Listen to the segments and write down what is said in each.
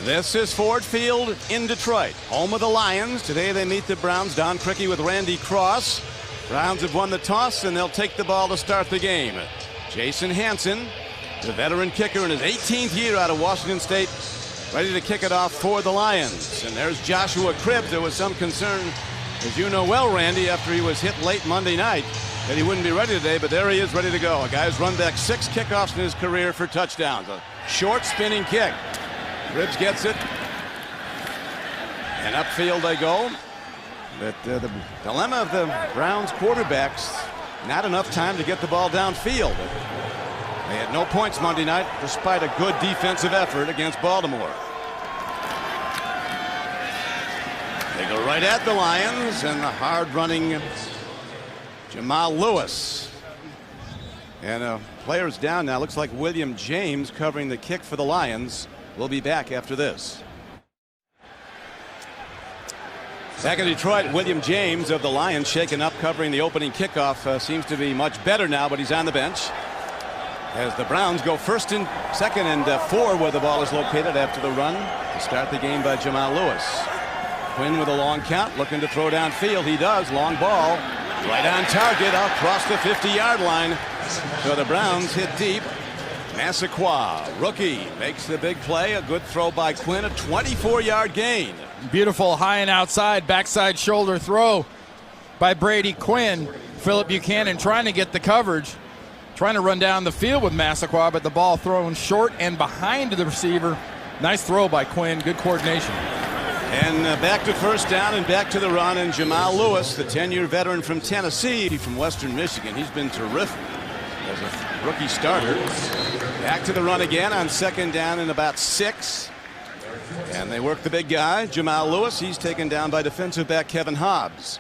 This is Ford Field in Detroit, home of the Lions. Today they meet the Browns. Don Criqui with Randy Cross. Browns have won the toss, and they'll take the ball to start the game. Jason Hanson, the veteran kicker in his 18th year out of Washington State, ready to kick it off for the Lions. And there's Joshua Cribbs. There was some concern, as you know well, Randy, after he was hit late Monday night, that he wouldn't be ready today, but there he is, ready to go. A guy who's run back 6 kickoffs in his career for touchdowns. A short spinning kick. Cribbs gets it, and upfield they go. But the dilemma of the Browns quarterbacks, not enough time to get the ball downfield. They had no points Monday night, despite a good defensive effort against Baltimore. They go right at the Lions, and the hard-running Jamal Lewis. And players down now. Looks like William James covering the kick for the Lions. We'll be back after this. Back in Detroit, William James of the Lions shaken up covering the opening kickoff. Seems to be much better now, but he's on the bench. As the Browns go second and 4 where the ball is located after the run to start the game by Jamal Lewis. Quinn with a long count, looking to throw downfield. He does. Long ball. Right on target, across the 50-yard line. So the Browns hit deep. Massaquoi, rookie, makes the big play. A good throw by Quinn, a 24-yard gain. Beautiful high and outside backside shoulder throw by Brady Quinn. Philip Buchanan trying to get the coverage, trying to run down the field with Massaquoi, but the ball thrown short and behind the receiver. Nice throw by Quinn, good coordination. And back to first down and back to the run, and Jamal Lewis, the 10-year veteran from Tennessee, from Western Michigan. He's been terrific as a rookie starter. Back to the run again on second down and about 6. And they work the big guy, Jamal Lewis. He's taken down by defensive back Kevin Hobbs.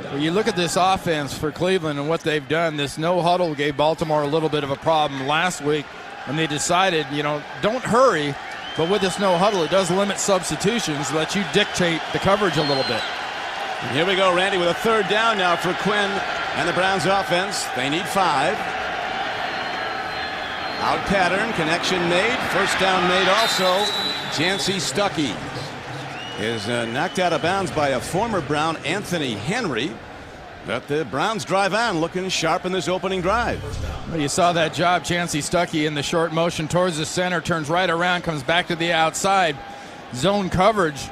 Well, you look at this offense for Cleveland and what they've done. This no huddle gave Baltimore a little bit of a problem last week, and they decided, don't hurry. But with this no huddle, it does limit substitutions, let you dictate the coverage a little bit. And here we go, Randy, with a third down now for Quinn and the Browns offense. They need 5. Out pattern, connection made, first down made also. Chancey Stuckey is knocked out of bounds by a former Brown, Anthony Henry. But the Browns drive on, looking sharp in this opening drive. Well, you saw that job, Chancey Stuckey in the short motion towards the center, turns right around, comes back to the outside. Zone coverage,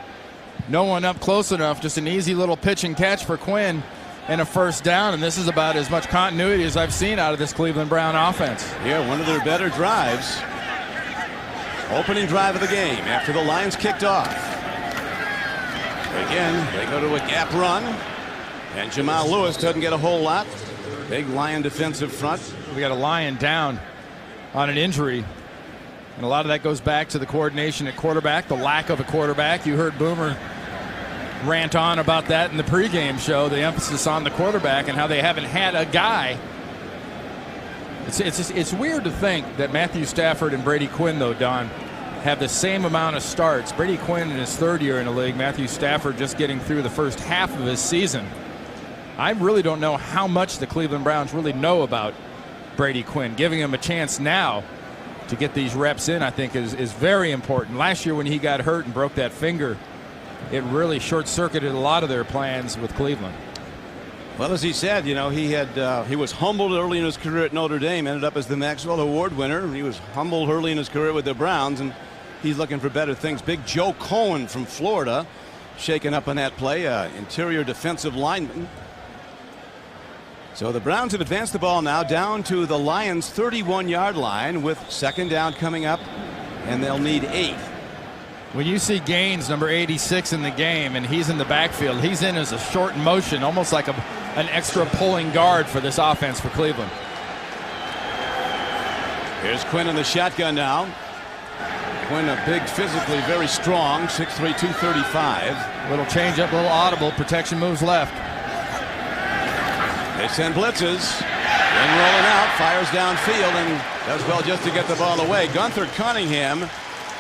no one up close enough, just an easy little pitch and catch for Quinn and a first down, and this is about as much continuity as I've seen out of this Cleveland Brown offense. Yeah, one of their better drives. Opening drive of the game after the Lions kicked off. Again, they go to a gap run. And Jamal Lewis doesn't get a whole lot. Big Lion defensive front. We got a Lion down on an injury. And a lot of that goes back to the coordination at quarterback, the lack of a quarterback. You heard Boomer rant on about that in the pregame show, the emphasis on the quarterback and how they haven't had a guy. It's weird to think that Matthew Stafford and Brady Quinn, though, Don, have the same amount of starts. Brady Quinn in his 3rd year in the league, Matthew Stafford just getting through the first half of his season. I really don't know how much the Cleveland Browns really know about Brady Quinn. Giving him a chance now to get these reps in, I think, is very important. Last year when he got hurt and broke that finger, it really short-circuited a lot of their plans with Cleveland. Well, as he said, he was humbled early in his career at Notre Dame, ended up as the Maxwell Award winner. He was humbled early in his career with the Browns, and he's looking for better things. Big Joe Cohen from Florida shaken up on that play, interior defensive lineman. So the Browns have advanced the ball now down to the Lions' 31-yard line with second down coming up, and they'll need 8. When you see Gaines, number 86 in the game, and he's in the backfield, he's in as a short motion, almost like an extra pulling guard for this offense for Cleveland. Here's Quinn in the shotgun now. Quinn, a big, physically very strong, 6'3", 235. Little change up, little audible, protection moves left. They send blitzes. Then rolling out, fires downfield, and does well just to get the ball away. Gunther Cunningham,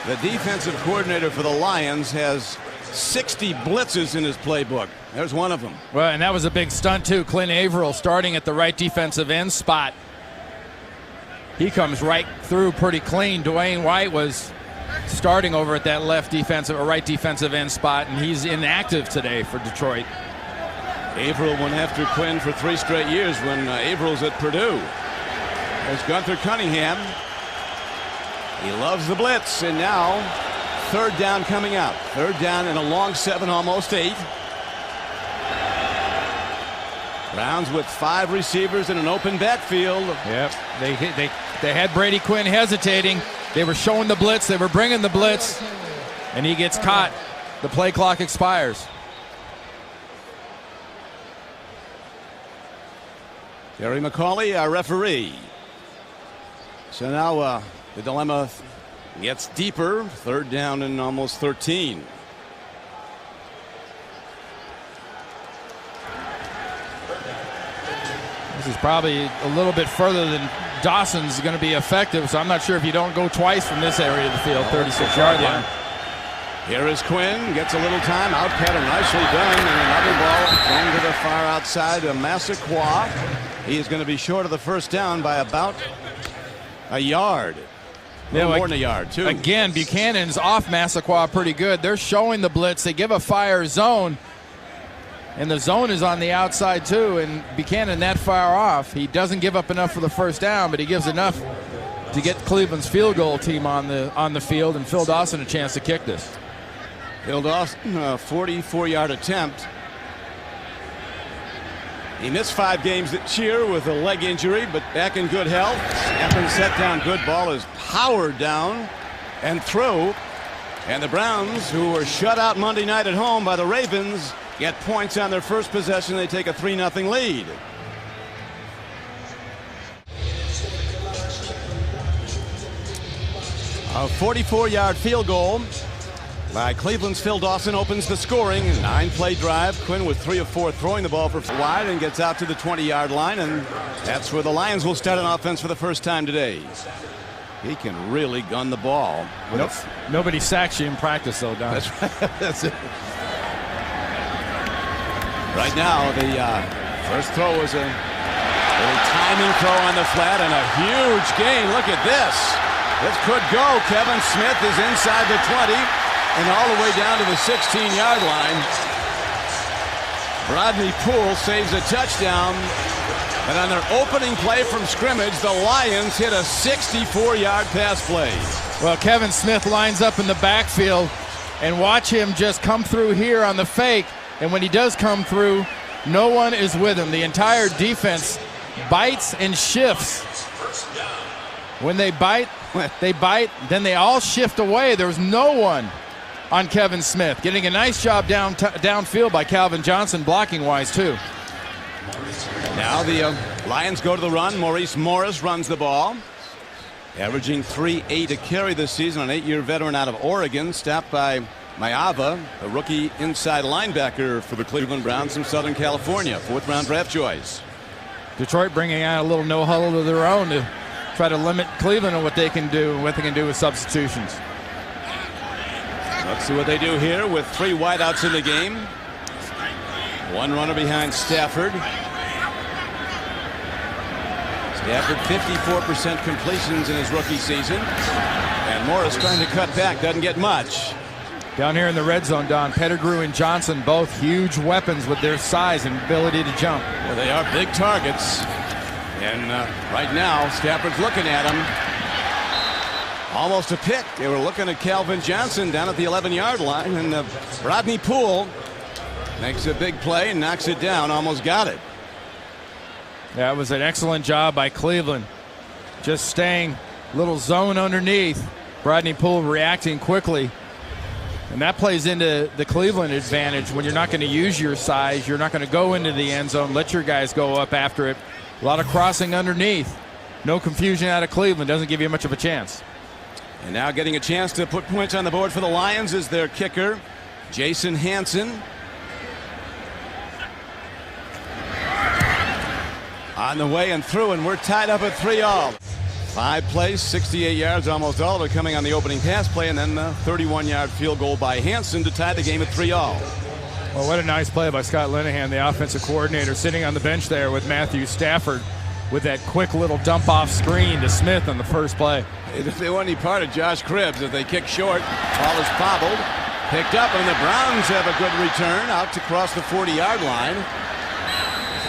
the defensive coordinator for the Lions, has 60 blitzes in his playbook. There's one of them. Well, and that was a big stunt, too. Clint Averill starting at the right defensive end spot. He comes right through pretty clean. Dwayne White was starting over at that left defensive or right defensive end spot, and he's inactive today for Detroit. Averill went after Quinn for 3 straight years when Averill's at Purdue. There's Gunther Cunningham. He loves the blitz, and now 3rd down coming out. 3rd down and a long 7, almost 8. Browns with 5 receivers in an open backfield. Yep, they had Brady Quinn hesitating. They were showing the blitz. They were bringing the blitz, and he gets caught. The play clock expires. Terry McCauley, our referee. So now the dilemma gets deeper. 3rd down and almost 13. This is probably a little bit further than Dawson's going to be effective, so I'm not sure if you don't go twice from this area of the field, 36-yard line. Here is Quinn, gets a little time, out pattern, nicely done, and another ball going to the far outside of Massaquoi. He is going to be short of the 1st down by about a yard. More than a yard, too. Again, Buchanan's off Massaquoi pretty good. They're showing the blitz. They give a fire zone, and the zone is on the outside, too, and Buchanan that far off. He doesn't give up enough for the 1st down, but he gives enough to get Cleveland's field goal team on the field, and Phil Dawson a chance to kick this. Phil Dawson, a 44-yard attempt. He missed 5 games this year with a leg injury, but back in good health. Snap and set down. Good ball is powered down and through. And the Browns, who were shut out Monday night at home by the Ravens, get points on their first possession. They take a 3-0 lead. A 44-yard field goal by Cleveland's Phil Dawson opens the scoring. 9-play drive. Quinn with 3 of 4 throwing the ball for wide and gets out to the 20-yard line, and that's where the Lions will start an offense for the first time today. He can really gun the ball. Nobody sacks you in practice, though, Don. That's right. That's it. Right now, the first throw was a little timing throw on the flat and a huge gain. Look at this. This could go. Kevin Smith is inside the 20. And all the way down to the 16-yard line. Rodney Poole saves a touchdown. And on their opening play from scrimmage, the Lions hit a 64-yard pass play. Well, Kevin Smith lines up in the backfield, and watch him just come through here on the fake. And when he does come through, no one is with him. The entire defense bites and shifts. When they bite, then they all shift away. There's no one on Kevin Smith. Getting a nice job downfield by Calvin Johnson, blocking-wise, too. Now the Lions go to the run. Maurice Morris runs the ball. Averaging 3.8 a carry this season, an 8-year veteran out of Oregon. Stopped by Maiava, a rookie inside linebacker for the Cleveland Browns from Southern California. 4th-round draft choice. Detroit bringing out a little no-huddle of their own to try to limit Cleveland on what they can do and what they can do with substitutions. Let's see what they do here with 3 wideouts in the game. 1 runner behind Stafford. Stafford 54% completions in his rookie season. And Morris trying to cut back, doesn't get much. Down here in the red zone, Don, Pettigrew and Johnson, both huge weapons with their size and ability to jump. Well, they are big targets. And right now, Stafford's looking at him. Almost a pick. They were looking at Calvin Johnson down at the 11-yard line, and Rodney Poole makes a big play and knocks it down. Almost got it. Yeah, it was an excellent job by Cleveland. Just staying little zone underneath. Rodney Poole reacting quickly. And that plays into the Cleveland advantage. When you're not going to use your size, you're not going to go into the end zone. Let your guys go up after it. A lot of crossing underneath. No confusion out of Cleveland. Doesn't give you much of a chance. And now getting a chance to put points on the board for the Lions is their kicker, Jason Hanson. On the way and through, and we're tied up at 3-all. 5 plays, 68 yards, almost all of it coming on the opening pass play, and then the 31-yard field goal by Hanson to tie the game at 3-all. Well, what a nice play by Scott Linehan, the offensive coordinator, sitting on the bench there with Matthew Stafford. with that quick little dump off screen to Smith on the first play. If they want any part of Josh Cribbs, if they kick short, ball is bobbled, picked up, and the Browns have a good return out to cross the 40-yard line.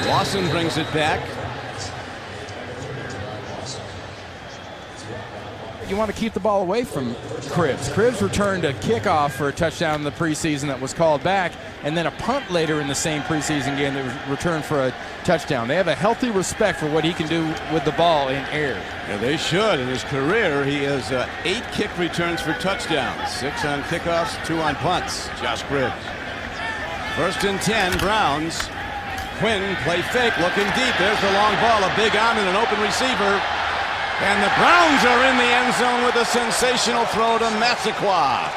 Lawson brings it back. You want to keep the ball away from Cribbs. Cribbs returned a kickoff for a touchdown in the preseason that was called back, and then a punt later in the same preseason game that was returned for a touchdown. They have a healthy respect for what he can do with the ball in air. Yeah, they should. In his career, he has 8 kick returns for touchdowns, 6 on kickoffs, 2 on punts. Josh Cribbs. 1st and 10, Browns. Quinn play fake, looking deep. There's the long ball, a big arm and an open receiver. And the Browns are in the end zone with a sensational throw to Massaquoi.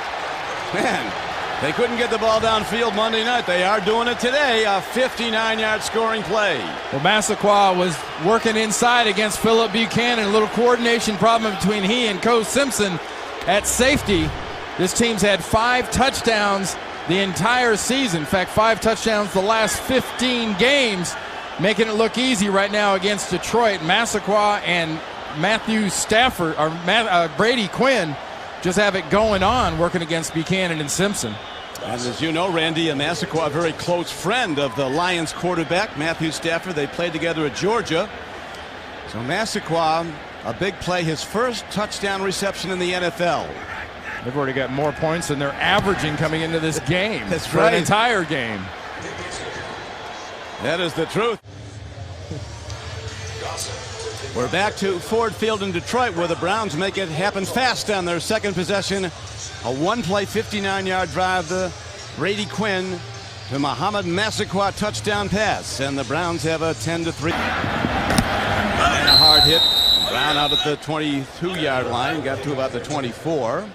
Man, they couldn't get the ball downfield Monday night. They are doing it today. A 59-yard scoring play. Well, Massaquoi was working inside against Phillip Buchanan. A little coordination problem between he and Coach Simpson at safety. This team's had 5 touchdowns the entire season. In fact, 5 touchdowns the last 15 games, making it look easy right now against Detroit. Massaquoi and Matthew Stafford, or Brady Quinn, just have it going on working against Buchanan and Simpson. And as you know, Randy, Massaquoi, a very close friend of the Lions quarterback, Matthew Stafford. They played together at Georgia. So Massaquoi, a big play, his first touchdown reception in the NFL. They've already got more points than they're averaging coming into this game. That's for right. An entire game. That is the truth. We're back to Ford Field in Detroit, where the Browns make it happen fast on their second possession. A one-play 59-yard drive to Brady Quinn to Muhammad Massaquoi touchdown pass. And the Browns have a 10-3. And a hard hit. Brown out at the 22-yard line. Got to about the 24.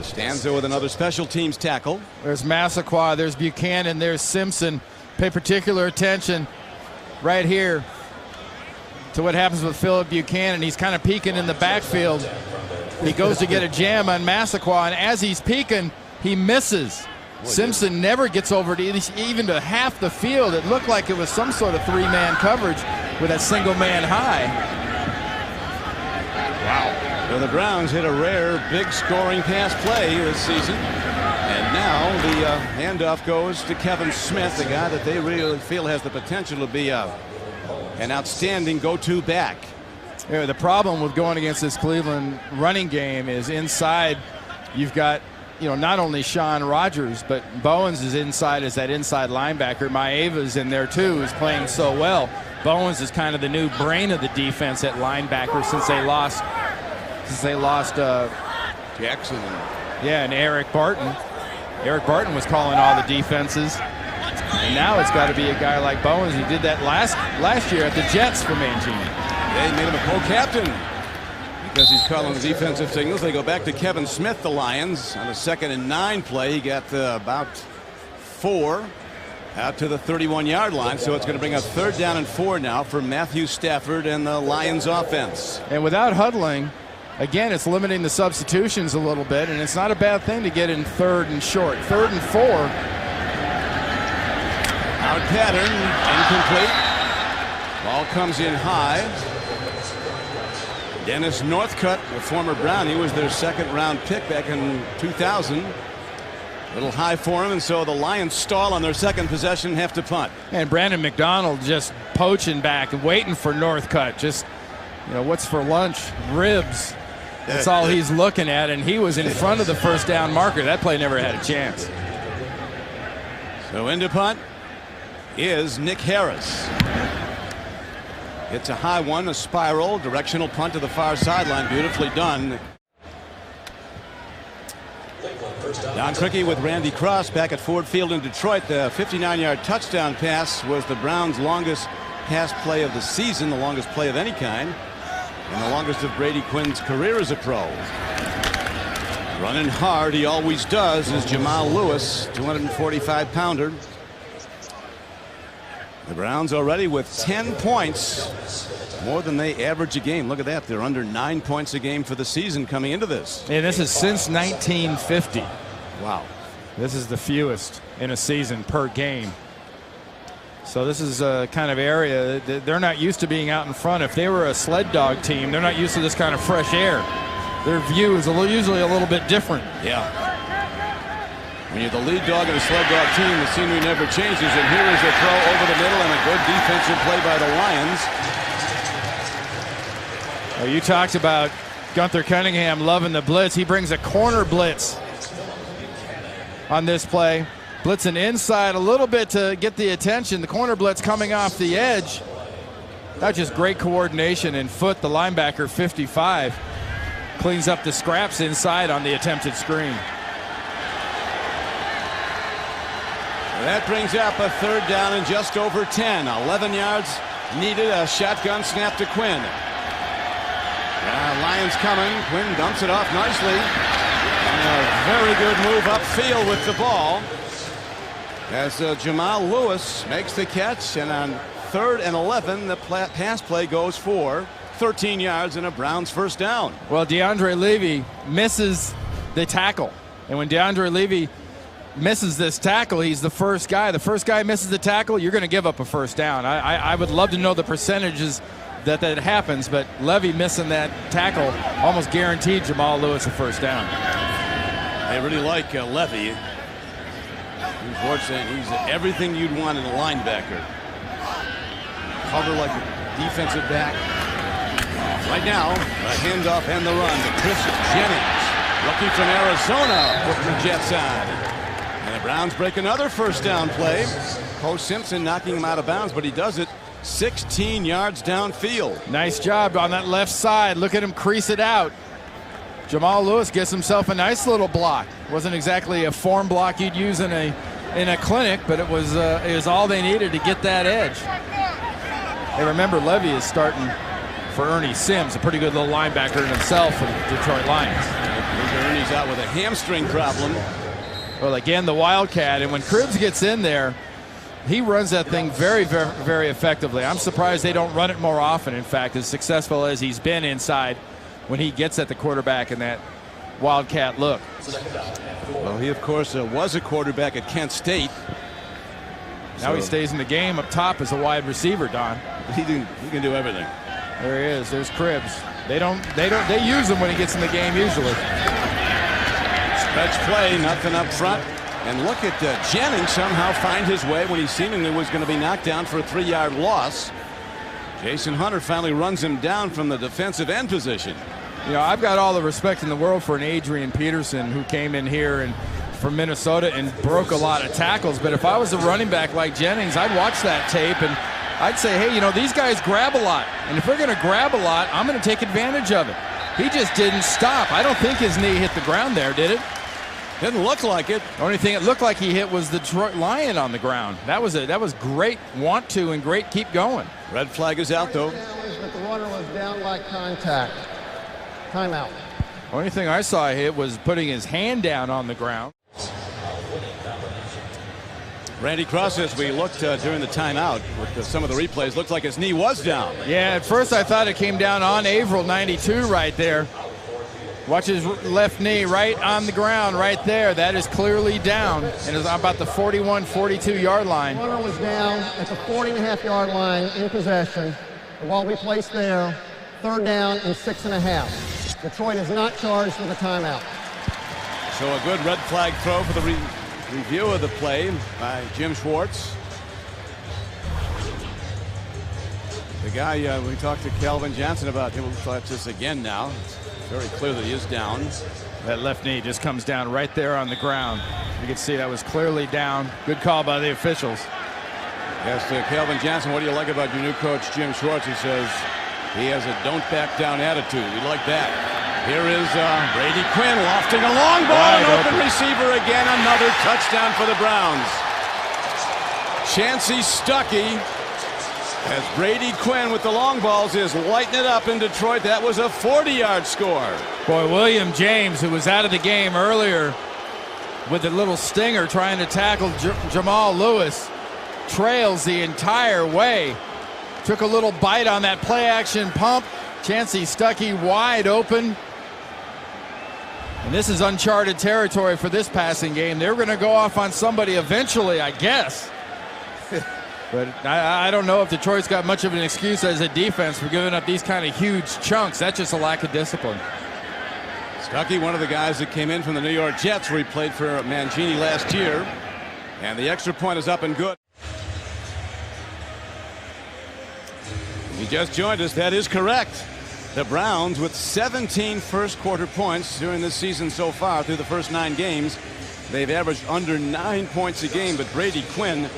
Stands there with another special teams tackle. There's Massaquoi, there's Buchanan, there's Simpson. Pay particular attention right here to what happens with Phillip Buchanan. He's kind of peeking in the backfield. He goes to get a jam on Massaquoi, and as he's peeking, he misses. Simpson never gets over to even to half the field. It looked like it was some sort of 3-man coverage with a single man high. Wow. So the Browns hit a rare big scoring pass play this season. And now the handoff goes to Kevin Smith, the guy that they really feel has the potential to be an outstanding go-to back. Yeah, the problem with going against this Cleveland running game is inside you've got, not only Sean Rogers, but Bowens is inside as that inside linebacker. Maeva's in there too, who's playing so well. Bowens is kind of the new brain of the defense at linebacker since they lost Jackson. And Eric Barton. Eric Barton was calling all the defenses. And now it's got to be a guy like Bowens. He did that last year at the Jets for Mangini. Yeah, he made him a co-captain because he's calling the defensive signals. They go back to Kevin Smith, the Lions, on a 2nd and 9 play. He got about 4 out to the 31-yard line. So it's going to bring up 3rd down and 4 now for Matthew Stafford and the Lions offense. And without huddling, again, it's limiting the substitutions a little bit, and it's not a bad thing to get in 3rd and short. 3rd and 4. Out pattern, incomplete. Ball comes in high. Dennis Northcutt, a former Brown, he was their 2nd-round pick back in 2000. A little high for him, and so the Lions stall on their 2nd possession and have to punt. And Brandon McDonald just poaching back and waiting for Northcutt. Just, what's for lunch? Ribs. That's all he's looking at, and he was in front of the 1st down marker. That play never had a chance. So into punt is Nick Harris. It's a high one, a spiral, directional punt to the far sideline. Beautifully done. Don Criqui with Randy Cross back at Ford Field in Detroit. The 59-yard touchdown pass was the Browns' longest pass play of the season, the longest play of any kind, and the longest of Brady Quinn's career as a pro. Running hard, he always does, is Jamal Lewis, 245-pounder. The Browns already with 10 points, more than they average a game. Look at that. They're under 9 points a game for the season coming into this. And this is since 1950. Wow. This is the fewest in a season per game. So this is a kind of area that they're not used to being out in front. If they were a sled dog team, they're not used to this kind of fresh air. Their view is usually a little bit different. Yeah. When you're the lead dog of a sled dog team, the scenery never changes. And here is a throw over the middle and a good defensive play by the Lions. Well, you talked about Gunther Cunningham loving the blitz. He brings a corner blitz on this play. Blitzing inside a little bit to get the attention. The corner blitz coming off the edge. That's just great coordination and foot. The linebacker, 55, cleans up the scraps inside on the attempted screen. That brings up a third down and just over 10. 11 yards needed. A shotgun snap to Quinn. Lions coming. Quinn dumps it off nicely. And a very good move upfield with the ball. As Jamal Lewis makes the catch, and on 3rd and 11, the pass play goes for 13 yards and a Browns first down. Well, DeAndre Levy misses the tackle. And when DeAndre Levy misses this tackle, he's the first guy. The first guy misses the tackle, you're going to give up a first down. I would love to know the percentages that happens, but Levy missing that tackle almost guaranteed Jamal Lewis a first down. They really like Levy. Unfortunately, he's everything you'd want in a linebacker. Cover like a defensive back. Right now, a handoff and the run to Chris Jennings. Rookie from Arizona, putting the Jets on. And the Browns break another first down play. Poe Simpson knocking him out of bounds, but he does it 16 yards downfield. Nice job on that left side. Look at him crease it out. Jamal Lewis gets himself a nice little block. Wasn't exactly a form block you'd use in a clinic, but it was all they needed to get that edge. Hey, remember, Levy is starting for Ernie Sims, a pretty good little linebacker in himself for the Detroit Lions. Ernie's out with a hamstring problem. Well, again, the Wildcat, and when Cribbs gets in there, he runs that thing very, very, very effectively. I'm surprised they don't run it more often. In fact, as successful as he's been inside when he gets at the quarterback in that Wildcat look. Well, he, of course, was a quarterback at Kent State. Now he stays in the game up top as a wide receiver, Don. He can do everything. There he is. There's Cribbs. They use him when he gets in the game usually. Stretch play, nothing up front. And look at Jennings somehow find his way when he seemingly was going to be knocked down for a 3-yard loss. Jason Hunter finally runs him down from the defensive end position. You know, I've got all the respect in the world for an Adrian Peterson who came in here and from Minnesota and broke a lot of tackles. But if I was a running back like Jennings, I'd watch that tape and I'd say, hey, you know, these guys grab a lot. And if they're going to grab a lot, I'm going to take advantage of it. He just didn't stop. I don't think his knee hit the ground there, did it? Didn't look like it. The only thing it looked like he hit was the Detroit Lion on the ground. That was great want to and great keep going. Red flag is out, though. But the runner was down like contact. Timeout. Only thing I saw hit was putting his hand down on the ground. Randy Cross, as we looked during the timeout with some of the replays, looked like his knee was down. Yeah, at first I thought it came down on Averill 92 right there. Watch his left knee right on the ground right there. That is clearly down and is about the 41, 42-yard line. The runner was down at the 40.5-yard line in possession. The ball we placed there, 3rd down and 6.5. Detroit is not charged with a timeout. So a good red flag throw for the review of the play by Jim Schwartz. The guy we talked to Calvin Johnson about, he'll watch this again now. It's very clear that he is down. That left knee just comes down right there on the ground. You can see that was clearly down. Good call by the officials. Yes, Calvin Johnson, what do you like about your new coach, Jim Schwartz? He says he has a don't back down attitude. We like that. Here is Brady Quinn lofting a long ball, an open receiver again, another touchdown for the Browns. Chancey Stuckey, as Brady Quinn with the long balls is lighting it up in Detroit. That was a 40-yard score. Boy, William James, who was out of the game earlier with a little stinger trying to tackle Jamal Lewis, trails the entire way. Took a little bite on that play-action pump. Chancey Stuckey wide open. And this is uncharted territory for this passing game. They're going to go off on somebody eventually, I guess. But I don't know if Detroit's got much of an excuse as a defense for giving up these kind of huge chunks. That's just a lack of discipline. Stuckey, one of the guys that came in from the New York Jets, where he played for Mangini last year. And the extra point is up and good. If you just joined us, that is correct. The Browns with 17 first quarter points during this season so far through the first 9 games. They've averaged under 9 points a game, but Brady Quinn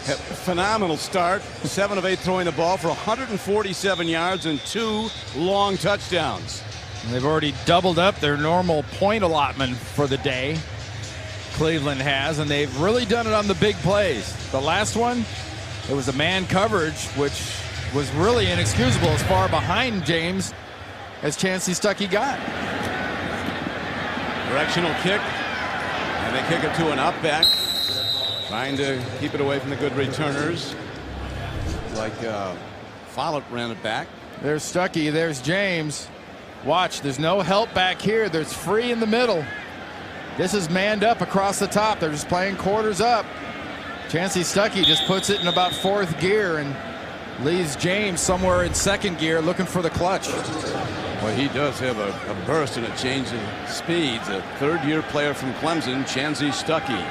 had a phenomenal start. 7 of 8 throwing the ball for 147 yards and 2 long touchdowns. And they've already doubled up their normal point allotment for the day. Cleveland has, and they've really done it on the big plays. The last one, it was a man coverage, which was really inexcusable as far behind James as Chancy Stuckey got. Directional kick, and they kick it to an up back, trying to keep it away from the good returners. Like Follett ran it back. There's Stuckey, there's James. Watch, there's no help back here. There's free in the middle. This is manned up across the top. They're just playing quarters up. Chancy Stuckey just puts it in about 4th gear and leaves James somewhere in 2nd gear looking for the clutch. Well, he does have a burst and a change of speeds. A 3rd-year player from Clemson, Chancy Stuckey.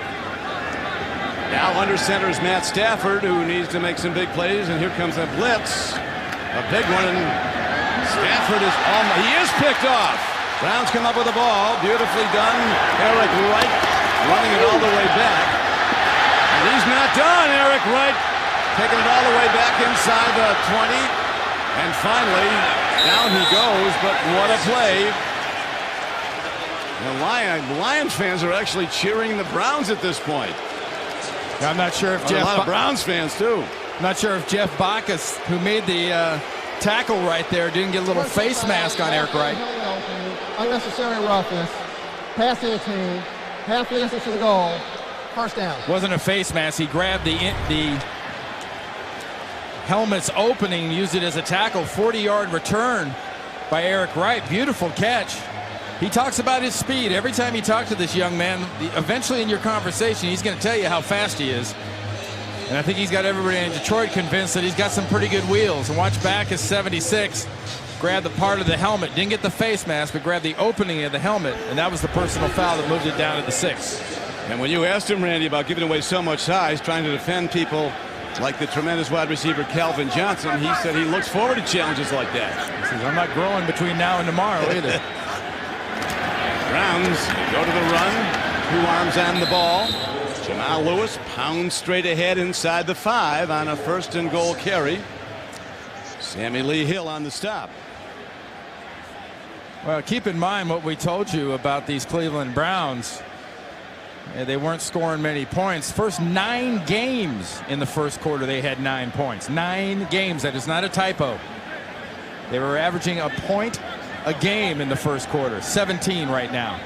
Now under center is Matt Stafford, who needs to make some big plays, and here comes a blitz. A big one, and Stafford is he is picked off. Browns come up with the ball. Beautifully done. Eric Wright running it all the way back. And he's not done. Eric Wright taking it all the way back inside the 20. And finally, down he goes, but what a play. The Lions fans are actually cheering the Browns at this point. I'm not sure if a lot of Browns fans, too. I'm not sure if Jeff Backus, who made the tackle right there, didn't get a little face mask on Eric Wright. Unnecessary roughness, passing the team, half the distance to the goal, first down. Wasn't a face mask. He grabbed the helmet's opening, used it as a tackle. 40-yard return by Eric Wright. Beautiful catch. He talks about his speed. Every time you talk to this young man, eventually in your conversation, he's going to tell you how fast he is. And I think he's got everybody in Detroit convinced that he's got some pretty good wheels. And watch back as 76 grabbed the part of the helmet. Didn't get the face mask, but grabbed the opening of the helmet. And that was the personal foul that moved it down to the 6. And when you asked him, Randy, about giving away so much size, trying to defend people like the tremendous wide receiver Calvin Johnson, he said he looks forward to challenges like that. He says, I'm not growing between now and tomorrow either. Browns go to the run. 2 arms on the ball. Jamal Lewis pounds straight ahead inside the 5 on a 1st and goal carry. Sammy Lee Hill on the stop. Well, keep in mind what we told you about these Cleveland Browns. They weren't scoring many points. First 9 games in the first quarter, they had 9 points. 9 games. That is not a typo. They were averaging a point a game in the first quarter. 17 right now.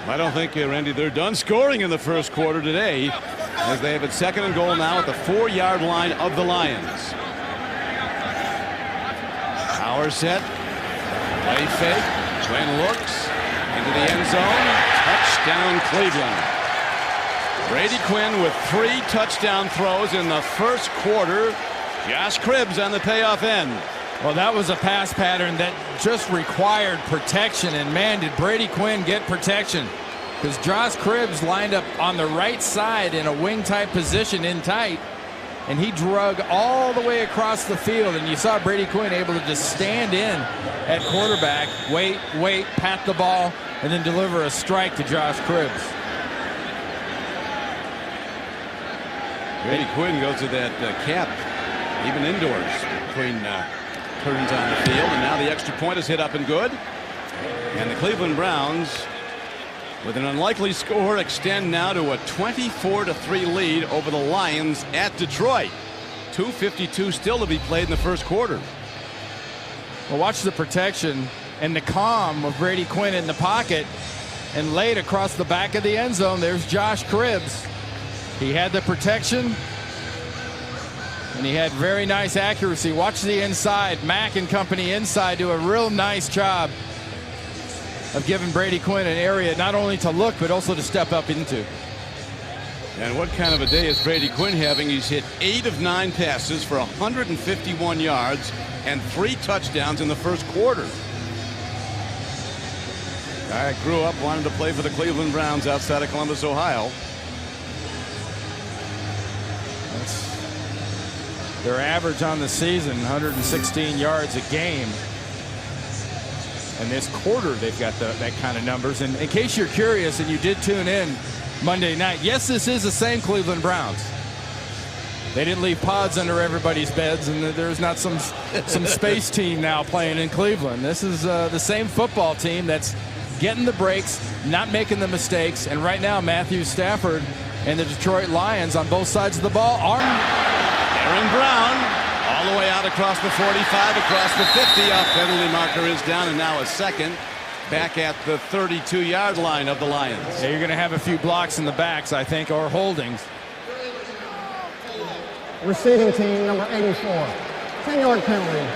I don't think, Randy, they're done scoring in the first quarter today, as they have it 2nd and goal now at the 4-yard line of the Lions. Power set. Play fake. Quinn looks into the end zone. Touchdown Cleveland. Brady Quinn with 3 touchdown throws in the first quarter. Josh Cribbs on the payoff end. Well, that was a pass pattern that just required protection, and man, did Brady Quinn get protection, because Josh Cribbs lined up on the right side in a wing type position in tight, and he drug all the way across the field, and you saw Brady Quinn able to just stand in at quarterback, wait, pat the ball, and then deliver a strike to Josh Cribbs. Brady Quinn goes to that cap, even indoors, between turns on the field, and now the extra point is hit up and good. And the Cleveland Browns, with an unlikely score, extend now to a 24-3 lead over the Lions at Detroit. 2:52 still to be played in the first quarter. Well, watch the protection and the calm of Brady Quinn in the pocket, and laid across the back of the end zone. There's Josh Cribbs. He had the protection, and he had very nice accuracy. Watch the inside. Mack and company inside do a real nice job of giving Brady Quinn an area not only to look but also to step up into. And what kind of a day is Brady Quinn having? He's hit 8 of 9 passes for 151 yards and 3 touchdowns in the first quarter. Guy grew up wanting to play for the Cleveland Browns outside of Columbus, Ohio. That's their average on the season, 116 yards a game. And this quarter, they've got that kind of numbers. And in case you're curious, and you did tune in Monday night, yes, this is the same Cleveland Browns. They didn't leave pods under everybody's beds, and there's not some space team now playing in Cleveland. This is the same football team that's getting the breaks, not making the mistakes, and right now Matthew Stafford and the Detroit Lions on both sides of the ball are. Aaron Brown all the way out across the 45, across the 50. Our penalty marker is down, and now a second back at the 32-yard line of the Lions. Yeah, you're going to have a few blocks in the backs, I think, or holdings. Receiving team number 84. 10-yard penalty.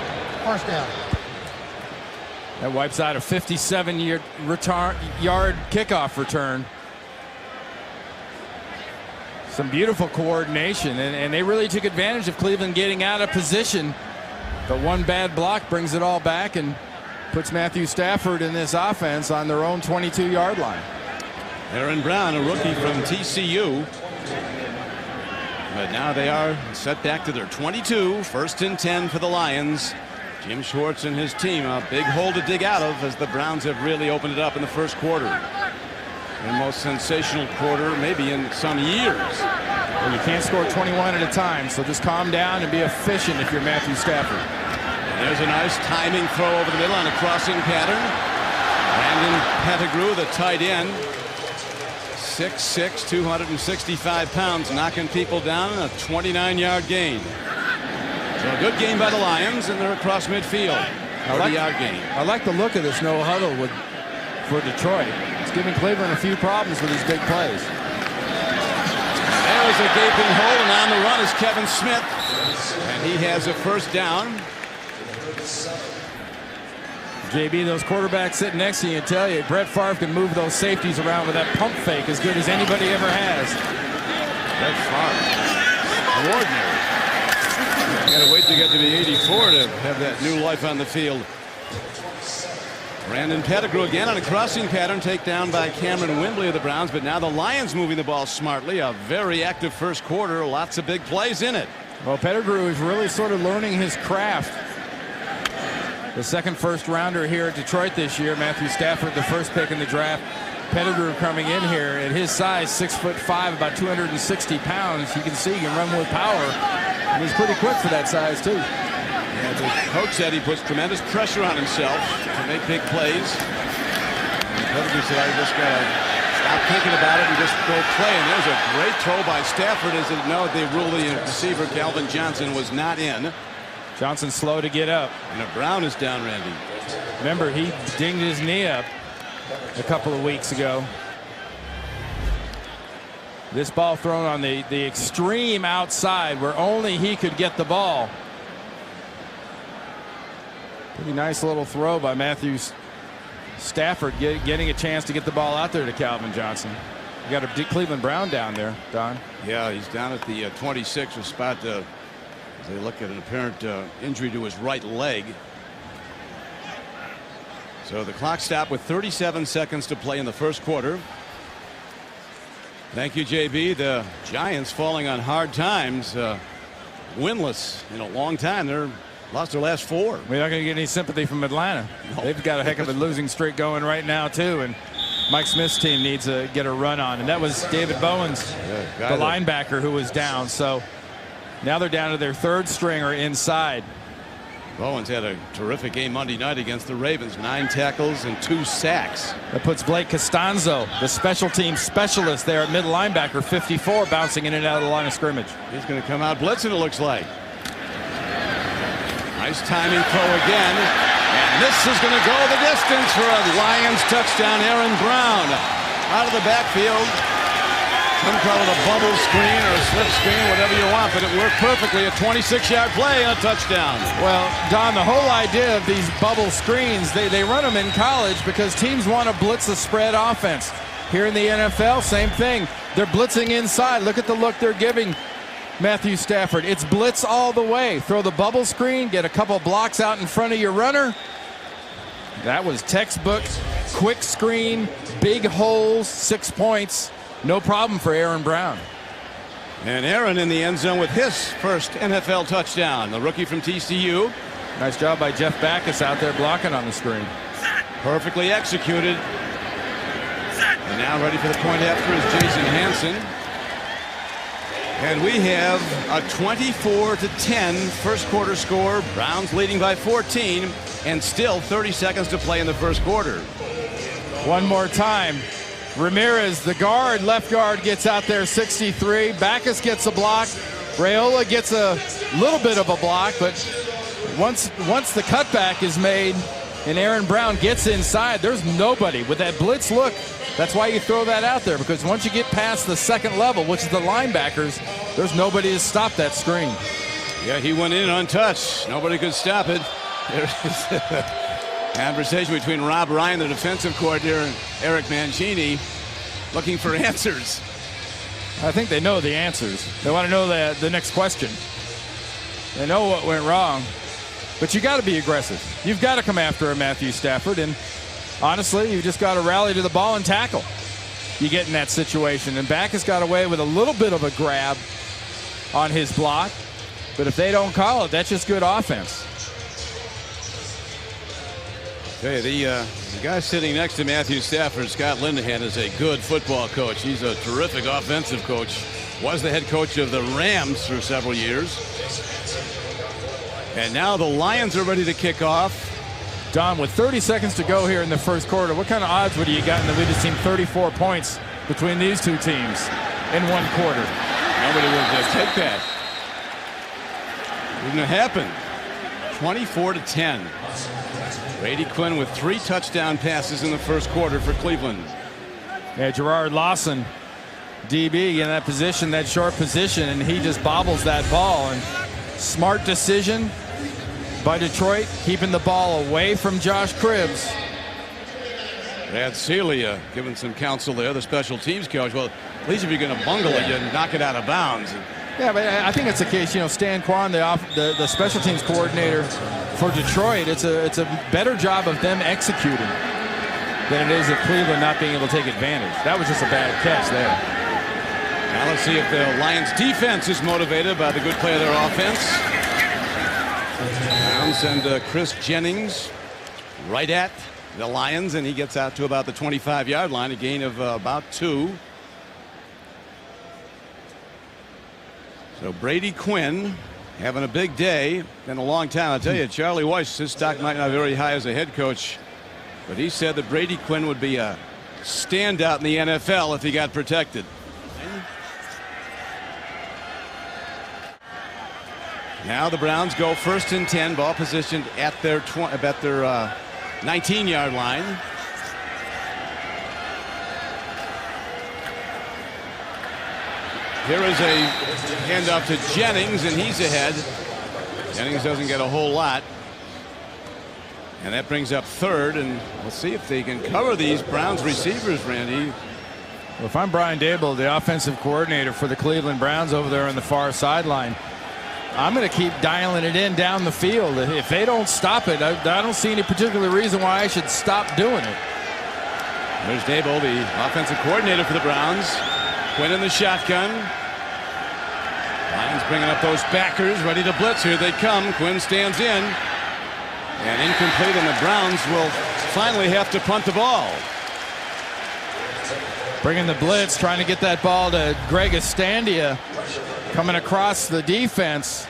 First down. That wipes out a 57-yard kickoff return. Some beautiful coordination, and they really took advantage of Cleveland getting out of position. But one bad block brings it all back and puts Matthew Stafford in this offense on their own 22-yard line. Aaron Brown, a rookie from TCU. But now they are set back to their 22, 1st and 10 for the Lions. Jim Schwartz and his team, a big hole to dig out of as the Browns have really opened it up in the first quarter. The most sensational quarter maybe in some years. Well, you can't score 21 at a time, so just calm down and be efficient if you're Matthew Stafford. And there's a nice timing throw over the middle on a crossing pattern. Brandon Pettigrew, the tight end, 6'6", 265 pounds, knocking people down, a 29-yard gain. So a good game by the Lions, and they're across midfield. 30-yard gain. I like the look of this no huddle for Detroit. It's giving Cleveland a few problems with these big plays. There's a gaping hole, and on the run is Kevin Smith. And he has a first down. JB, those quarterbacks sitting next to you tell you Brett Favre can move those safeties around with that pump fake as good as anybody ever has. Brett Favre, ordinary. Got to wait to get to the 84 to have that new life on the field. Brandon Pettigrew again on a crossing pattern, takedown by Cameron Wimbley of the Browns, but now the Lions moving the ball smartly. A very active first quarter, lots of big plays in it. Well, Pettigrew is really sort of learning his craft. The second first-rounder here at Detroit this year, Matthew Stafford, the first pick in the draft. Pettigrew coming in here at his size, 6'5", about 260 pounds. You can see he can run with power, and he's pretty quick for that size too. Yeah, the coach said he puts tremendous pressure on himself to make big plays. And Pettigrew said, I just got to stop thinking about it and just go play. And there's a great throw by Stafford. As no, they ruled the receiver, Calvin Johnson, was not in. Johnson's slow to get up. And Brown is down, Randy. Remember, he dinged his knee up a couple of weeks ago. This ball thrown on the extreme outside where only he could get the ball. Pretty nice little throw by Matthew Stafford, getting a chance to get the ball out there to Calvin Johnson. You got a Cleveland Brown down there, Don. Yeah, he's down at the 26 spot as they look at an apparent injury to his right leg. So the clock stopped with 37 seconds to play in the first quarter. Thank you, JB. The Giants falling on hard times, winless in a long time. They're lost their last 4. We're not going to get any sympathy from Atlanta. No. They've got a heck of a losing streak going right now too, and Mike Smith's team needs to get a run on, and that was David Bowens, the linebacker, who was down. So now they're down to their 3rd stringer inside. Bowens had a terrific game Monday night against the Ravens. 9 tackles and 2 sacks. That puts Blake Costanzo, the special team specialist there at middle linebacker, 54, bouncing in and out of the line of scrimmage. He's going to come out blitzing, it looks like. Nice timing throw again. And this is going to go the distance for a Lions touchdown. Aaron Brown out of the backfield. Some call it a bubble screen or a slip screen, whatever you want, but it worked perfectly. A 26-yard play and a touchdown. Well, Don, the whole idea of these bubble screens, they run them in college because teams want to blitz the spread offense. Here in the NFL, same thing. They're blitzing inside. Look at the look they're giving Matthew Stafford. It's blitz all the way. Throw the bubble screen, get a couple blocks out in front of your runner. That was textbook, quick screen, big holes, 6 points. No problem for Aaron Brown. And Aaron in the end zone with his first NFL touchdown. The rookie from TCU. Nice job by Jeff Backus out there blocking on the screen. Perfectly executed. And now ready for the point after is Jason Hanson. And we have a 24-10 first quarter score. Browns leading by 14 and still 30 seconds to play in the first quarter. One more time. Ramirez, the guard, left guard, gets out there 63. Backus gets a block. Raiola gets a little bit of a block, but once the cutback is made and Aaron Brown gets inside, there's nobody with that blitz look. That's why you throw that out there, because once you get past the second level, which is the linebackers, there's nobody to stop that screen. Yeah, he went in untouched. Nobody could stop it. There is a conversation between Rob Ryan, the defensive coordinator, and Eric Mancini looking for answers. I think they know the answers. They want to know the next question. They know what went wrong. But you got to be aggressive. You've got to come after a Matthew Stafford, and honestly, you just got to rally to the ball and tackle. You get in that situation, and Backus got away with a little bit of a grab on his block, but if they don't call it, that's just good offense. Hey, the guy sitting next to Matthew Stafford, Scott Linehan, is a good football coach. He's a terrific offensive coach. Was the head coach of the Rams for several years. And now the Lions are ready to kick off. Don, with 30 seconds to go here in the first quarter, what kind of odds would you gotten that we'd have seen 34 points between these two teams in one quarter? Nobody would just take that. Wouldn't have happened. 24-10. Brady Quinn with 3 touchdown passes in the first quarter for Cleveland. Yeah, Gerard Lawson, DB in that position, that short position, and he just bobbles that ball. And smart decision by Detroit, keeping the ball away from Josh Cribbs. Brad Celia giving some counsel there, the special teams coach. Well, at least if you're going to bungle it, you knock it out of bounds. Yeah, but I think it's the case. You know, Stan Kwan, the special teams coordinator for Detroit, it's a better job of them executing than it is of Cleveland not being able to take advantage. That was just a bad catch there. Now let's see if the Lions defense is motivated by the good play of their offense. Browns and Chris Jennings right at the Lions, and he gets out to about the 25-yard line, a gain of about 2. So Brady Quinn having a big day in a long time. I'll tell you, Charlie Weiss, his stock might not be very high as a head coach, but he said that Brady Quinn would be a standout in the NFL if he got protected. Now the Browns go 1st and 10, ball positioned at their 19-yard line. Here is a handoff to Jennings, and he's ahead. Jennings doesn't get a whole lot. And that brings up 3rd, and we'll see if they can cover these Browns receivers, Randy. Well, if I'm Brian Daboll, the offensive coordinator for the Cleveland Browns over there on the far sideline, I'm going to keep dialing it in down the field. If they don't stop it, I don't see any particular reason why I should stop doing it. There's Daboll, the offensive coordinator for the Browns. Quinn in the shotgun. Lions bringing up those backers, ready to blitz. Here they come. Quinn stands in. And incomplete, and the Browns will finally have to punt the ball. Bringing the blitz, trying to get that ball to Greg Estandia. Coming across the defense.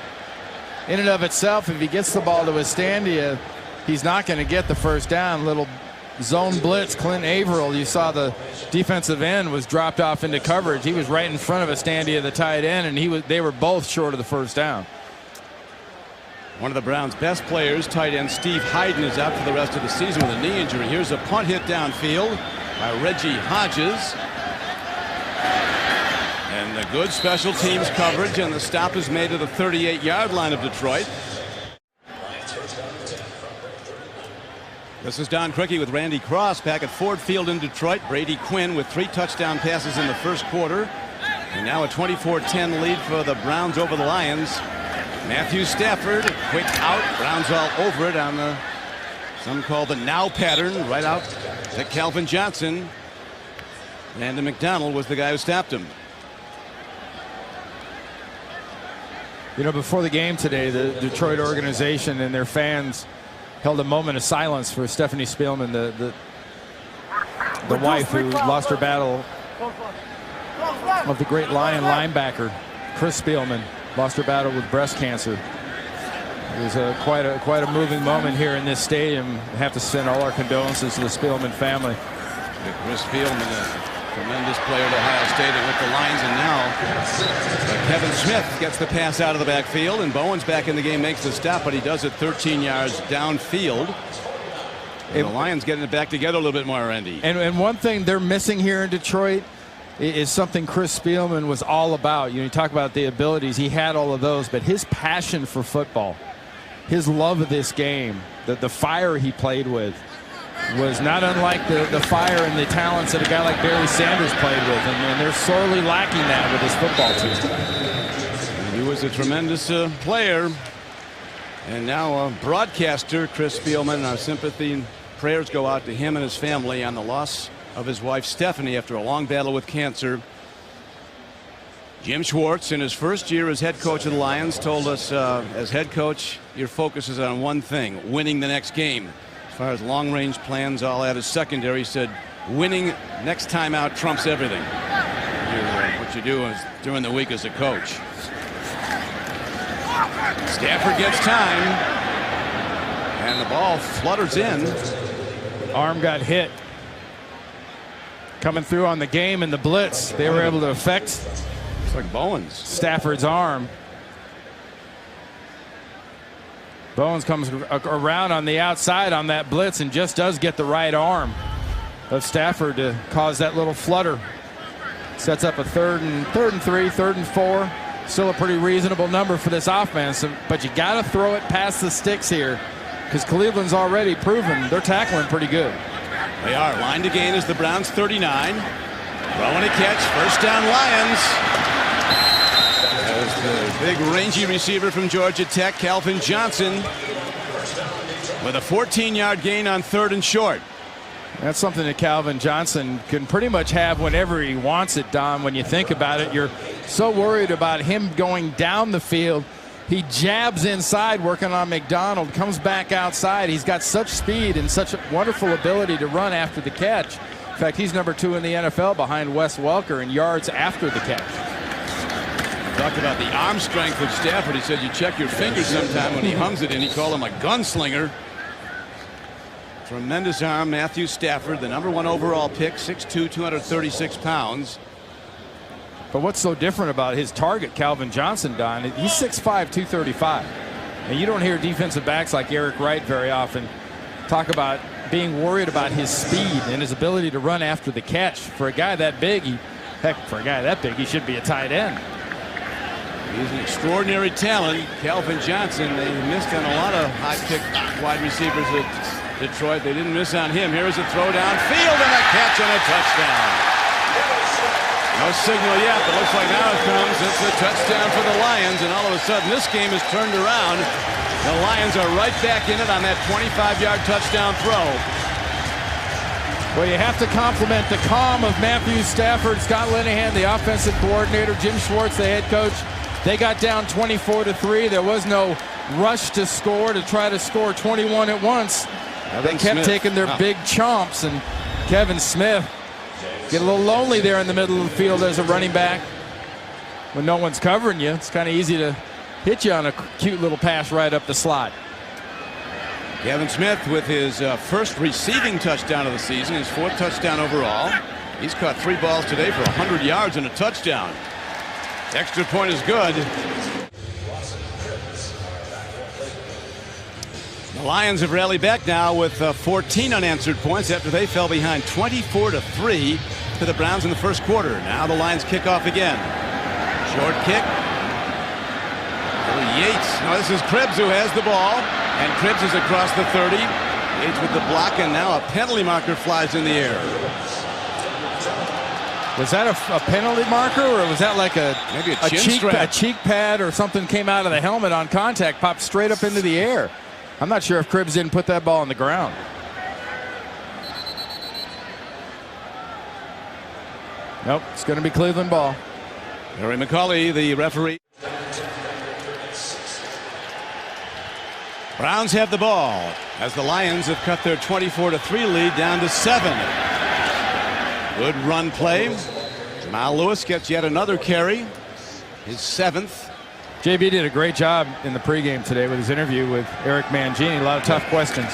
In and of itself, if he gets the ball to Estandia, he's not going to get the first down. Little zone blitz. Clint Averill, you saw the defensive end was dropped off into coverage. He was right in front of Estandia, the tight end, and they were both short of the first down. One of the Browns' best players, tight end Steve Hayden, is out for the rest of the season with a knee injury. Here's a punt hit downfield by Reggie Hodges. And the good special teams coverage, and the stop is made at the 38-yard line of Detroit. This is Don Criqui with Randy Cross back at Ford Field in Detroit. Brady Quinn with 3 touchdown passes in the first quarter. And now a 24-10 lead for the Browns over the Lions. Matthew Stafford, quick out. Browns all over it on the, some call the now pattern, right out to Calvin Johnson. Randy McDonald was the guy who stopped him. You know, before the game today, the Detroit organization and their fans held a moment of silence for Stephanie Spielman, the wife who lost her battle of the great Lion linebacker, Chris Spielman, lost her battle with breast cancer. It was quite a moving moment here in this stadium. I have to send all our condolences to the Spielman family. Chris Spielman, a tremendous player at Ohio State and with the Lions, and now Kevin Smith gets the pass out of the backfield, and Bowen's back in the game, makes the stop, but he does it 13 yards downfield. And the Lions getting it back together a little bit more, Randy. And one thing they're missing here in Detroit is something Chris Spielman was all about. You know, you talk about the abilities, he had all of those, but his passion for football, his love of this game, the fire he played with, was not unlike the fire and the talents that a guy like Barry Sanders played with, and they're sorely lacking that with his football team. He was a tremendous player, and now a broadcaster, Chris Spielman. Our sympathy and prayers go out to him and his family on the loss of his wife Stephanie after a long battle with cancer. Jim Schwartz, in his first year as head coach of the Lions, told us as head coach, your focus is on one thing: winning the next game. As far as long-range plans, all that is secondary. He said, winning next time out trumps everything. What you do is during the week as a coach. Stafford gets time, and the ball flutters in. Arm got hit. Coming through on the game and the blitz, they were able to affect It's like Bowens. Stafford's arm. Bowens comes around on the outside on that blitz and just does get the right arm of Stafford to cause that little flutter. Sets up a third and 3, 3rd and 4. Still a pretty reasonable number for this offense, but you got to throw it past the sticks here because Cleveland's already proven they're tackling pretty good. They are. Line to gain is the Browns 39. Throwing a catch. First down, Lions. That was the big rangy receiver from Georgia Tech, Calvin Johnson, with a 14-yard gain on 3rd and short. That's something that Calvin Johnson can pretty much have whenever he wants it, Don. When you think about it, you're so worried about him going down the field. He jabs inside working on McDonald, comes back outside. He's got such speed and such a wonderful ability to run after the catch. In fact, he's number 2 in the NFL behind Wes Welker in yards after the catch. Talked about the arm strength of Stafford. He said you check your fingers sometime when he hums it in. He called him a gunslinger. Tremendous arm, Matthew Stafford, the number 1 overall pick, 6'2", 236 pounds. But what's so different about his target, Calvin Johnson, Don? He's 6'5", 235. And you don't hear defensive backs like Eric Wright very often talk about being worried about his speed and his ability to run after the catch. For a guy that big, he should be a tight end. He's an extraordinary talent, Calvin Johnson. They missed on a lot of high-pick wide receivers at Detroit. They didn't miss on him. Here is a throw downfield and a catch and a touchdown. No signal yet, but looks like now it comes. It's a touchdown for the Lions, and all of a sudden this game is turned around. The Lions are right back in it on that 25-yard touchdown throw. Well, you have to compliment the calm of Matthew Stafford, Scott Linehan, the offensive coordinator, Jim Schwartz, the head coach. They got down 24-3. There was no rush to score, to try to score 21 at once. They kept taking their big chomps, and Kevin Smith get a little lonely there in the middle of the field as a running back. When no one's covering you, it's kind of easy to hit you on a cute little pass right up the slot. Kevin Smith with his first receiving touchdown of the season, his 4th touchdown overall. He's caught 3 balls today for 100 yards and a touchdown. Extra point is good. The Lions have rallied back now with 14 unanswered points after they fell behind 24-3 to the Browns in the first quarter. Now the Lions kick off again. Short kick. Yates. Now this is Cribbs who has the ball, and Cribbs is across the 30. Gage with the block, and now a penalty marker flies in the air. Was that a penalty marker, or was that like maybe a cheek pad or something came out of the helmet on contact, popped straight up into the air? I'm not sure if Cribbs didn't put that ball on the ground. Nope, it's going to be Cleveland ball. Harry McCauley, the referee. Browns have the ball as the Lions have cut their 24-3 lead down to 7. Good run play. Jamal Lewis gets yet another carry, his 7th. JB did a great job in the pregame today with his interview with Eric Mangini. A lot of tough questions.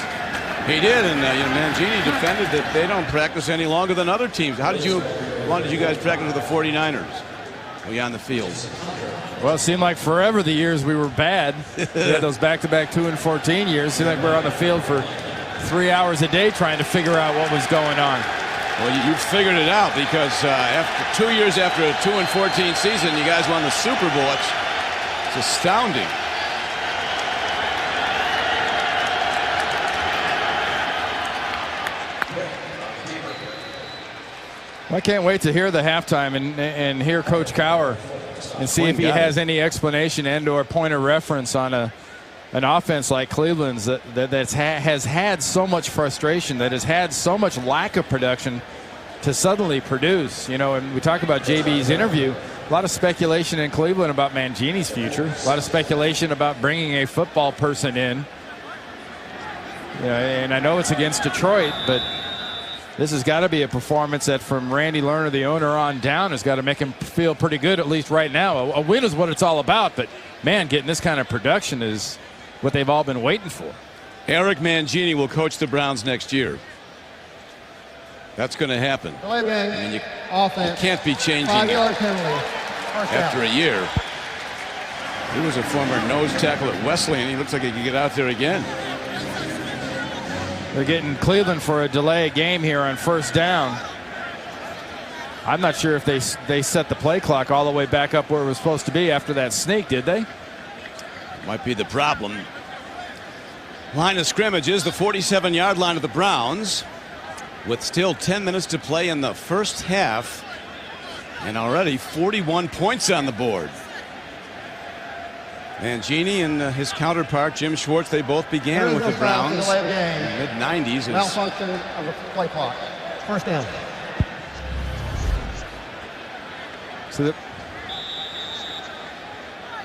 He did, and Mangini defended that they don't practice any longer than other teams. How did you guys practice with the 49ers? Were you on the field? Well, it seemed like forever the years we were bad. We had those back-to-back 2 and 14 years. It seemed like we were on the field for 3 hours a day trying to figure out what was going on. Well, you figured it out because after 2 years after a 2 and 14 season, you guys won the Super Bowl. It's astounding. I can't wait to hear the halftime and hear Coach Cowher and see if he has any explanation and or point of reference on an offense like Cleveland's that has had so much frustration, that has had so much lack of production to suddenly produce. And we talk about JB's interview. A lot of speculation in Cleveland about Mangini's future. A lot of speculation about bringing a football person in. And I know it's against Detroit, but this has got to be a performance that from Randy Lerner, the owner, on down has got to make him feel pretty good, at least right now. A win is what it's all about, but, man, getting this kind of production is what they've all been waiting for. Eric Mangini will coach the Browns next year. That's going to happen. You can't be changing after a year. He was a former nose tackle at Wesleyan. He looks like he could get out there again. They're getting Cleveland for a delay game here on first down. I'm not sure if they set the play clock all the way back up where it was supposed to be after that sneak, did they? Might be the problem. Line of scrimmage is the 47-yard line of the Browns, with still 10 minutes to play in the first half, and already 41 points on the board. Mangini and his counterpart Jim Schwartz, they both began with the Browns in the mid-90s. Malfunction of the play clock. First down. So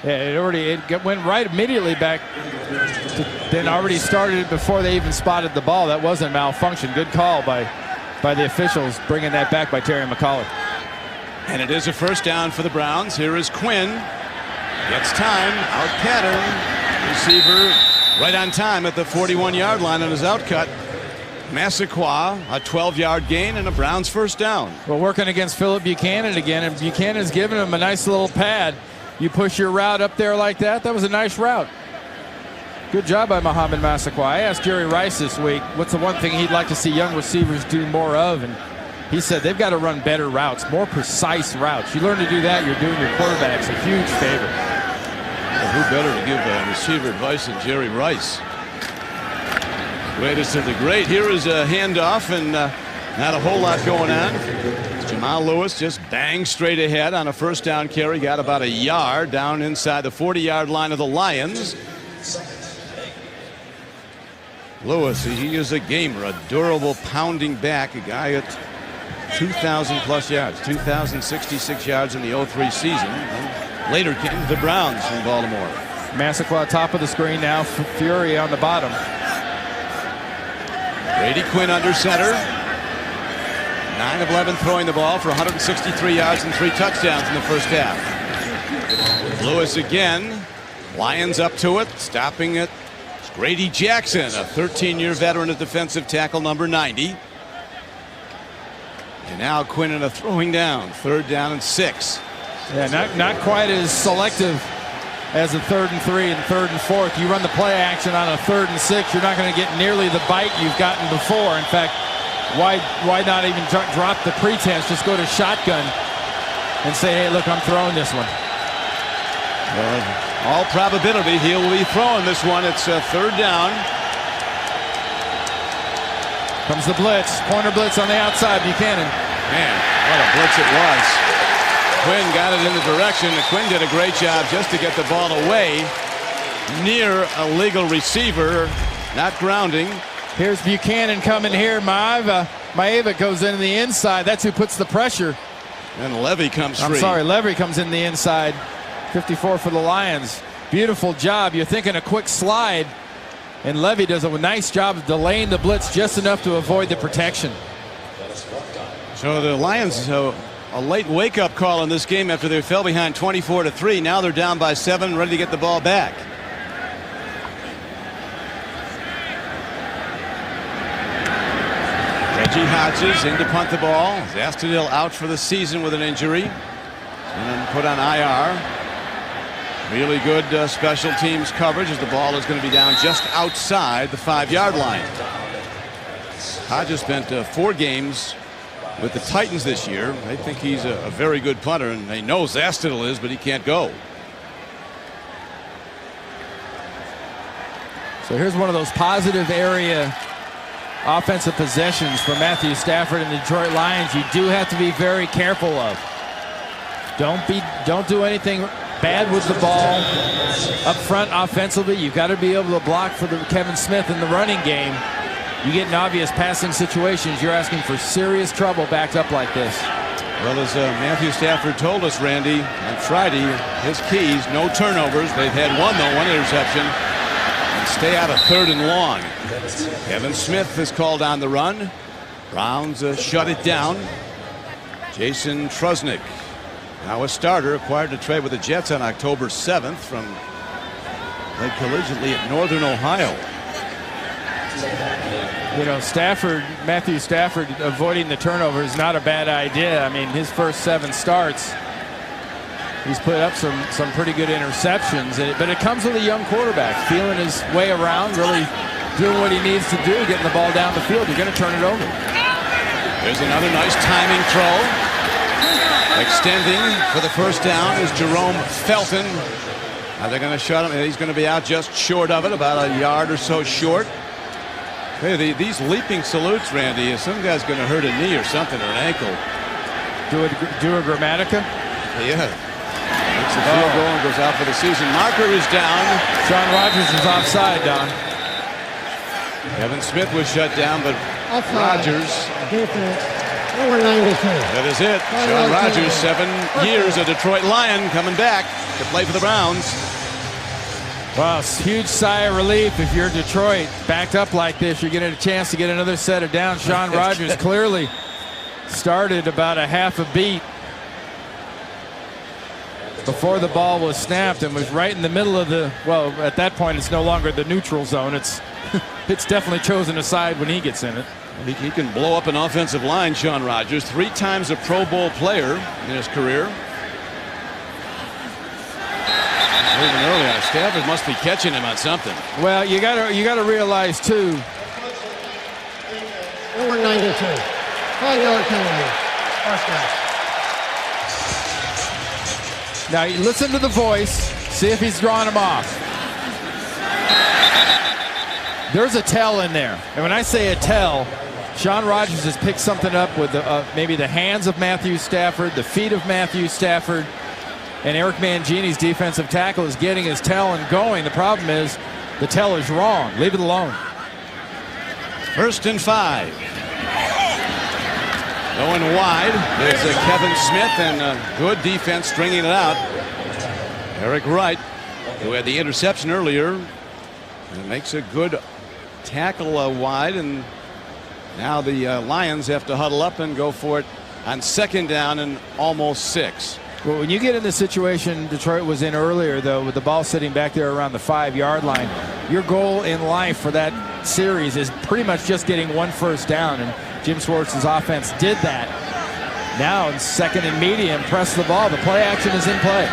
it went right immediately back to, then already started it before they even spotted the ball. That wasn't malfunction. Good call by the officials, bringing that back by Terry McAuliffe. And it is a first down for the Browns. Here is Quinn. Gets time, out pattern, receiver right on time at the 41-yard line on his out cut. Massaquoi, a 12-yard gain and a Browns first down. Well, working against Philip Buchanan again, and Buchanan's giving him a nice little pad. You push your route up there like that. That was a nice route. Good job by Mohamed Massaquoi. I asked Jerry Rice this week what's the one thing he'd like to see young receivers do more of, and he said they've got to run better routes, more precise routes. You learn to do that, you're doing your quarterbacks a huge favor. Well, who better to give receiver advice than Jerry Rice? Greatest of the great. Here is a handoff, and not a whole lot going on. Jamal Lewis just banged straight ahead on a first down carry. Got about a yard down inside the 40-yard line of the Lions. Lewis, he is a gamer, a durable pounding back, a guy at 2,000 plus yards, 2,066 yards in the 03 season. And later came the Browns in Baltimore. Massaquoi top of the screen now, Fury on the bottom. Brady Quinn under center. 9 of 11 throwing the ball for 163 yards and 3 touchdowns in the first half. Lewis again. Lions up to it, stopping it. Grady Jackson, a 13-year veteran at defensive tackle number 90. And now Quinn in a throwing down, 3rd down and 6. Yeah, not quite as selective as a 3rd and 3 and 3rd and 4th. You run the play action on a 3rd and 6, you're not going to get nearly the bite you've gotten before. In fact, why not even drop the pretense? Just go to shotgun and say, hey, look, I'm throwing this one. All probability, he'll be throwing this one. It's 3rd down. Comes the blitz. Pointer blitz on the outside. Buchanan. Man, what a blitz it was. Quinn got it in the direction. Quinn did a great job just to get the ball away near a legal receiver, not grounding. Here's Buchanan coming here. Maeva goes in the inside. That's who puts the pressure. And Levy comes free. I'm sorry, Levy comes in the inside. 54 for the Lions. Beautiful job. You're thinking a quick slide, and Levy does a nice job of delaying the blitz just enough to avoid the protection. So the Lions, a late wake-up call in this game after they fell behind 24-3. Now they're down by 7, ready to get the ball back. Reggie Hodges in to punt the ball. Zastudil out for the season with an injury and then put on IR. Really good special teams coverage as the ball is going to be down just outside the 5-yard line. Hodges spent 4 games with the Titans this year. They think he's a very good punter, and they know Zastudil is, but he can't go. So here's one of those positive area offensive possessions for Matthew Stafford and the Detroit Lions. You do have to be very careful of. Don't do anything bad with the ball up front offensively. You've got to be able to block for Kevin Smith in the running game. You get in obvious passing situations, you're asking for serious trouble backed up like this. Well, as Matthew Stafford told us, Randy, on Friday, his keys, no turnovers. They've had one interception. And stay out of 3rd and long. Kevin Smith is called on the run. Browns shut it down. Jason Trusnick, now a starter, acquired to trade with the Jets on October 7th from played collegiately at Northern Ohio. You know, Matthew Stafford avoiding the turnover is not a bad idea. I mean, his first 7 starts, he's put up some pretty good interceptions, but it comes with a young quarterback feeling his way around, really doing what he needs to do, getting the ball down the field. You're going to turn it over. There's another nice timing throw. Extending for the first down is Jerome Felton. Now they're going to shut him. He's going to be out just short of it, about a yard or so short. Hey, these leaping salutes, Randy, some guy's going to hurt a knee or something, or an ankle. Do a Grammatica? Yeah. Makes the field goal and goes out for the season. Marker is down. Shaun Rogers is offside, Don. Kevin Smith was shut down, but Rogers. Defense, number 92. That is it. Shaun Rogers, 7 years, a Detroit Lion, coming back to play for the Browns. Well, huge sigh of relief if you're Detroit. Backed up like this, you're getting a chance to get another set of downs. Shaun Rogers clearly started about a half a beat before the ball was snapped and was right in the middle of the, well, at that point it's no longer the neutral zone. It's definitely chosen a side when he gets in it. He can blow up an offensive line, Shaun Rogers. 3 times a Pro Bowl player in his career. Even earlier, Stafford must be catching him on something. Well, you gotta realize too. Number 92. 5-yard penalty. First down. Now you listen to the voice. See if he's drawing him off. There's a tell in there, and when I say a tell, Shaun Rogers has picked something up with maybe the hands of Matthew Stafford, the feet of Matthew Stafford. And Eric Mangini's defensive tackle is getting his tell and going. The problem is the tell is wrong. Leave it alone. 1st and 5. Going wide. There's Kevin Smith and good defense stringing it out. Eric Wright, who had the interception earlier, and makes a good tackle wide. And now the Lions have to huddle up and go for it on 2nd down and almost 6. Well, when you get in the situation Detroit was in earlier, though, with the ball sitting back there around the 5-yard line, your goal in life for that series is pretty much just getting 1 first down, and Jim Schwartz's offense did that. Now in 2nd and medium, press the ball. The play action is in play.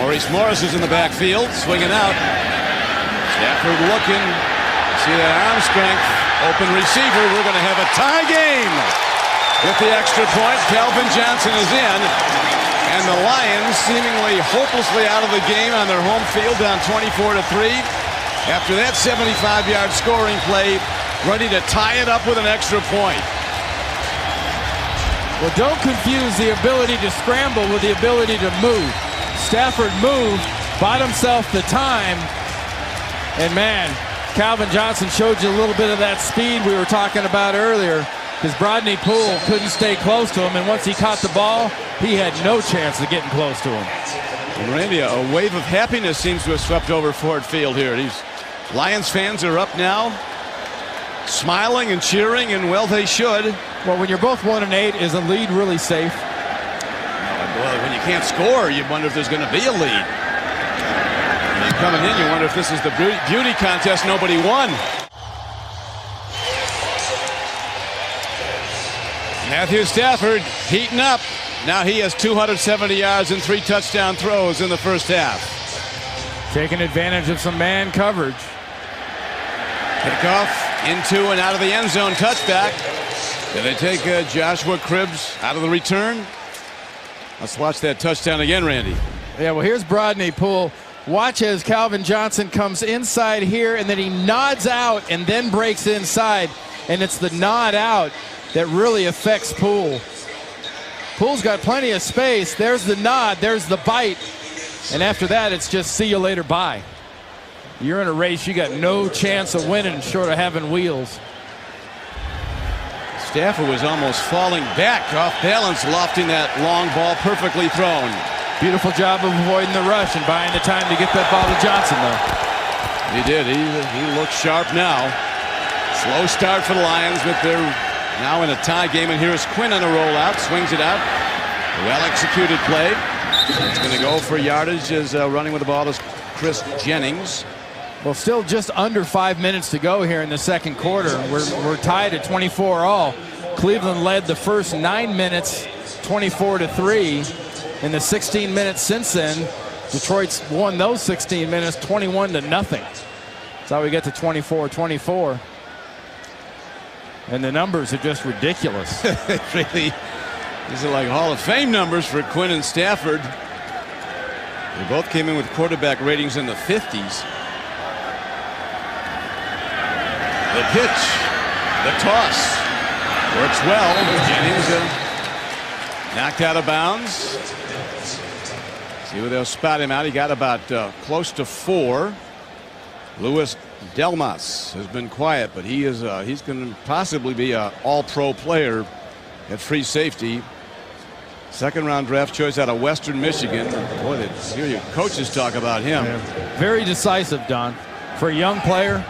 Maurice Morris is in the backfield, swinging out. Stafford looking. See that arm strength. Open receiver. We're going to have a tie game. With the extra point, Calvin Johnson is in. And the Lions seemingly hopelessly out of the game on their home field, down 24-3. After that 75-yard scoring play, ready to tie it up with an extra point. Well, don't confuse the ability to scramble with the ability to move. Stafford moved, bought himself the time, and man, Calvin Johnson showed you a little bit of that speed we were talking about earlier, because Brodney Poole couldn't stay close to him, and once he caught the ball, he had no chance of getting close to him. And Randy, a wave of happiness seems to have swept over Ford Field here. These Lions fans are up now, smiling and cheering, and well, they should. Well, when you're both 1-8, is a lead really safe? Well, when you can't score, you wonder if there's going to be a lead. When you're coming in, you wonder if this is the beauty contest nobody won. Matthew Stafford heating up. Now he has 270 yards and 3 touchdown throws in the first half. Taking advantage of some man coverage. Kickoff into and out of the end zone, touchback. Did they take Joshua Cribbs out of the return? Let's watch that touchdown again, Randy. Yeah, well, here's Brodney Poole. Watch as Calvin Johnson comes inside here, and then he nods out and then breaks inside. And it's the nod out that really affects Poole. Poole's got plenty of space. There's the nod. There's the bite. And after that, it's just see you later, bye. You're in a race. You got no chance of winning short of having wheels. Stafford was almost falling back off balance, lofting that long ball, perfectly thrown. Beautiful job of avoiding the rush and buying the time to get that ball to Johnson, though. He did. He looks sharp now. Slow start for the Lions, but they're now in a tie game. And here's Quinn on a rollout, swings it out. Well-executed play. It's going to go for yardage as running with the ball is Chris Jennings. Well, still just under 5 minutes to go here in the second quarter. We're tied at 24-all. Cleveland led the first 9 minutes, 24-3. In the 16 minutes since then, Detroit's won those 16 minutes, 21-0. That's how we get to 24-24. And the numbers are just ridiculous. Really, these are like Hall of Fame numbers for Quinn and Stafford. They both came in with quarterback ratings in the 50s. The pitch, the toss, works well. Jennings knocked out of bounds. See where they'll spot him out. He got about close to 4. Louis Delmas has been quiet, but he's going to possibly be an all-pro player at free safety. Second-round draft choice out of Western Michigan. Boy, they hear your coaches talk about him. Yeah. Very decisive, Don. For a young player,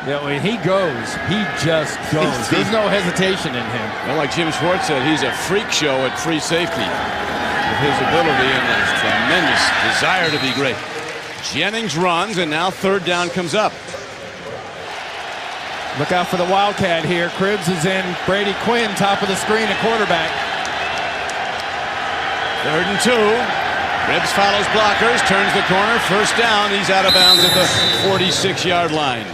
yeah, when he goes, he just goes. There's no hesitation in him. Well, like Jim Schwartz said, he's a freak show at free safety with his ability and his tremendous desire to be great. Jennings runs, and now third down comes up. Look out for the Wildcat here. Cribbs is in. Brady Quinn, top of the screen at quarterback. 3rd and 2. Cribbs follows blockers, turns the corner, first down. He's out of bounds at the 46-yard line.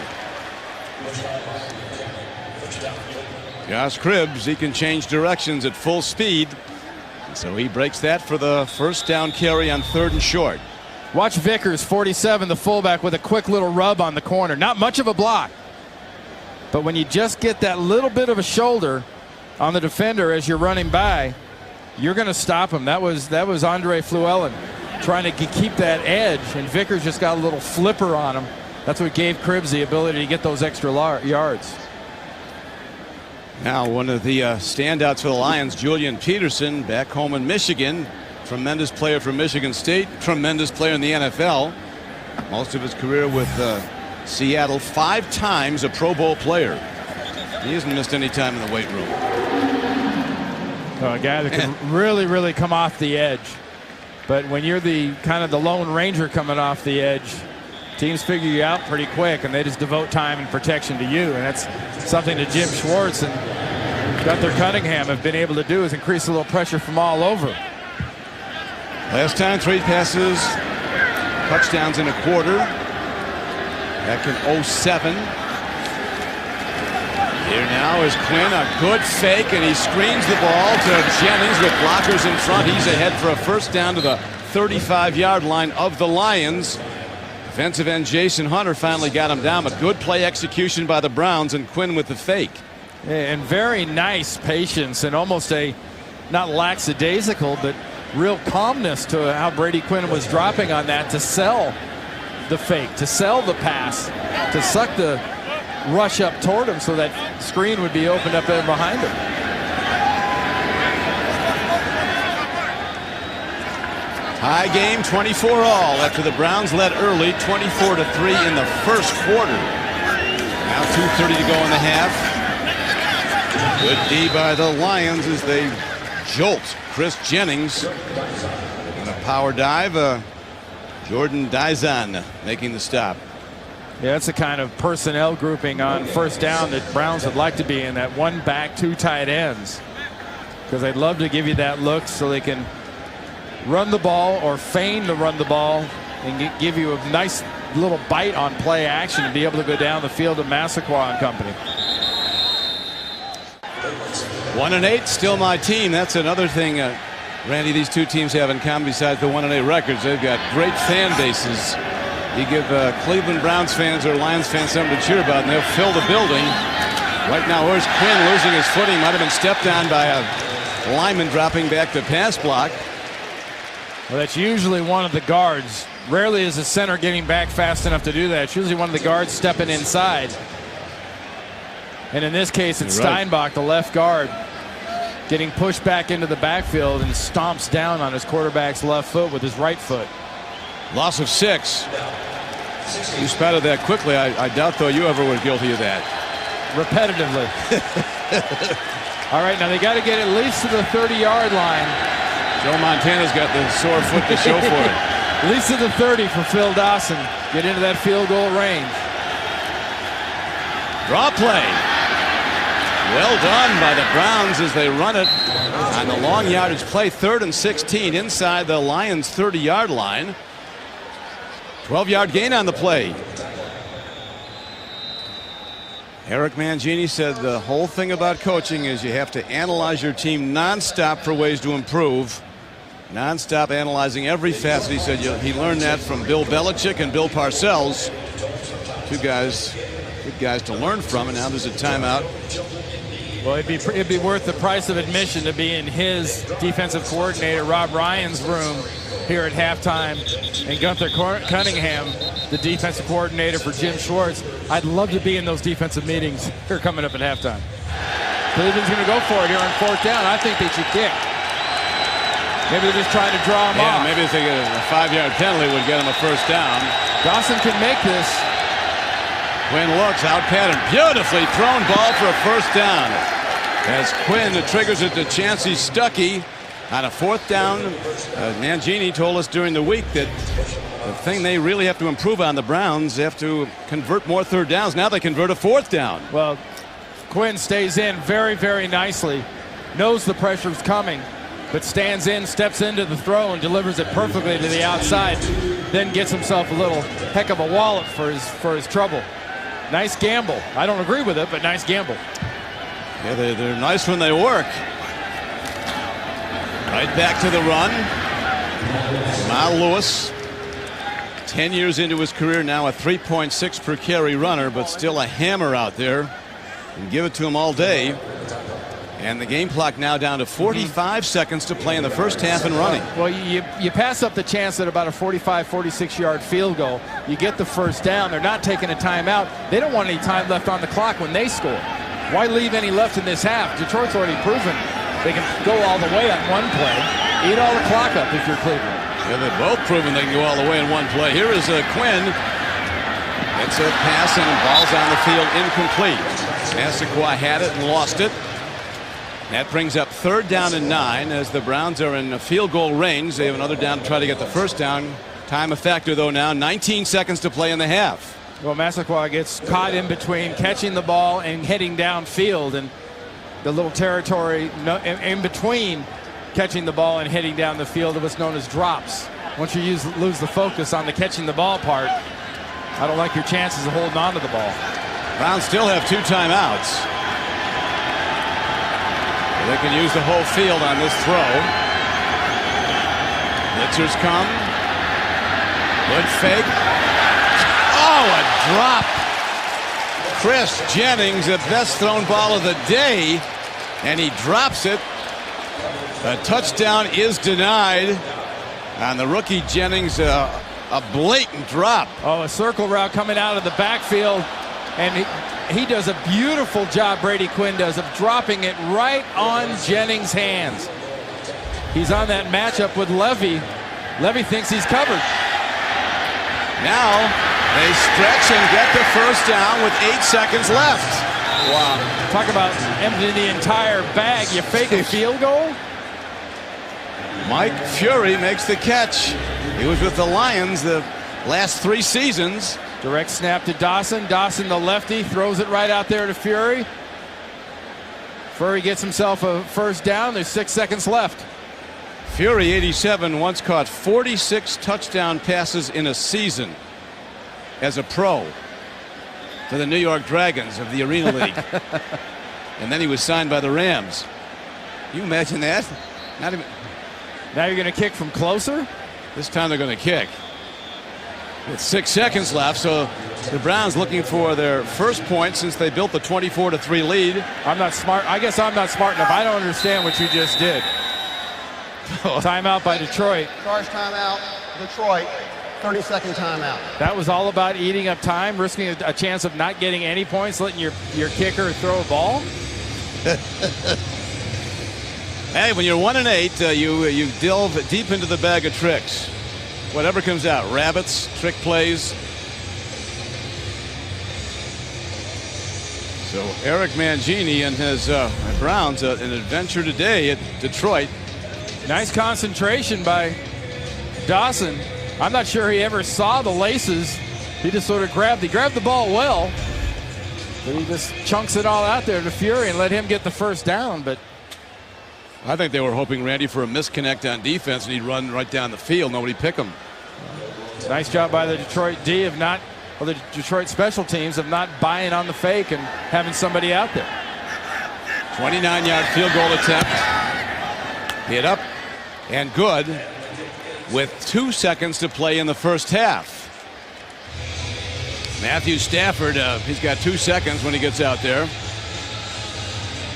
Josh Cribbs, he can change directions at full speed. So he breaks that for the first down carry on 3rd and short. Watch Vickers, 47, the fullback, with a quick little rub on the corner. Not much of a block. But when you just get that little bit of a shoulder on the defender as you're running by, you're going to stop him. That was Andre Fluellen trying to keep that edge, and Vickers just got a little flipper on him. That's what gave Cribbs the ability to get those extra yards. Now one of the standouts for the Lions, Julian Peterson, back home in Michigan. Tremendous player from Michigan State, tremendous player in the NFL. Most of his career with Seattle, 5 times a Pro Bowl player. He hasn't missed any time in the weight room. A guy that can really come off the edge. But when you're the kind of the Lone Ranger coming off the edge, teams figure you out pretty quick, and they just devote time and protection to you. And that's something that Jim Schwartz and Gunther Cunningham have been able to do, is increase a little pressure from all over. Last time, 3 passes, touchdowns in a quarter. Back in 07. Here now is Quinn, a good fake, and he screens the ball to Jennings with blockers in front. He's ahead for a first down to the 35-yard line of the Lions. Defensive end Jason Hunter finally got him down, but good play execution by the Browns, and Quinn with the fake. And very nice patience and almost a not lackadaisical but real calmness to how Brady Quinn was dropping on that to sell the fake, to sell the pass, to suck the rush up toward him so that screen would be opened up there behind him. Tie game, 24 all after the Browns led early, 24-3 in the first quarter. Now 2:30 to go in the half. Good D by the Lions as they jolt Chris Jennings. On a power dive, Jordan Dizon making the stop. Yeah, that's the kind of personnel grouping on first down that Browns would like to be in, that one back, two tight ends. Because they'd love to give you that look so they can run the ball or feign to run the ball and give you a nice little bite on play action and be able to go down the field to Massaquoi and company. 1-8, still my team. That's another thing, Randy, these two teams have in common besides the 1-8 records. They've got great fan bases. You give Cleveland Browns fans or Lions fans something to cheer about, and they'll fill the building. Right now, where's Quinn losing his footing? Might have been stepped on by a lineman dropping back to pass block. Well, that's usually one of the guards. Rarely is a center getting back fast enough to do that. It's usually one of the guards stepping inside. And in this case, it's Steinbach, the left guard, getting pushed back into the backfield and stomps down on his quarterback's left foot with his right foot. Loss of 6. You spotted that quickly. I doubt, though, you ever were guilty of that. Repetitively. All right, now they got to get at least to the 30-yard line. Joe Montana's got the sore foot to show for it. At least to the 30 for Phil Dawson. Get into that field goal range. Draw play. Well done by the Browns as they run it on the long yardage play. 3rd and 16 inside the Lions' 30-yard line. 12-yard gain on the play. Eric Mangini said the whole thing about coaching is you have to analyze your team nonstop for ways to improve. Nonstop analyzing every facet. He said he learned that from Bill Belichick and Bill Parcells. Two guys, good guys to learn from, and now there's a timeout. Well, it'd be worth the price of admission to be in his defensive coordinator Rob Ryan's room here at halftime, and Gunther Cunningham, the defensive coordinator for Jim Schwartz. I'd love to be in those defensive meetings here coming up at halftime. Cleveland's going to go for it here on 4th down. I think they should kick. Maybe they're just trying to draw him off. Maybe if they get a 5-yard penalty would get him a first down. Dawson can make this. Quinn looks out pattern. Beautifully thrown ball for a first down. As Quinn triggers it to Chancey Stuckey on a 4th down. Mangini told us during the week that the thing they really have to improve on, the Browns, they have to convert more 3rd downs. Now they convert a 4th down. Well, Quinn stays in very, very nicely. Knows the pressure's coming, but stands in, steps into the throw, and delivers it perfectly to the outside. Then gets himself a little heck of a wallet for his trouble. Nice gamble. I don't agree with it, but nice gamble. Yeah, they're nice when they work. Right back to the run. Mal Lewis, 10 years into his career now, a 3.6 per carry runner, but still a hammer out there. And give it to him all day. And the game clock now down to 45 seconds to play in the first half and running. Well, you pass up the chance at about a 45, 46-yard field goal. You get the first down. They're not taking a timeout. They don't want any time left on the clock when they score. Why leave any left in this half? Detroit's already proven they can go all the way on one play. Eat all the clock up if you're Cleveland. Yeah, they've both proven they can go all the way in one play. Here is Quinn. It's a pass and the ball's on the field incomplete. Massaquoi had it and lost it. That brings up 3rd down and 9 as the Browns are in a field goal range. They have another down to try to get the first down. Time a factor, though, now. 19 seconds to play in the half. Well, Massaquoi gets caught in between catching the ball and heading downfield, and the little territory in between catching the ball and heading down the field of what's known as drops. Once you lose the focus on the catching the ball part, I don't like your chances of holding on to the ball. Browns still have 2 timeouts. They can use the whole field on this throw. Blitzers come. Good fake. a drop. Chris Jennings, the best thrown ball of the day, and he drops it. A touchdown is denied on the rookie Jennings. A blatant drop. Oh, a circle route coming out of the backfield, and he does a beautiful job, Brady Quinn does, of dropping it right on Jennings' hands. He's on that matchup with Levy. Levy thinks he's covered. Now they stretch and get the first down with 8 seconds left. Wow. Talk about emptying the entire bag. You fake a field goal? Mike Fury makes the catch. He was with the Lions the last 3 seasons. Direct snap to Dawson. Dawson, the lefty, throws it right out there to Fury. Fury gets himself a first down. There's 6 seconds left. Fury, 87, once caught 46 touchdown passes in a season as a pro for the New York Dragons of the Arena League. And then he was signed by the Rams. Can you imagine that? Not even. Now you're going to kick from closer? This time they're going to kick. With 6 seconds left, so the Browns looking for their first point since they built the 24-3 lead. I'm not smart. I guess I'm not smart enough. I don't understand what you just did. Timeout by Detroit. Charge timeout, Detroit. 30-second timeout. That was all about eating up time, risking a chance of not getting any points, letting your kicker throw a ball. Hey, when you're 1-8, you delve deep into the bag of tricks. Whatever comes out, rabbits, trick plays. So Eric Mangini and his Browns, an adventure today at Detroit. Nice concentration by Dawson. I'm not sure he ever saw the laces. He just sort of grabbed the ball well, but he just chunks it all out there to Fury and let him get the first down. But I think they were hoping, Randy, for a misconnect on defense and he'd run right down the field. Nobody pick him. Nice job by the Detroit D of not, or the Detroit special teams of not buying on the fake and having somebody out there. 29-yard field goal attempt. Hit up and good with 2 seconds to play in the first half. Matthew Stafford, he's got 2 seconds when he gets out there.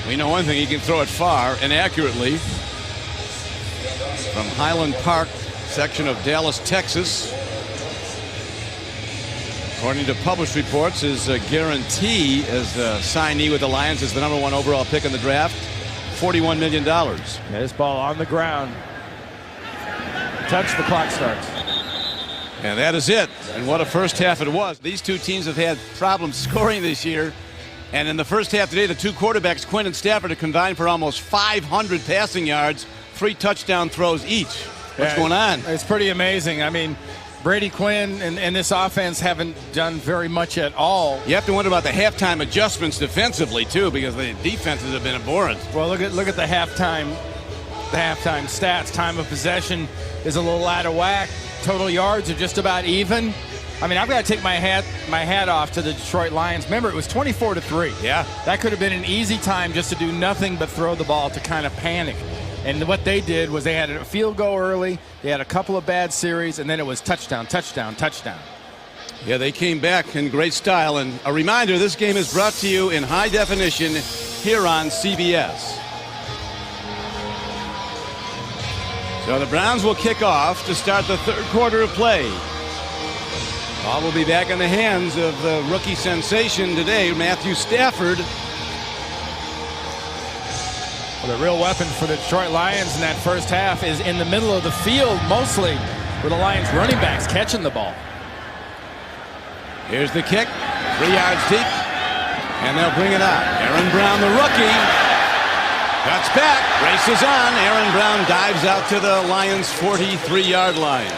We know one thing, he can throw it far and accurately. From Highland Park section of Dallas, Texas. According to published reports, his guarantee as a signee with the Lions is the #1 overall pick in the draft. $41 million. Yeah, this ball on the ground. Touch, the clock starts. And that is it. And what a first half it was. These two teams have had problems scoring this year. And in the first half today, the two quarterbacks, Quinn and Stafford, have combined for almost 500 passing yards, 3 touchdown throws each. What's going on? It's pretty amazing. I mean, Brady Quinn and this offense haven't done very much at all. You have to wonder about the halftime adjustments defensively, too, because the defenses have been abhorrent. Well, look at the halftime stats. Time of possession is a little out of whack. Total yards are just about even. I mean, I've got to take my hat off to the Detroit Lions. Remember, it was 24-3. Yeah. That could have been an easy time just to do nothing but throw the ball to kind of panic. And what they did was they had a field goal early, they had a couple of bad series, and then it was touchdown, touchdown, touchdown. Yeah, they came back in great style. And a reminder, this game is brought to you in high definition here on CBS. So the Browns will kick off to start the third quarter of play. Ball will be back in the hands of the rookie sensation today, Matthew Stafford. Well, the real weapon for the Detroit Lions in that first half is in the middle of the field, mostly with the Lions running backs catching the ball. Here's the kick, 3 yards deep, and they'll bring it out. Aaron Brown, the rookie, cuts back, races on. Aaron Brown dives out to the Lions' 43-yard line.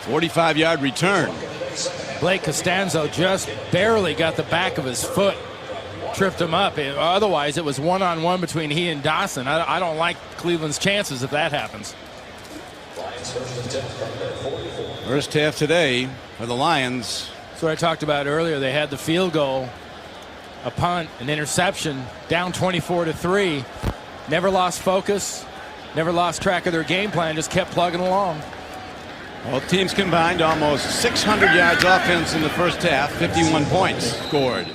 45-yard return. Blake Costanzo just barely got the back of his foot, tripped him up. Otherwise, it was one-on-one between he and Dawson. I don't like Cleveland's chances if that happens. First half today for the Lions. That's what I talked about earlier. They had the field goal, a punt, an interception, down 24-3. Never lost focus, never lost track of their game plan, just kept plugging along. Both teams combined almost 600 yards offense in the first half. 51 points scored.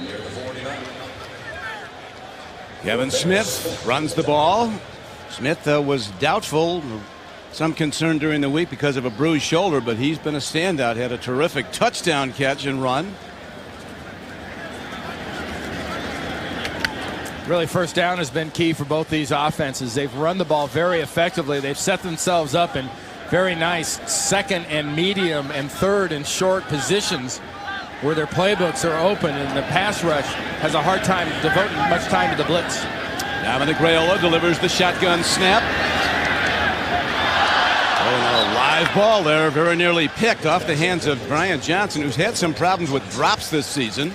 Kevin Smith runs the ball. Smith was doubtful. Some concern during the week because of a bruised shoulder, but he's been a standout. Had a terrific touchdown catch and run. Really, first down has been key for both these offenses. They've run the ball very effectively. They've set themselves up in very nice second and medium and third and short positions where their playbooks are open, and the pass rush has a hard time devoting much time to the blitz. Dominic Raiola delivers the shotgun snap. Oh, a live ball there, very nearly picked off the hands of Brian Johnson, who's had some problems with drops this season.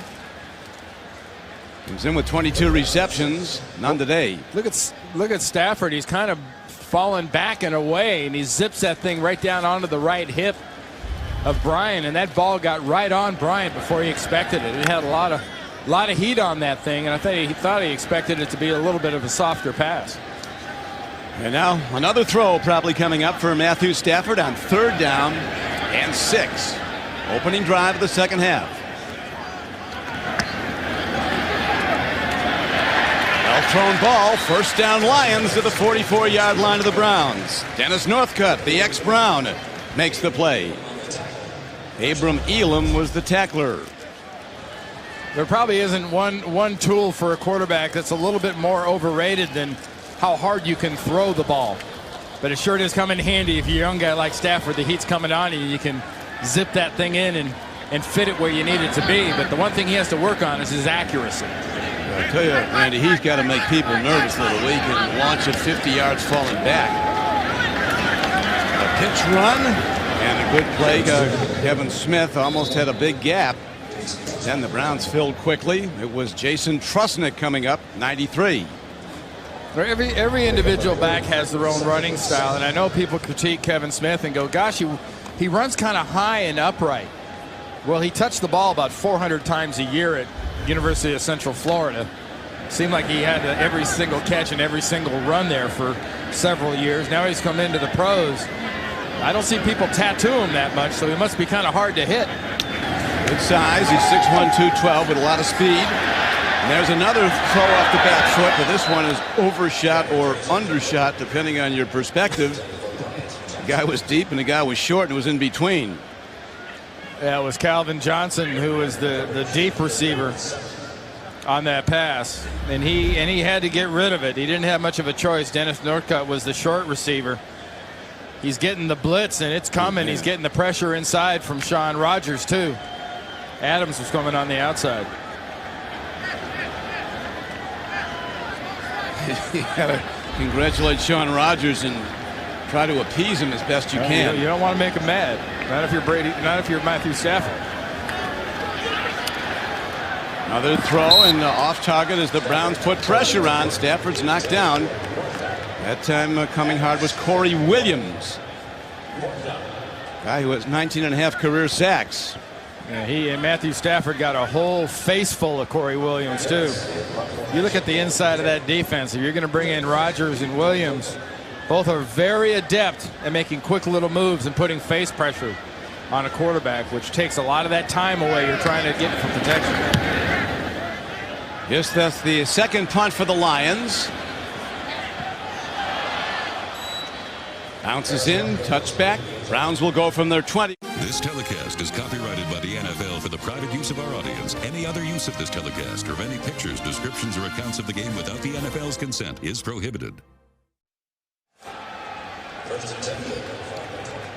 He's in with 22 receptions, none today. Look at Stafford. He's kind of fallen back and away, and he zips that thing right down onto the right hip of Bryant, and that ball got right on Bryant before he expected it. It had a lot of heat on that thing, and I think he thought he expected it to be a little bit of a softer pass. And now another throw probably coming up for Matthew Stafford on 3rd down and 6. Opening drive of the second half. Well-thrown ball. First down Lions to the 44-yard line of the Browns. Dennis Northcutt, the ex-Brown, makes the play. Abram Elam was the tackler. There probably isn't one tool for a quarterback that's a little bit more overrated than how hard you can throw the ball. But it sure does come in handy if you're a young guy like Stafford. The heat's coming on you. You can zip that thing in and fit it where you need it to be. But the one thing he has to work on is his accuracy. I tell you, Randy, he's got to make people nervous a little. He can launch at 50 yards falling back. A pitch run. And a good play. Kevin Smith almost had a big gap. Then the Browns filled quickly. It was Jason Trusnick coming up, 93. Every individual back has their own running style, and I know people critique Kevin Smith and go, gosh, he runs kind of high and upright. Well, he touched the ball about 400 times a year at University of Central Florida. Seemed like he had every single catch and every single run there for several years. Now he's come into the pros. I don't see people tattoo him that much, so he must be kind of hard to hit. Good size. He's 6'1", 212 with a lot of speed. And there's another throw off the back foot, but this one is overshot or undershot, depending on your perspective. The guy was deep and the guy was short and was in between. Yeah, it was Calvin Johnson who was the deep receiver on that pass, and he had to get rid of it. He didn't have much of a choice. Dennis Northcutt was the short receiver. He's getting the blitz, and it's coming. He's getting the pressure inside from Sean Rogers, too. Adams was coming on the outside. You got to congratulate Sean Rogers and try to appease him as best you can. You don't want to make him mad. Not if you're Brady. Not if you're Matthew Stafford. Another throw and off target as the Browns put pressure on. Stafford's knocked down. That time coming hard was Corey Williams. Guy who has 19 and a half career sacks. Yeah, he and Matthew Stafford got a whole face full of Corey Williams, too. You look at the inside of that defense. If you're going to bring in Rodgers and Williams, both are very adept at making quick little moves and putting face pressure on a quarterback, which takes a lot of that time away you're trying to get for protection. Yes, that's the second punt for the Lions. Bounces in, touchback. Browns will go from their 20. This telecast is copyrighted by the NFL for the private use of our audience. Any other use of this telecast or of any pictures, descriptions, or accounts of the game without the NFL's consent is prohibited.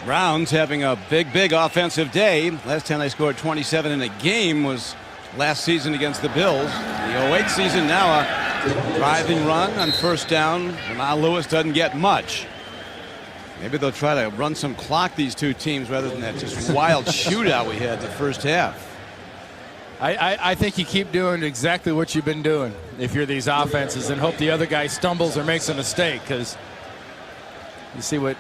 Browns having a big offensive day. Last time they scored 27 in a game was last season against the Bills. The 08 season now a driving run on first down. Jamal Lewis doesn't get much. Maybe they'll try to run some clock, these two teams, rather than that just wild shootout we had the first half. I think you keep doing exactly what you've been doing if you're these offenses, and hope the other guy stumbles or makes a mistake, because you see what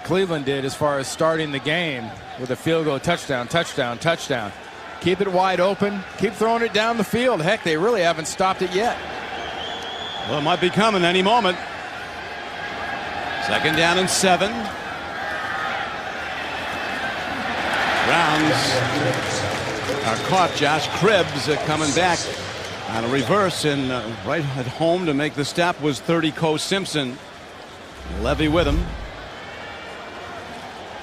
Cleveland did as far as starting the game with a field goal, touchdown. Keep it wide open. Keep throwing it down the field. Heck, they really haven't stopped it yet. Well, it might be coming any moment. Browns are caught. Josh Cribbs coming back on a reverse, and right at home to make the stop was 30 Coe Simpson. Levy with him.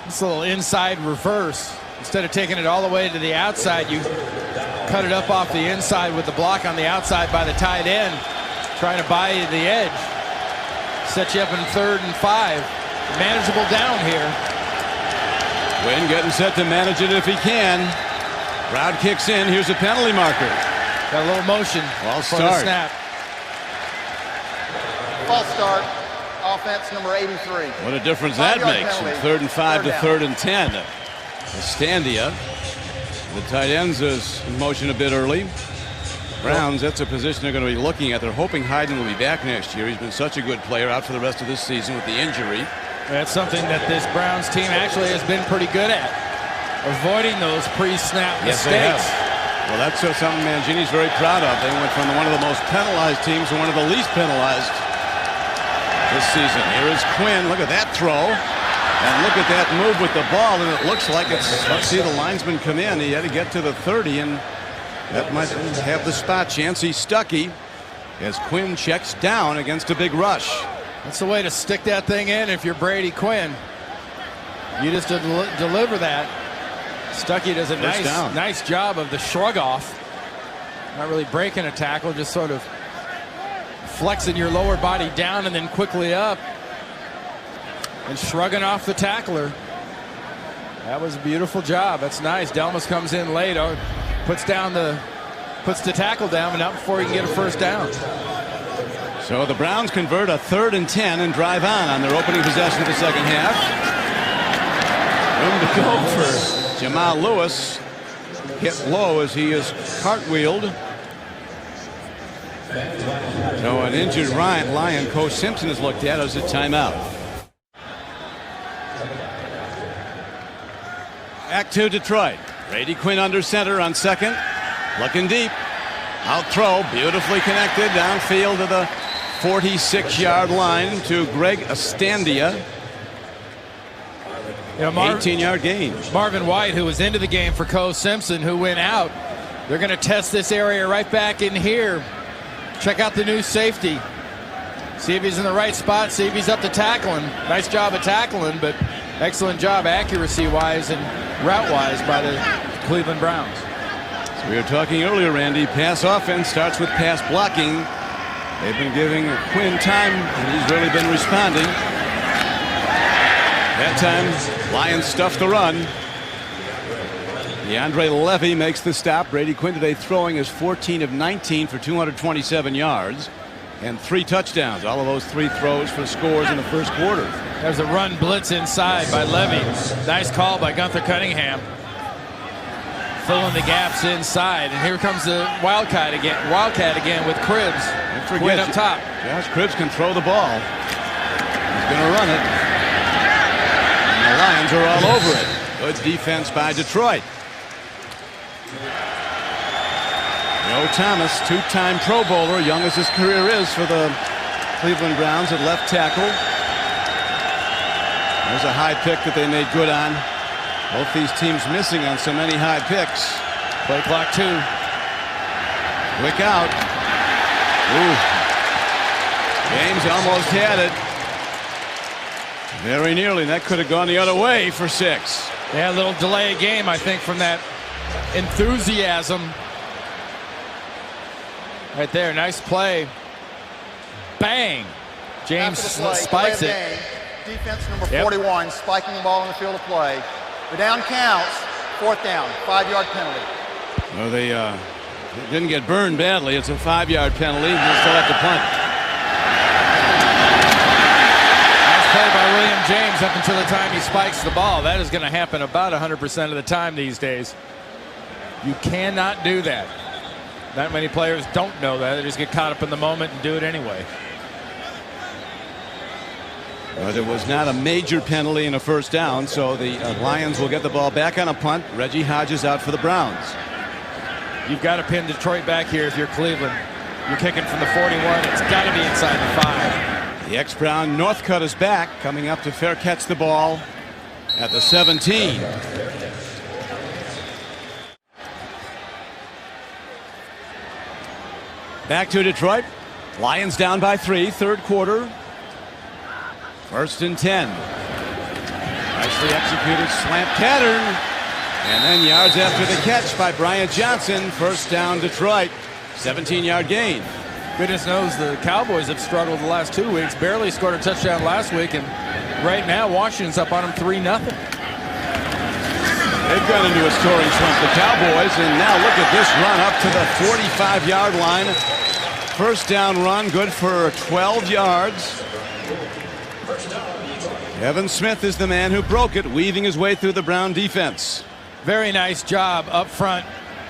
This little inside reverse. Instead of taking it all the way to the outside, you cut it up off the inside with the block on the outside by the tight end, trying to buy you the edge. Set you up in 3rd and 5. Manageable down here. Quinn getting set to manage it if he can. Crowd kicks in. Here's a penalty marker. Got a little motion False for the start. snap. False start. Offense number 83. What a difference that 5-yard makes from penalty. 3rd and 5 to Third 3rd and 10. Estandia, the tight ends, is in motion a bit early. Browns, that's a position they're going to be looking at. They're hoping Hayden will be back next year. He's been such a good player, out for the rest of this season with the injury. That's something that this Browns team actually has been pretty good at, avoiding those pre-snap Yes, they have. mistakes. Well, that's something Mangini's very proud of. They went from one of the most penalized teams to one of the least penalized this season. Here is Quinn. Look at that throw. And look at that move with the ball. And it looks like it's, let's see the linesman come in. He had to get to the 30, and that might have the spot chance. He's Stuckey as Quinn checks down against a big rush. That's the way to stick that thing in if you're Brady Quinn. You just deliver that. Stuckey does a First down. nice job of the shrug off. Not really breaking a tackle, just sort of flexing your lower body down and then quickly up and shrugging off the tackler. That was a beautiful job. That's nice. Delmas comes in late, puts the tackle down, but not before he can get a first down. So the Browns convert a 3rd and 10 and drive on their opening possession of the second half. Room to go for Jamal Lewis. Hit low as he is cartwheeled. So an injured Lion, Coe Simpson, is looked at as a timeout. Back to Detroit. Brady Quinn under center on second. Looking deep. Out throw. Beautifully connected downfield to the 46-yard line to Greg Estandia. 18-yard gain. Marvin White, who was into the game for Coe Simpson, who went out. They're going to test this area right back in here. Check out the new safety. See if he's in the right spot. See if he's up to tackling. Nice job of tackling, but excellent job accuracy-wise and route-wise by the Cleveland Browns. So we were talking earlier, Randy. Pass offense starts with pass blocking. They've been giving Quinn time, and he's really been responding. That time, Lions stuff the run. DeAndre Levy makes the stop. Brady Quinn today throwing is 14 of 19 for 227 yards and 3 touchdowns. All of those 3 throws for scores in the first quarter. There's a run blitz inside by Levy. Nice call by Gunther Cunningham. Filling the gaps inside. And here comes the Wildcat again with Cribbs. Quinn up top. Josh Cribbs can throw the ball. He's going to run it. And the Lions are all over it. Good defense by Detroit. Joe Thomas, 2-time Pro Bowler, young as his career is for the Cleveland Browns at left tackle. There's a high pick that they made good on. Both these teams missing on so many high picks. Play clock 2. Quick out. Ooh. James almost had it. Very nearly. That could have gone the other way for 6. Yeah, a little delay of game, I think, from that enthusiasm. Right there, nice play. Bang! James spikes it. Defense number 41, spiking the ball in the field of play. The down counts. 4th down, 5-yard penalty. Well, they didn't get burned badly. It's a 5-yard penalty. They still have to punt. Nice play by William James up until the time he spikes the ball. That is going to happen about 100% of the time these days. You cannot do that. Not many players don't know that. They just get caught up in the moment and do it anyway. Well, there was not a major penalty in a first down, so the Lions will get the ball back on a punt. Reggie Hodges out for the Browns. You've got to pin Detroit back here if you're Cleveland. You're kicking from the 41. It's got to be inside the 5. The ex-Brown Northcutt is back, coming up to fair catch the ball at the 17. Back to Detroit. Lions down by 3, third quarter. 1st and 10. Nicely executed slant pattern. And then yards after the catch by Bryant Johnson. First down Detroit. 17-yard gain. Goodness knows the Cowboys have struggled the last 2 weeks. Barely scored a touchdown last week, and right now Washington's up on them 3-0. They've gone into a scoring slump, the Cowboys, and now look at this run up to the 45-yard line. First down run, good for 12 yards. Kevin Smith is the man who broke it, weaving his way through the Brown defense. Very nice job up front,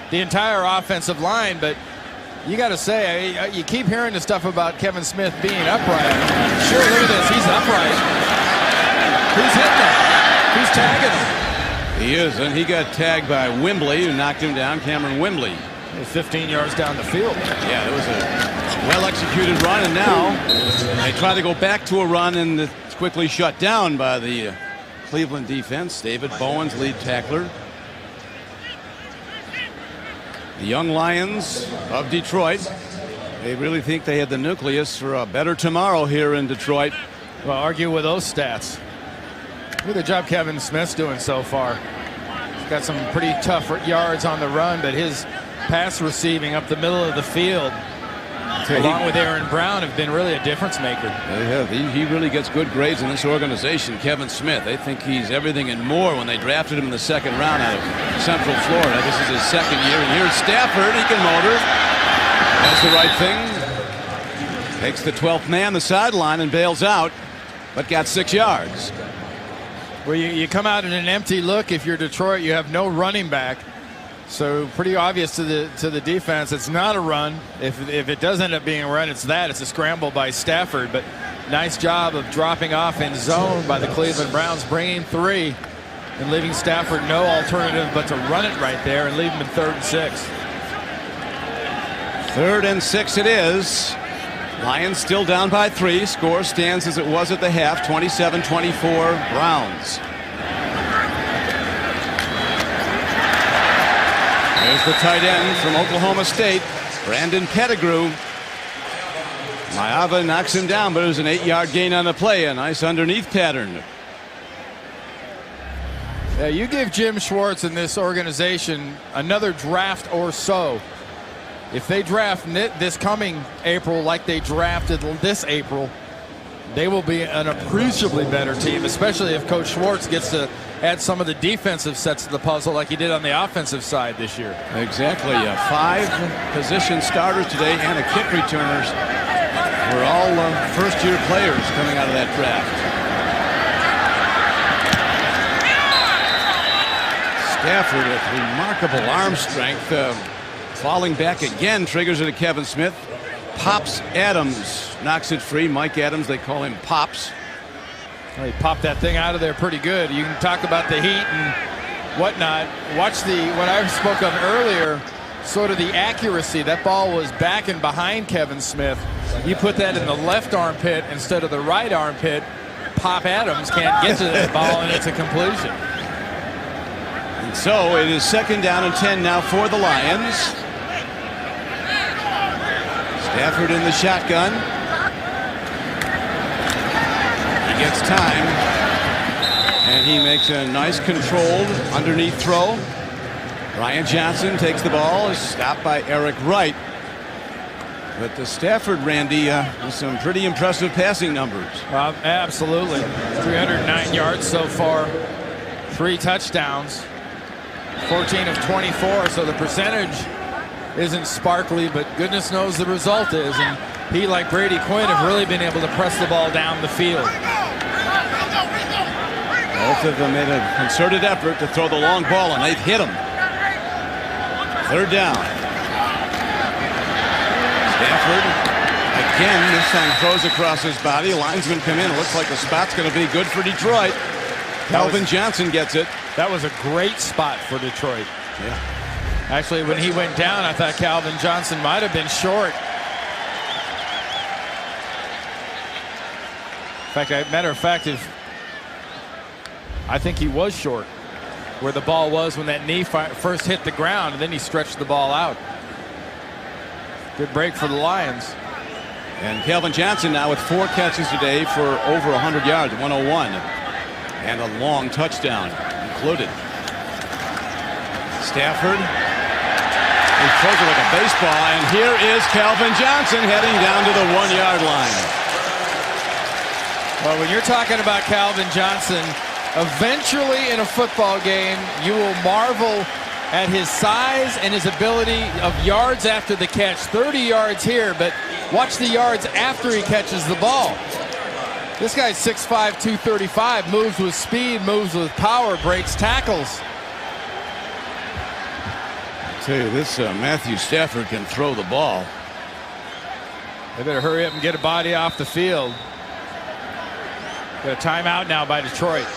the entire offensive line, but you got to say, you keep hearing the stuff about Kevin Smith being upright. Sure, look at this, he's upright. Who's hitting him? Who's tagging him? He is, and he got tagged by Wembley, who knocked him down, Cameron Wembley. 15 yards down the field. Yeah, it was a well-executed run, and now they try to go back to a run, and it's quickly shut down by the Cleveland defense. David Bowens, lead tackler. The young Lions of Detroit, they really think they had the nucleus for a better tomorrow here in Detroit. Well, argue with those stats. Look at the job Kevin Smith's doing so far. He's got some pretty tough yards on the run, but his pass receiving up the middle of the field, along with Aaron Brown, have been really a difference maker. They have. He really gets good grades in this organization, Kevin Smith. They think he's everything and more when they drafted him in the second round out of Central Florida. This is his second year, and here's Stafford. He can motor. Does the right thing. Takes the 12th man, the sideline, and bails out, but got 6 yards. Well, you come out in an empty look. If you're Detroit, you have no running back. So pretty obvious to the defense, it's not a run. If it does end up being a run, it's a scramble by Stafford. But nice job of dropping off in zone by the Cleveland Browns, bringing 3 and leaving Stafford no alternative but to run it right there and leave him in 3rd and 6. 3rd and 6 it is. Lions still down by 3. Score stands as it was at the half, 27-24 Browns. There's the tight end from Oklahoma State, Brandon Pettigrew. Maiava knocks him down, but it was an 8-yard gain on the play. A nice underneath pattern. Yeah, you give Jim Schwartz and this organization another draft or so. If they draft this coming April like they drafted this April, they will be an appreciably better team, especially if Coach Schwartz gets to add some of the defensive sets to the puzzle like he did on the offensive side this year. Exactly. 5 position starters today and a kick returners were all first-year players coming out of that draft. Stafford with remarkable arm strength. Falling back again, triggers it to Kevin Smith. Pops Adams knocks it free. Mike Adams, they call him Pops. Well, he popped that thing out of there pretty good. You can talk about the heat and whatnot. Watch what I spoke of earlier, sort of the accuracy. That ball was back and behind Kevin Smith. You put that in the left armpit instead of the right armpit, Pop Adams can't get to that ball, and it's a completion. And so it is 2nd down and 10 now for the Lions. Stafford in the shotgun. He gets time, and he makes a nice controlled underneath throw. Bryant Johnson takes the ball, is stopped by Eric Wright. But the Stafford, Randy, with some pretty impressive passing numbers. Absolutely. 309 yards so far, 3 touchdowns, 14 of 24, so the percentage isn't sparkly, but goodness knows the result is. And he, like Brady Quinn, have really been able to press the ball down the field. Both of them made a concerted effort to throw the long ball, and they've hit him. 3rd down. Stafford, again, this time throws across his body. Linesman come in. It looks like the spot's going to be good for Detroit. Calvin Johnson gets it. That was a great spot for Detroit. Yeah. Actually, when he went down, I thought Calvin Johnson might have been short. In fact, matter of fact, I think he was short where the ball was when that knee first hit the ground, and then he stretched the ball out. Good break for the Lions. And Calvin Johnson now with 4 catches today for over 100 yards, 101. And a long touchdown included. Stafford. He throws it like a baseball. And here is Calvin Johnson heading down to the 1-yard line. Well, when you're talking about Calvin Johnson, eventually in a football game, you will marvel at his size and his ability of yards after the catch. 30 yards here, but watch the yards after he catches the ball. This guy's 6'5", 235, moves with speed, moves with power, breaks tackles. I tell you, this Matthew Stafford can throw the ball. They better hurry up and get a body off the field. Got a timeout now by Detroit.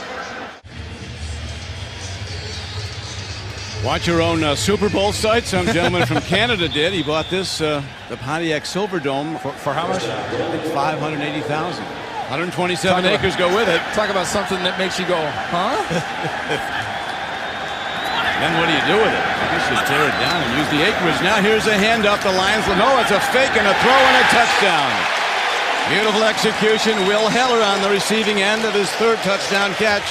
Watch your own Super Bowl site. Some gentleman from Canada did. He bought this, the Pontiac Silverdome. For how much? I think $580,000. 127 acres go with it. Talk about something that makes you go, huh? Then what do you do with it? I guess you tear it down and use the acreage. Now here's a handoff. The Lions. No, it's a fake and a throw and a touchdown. Beautiful execution. Will Heller on the receiving end of his 3rd touchdown catch.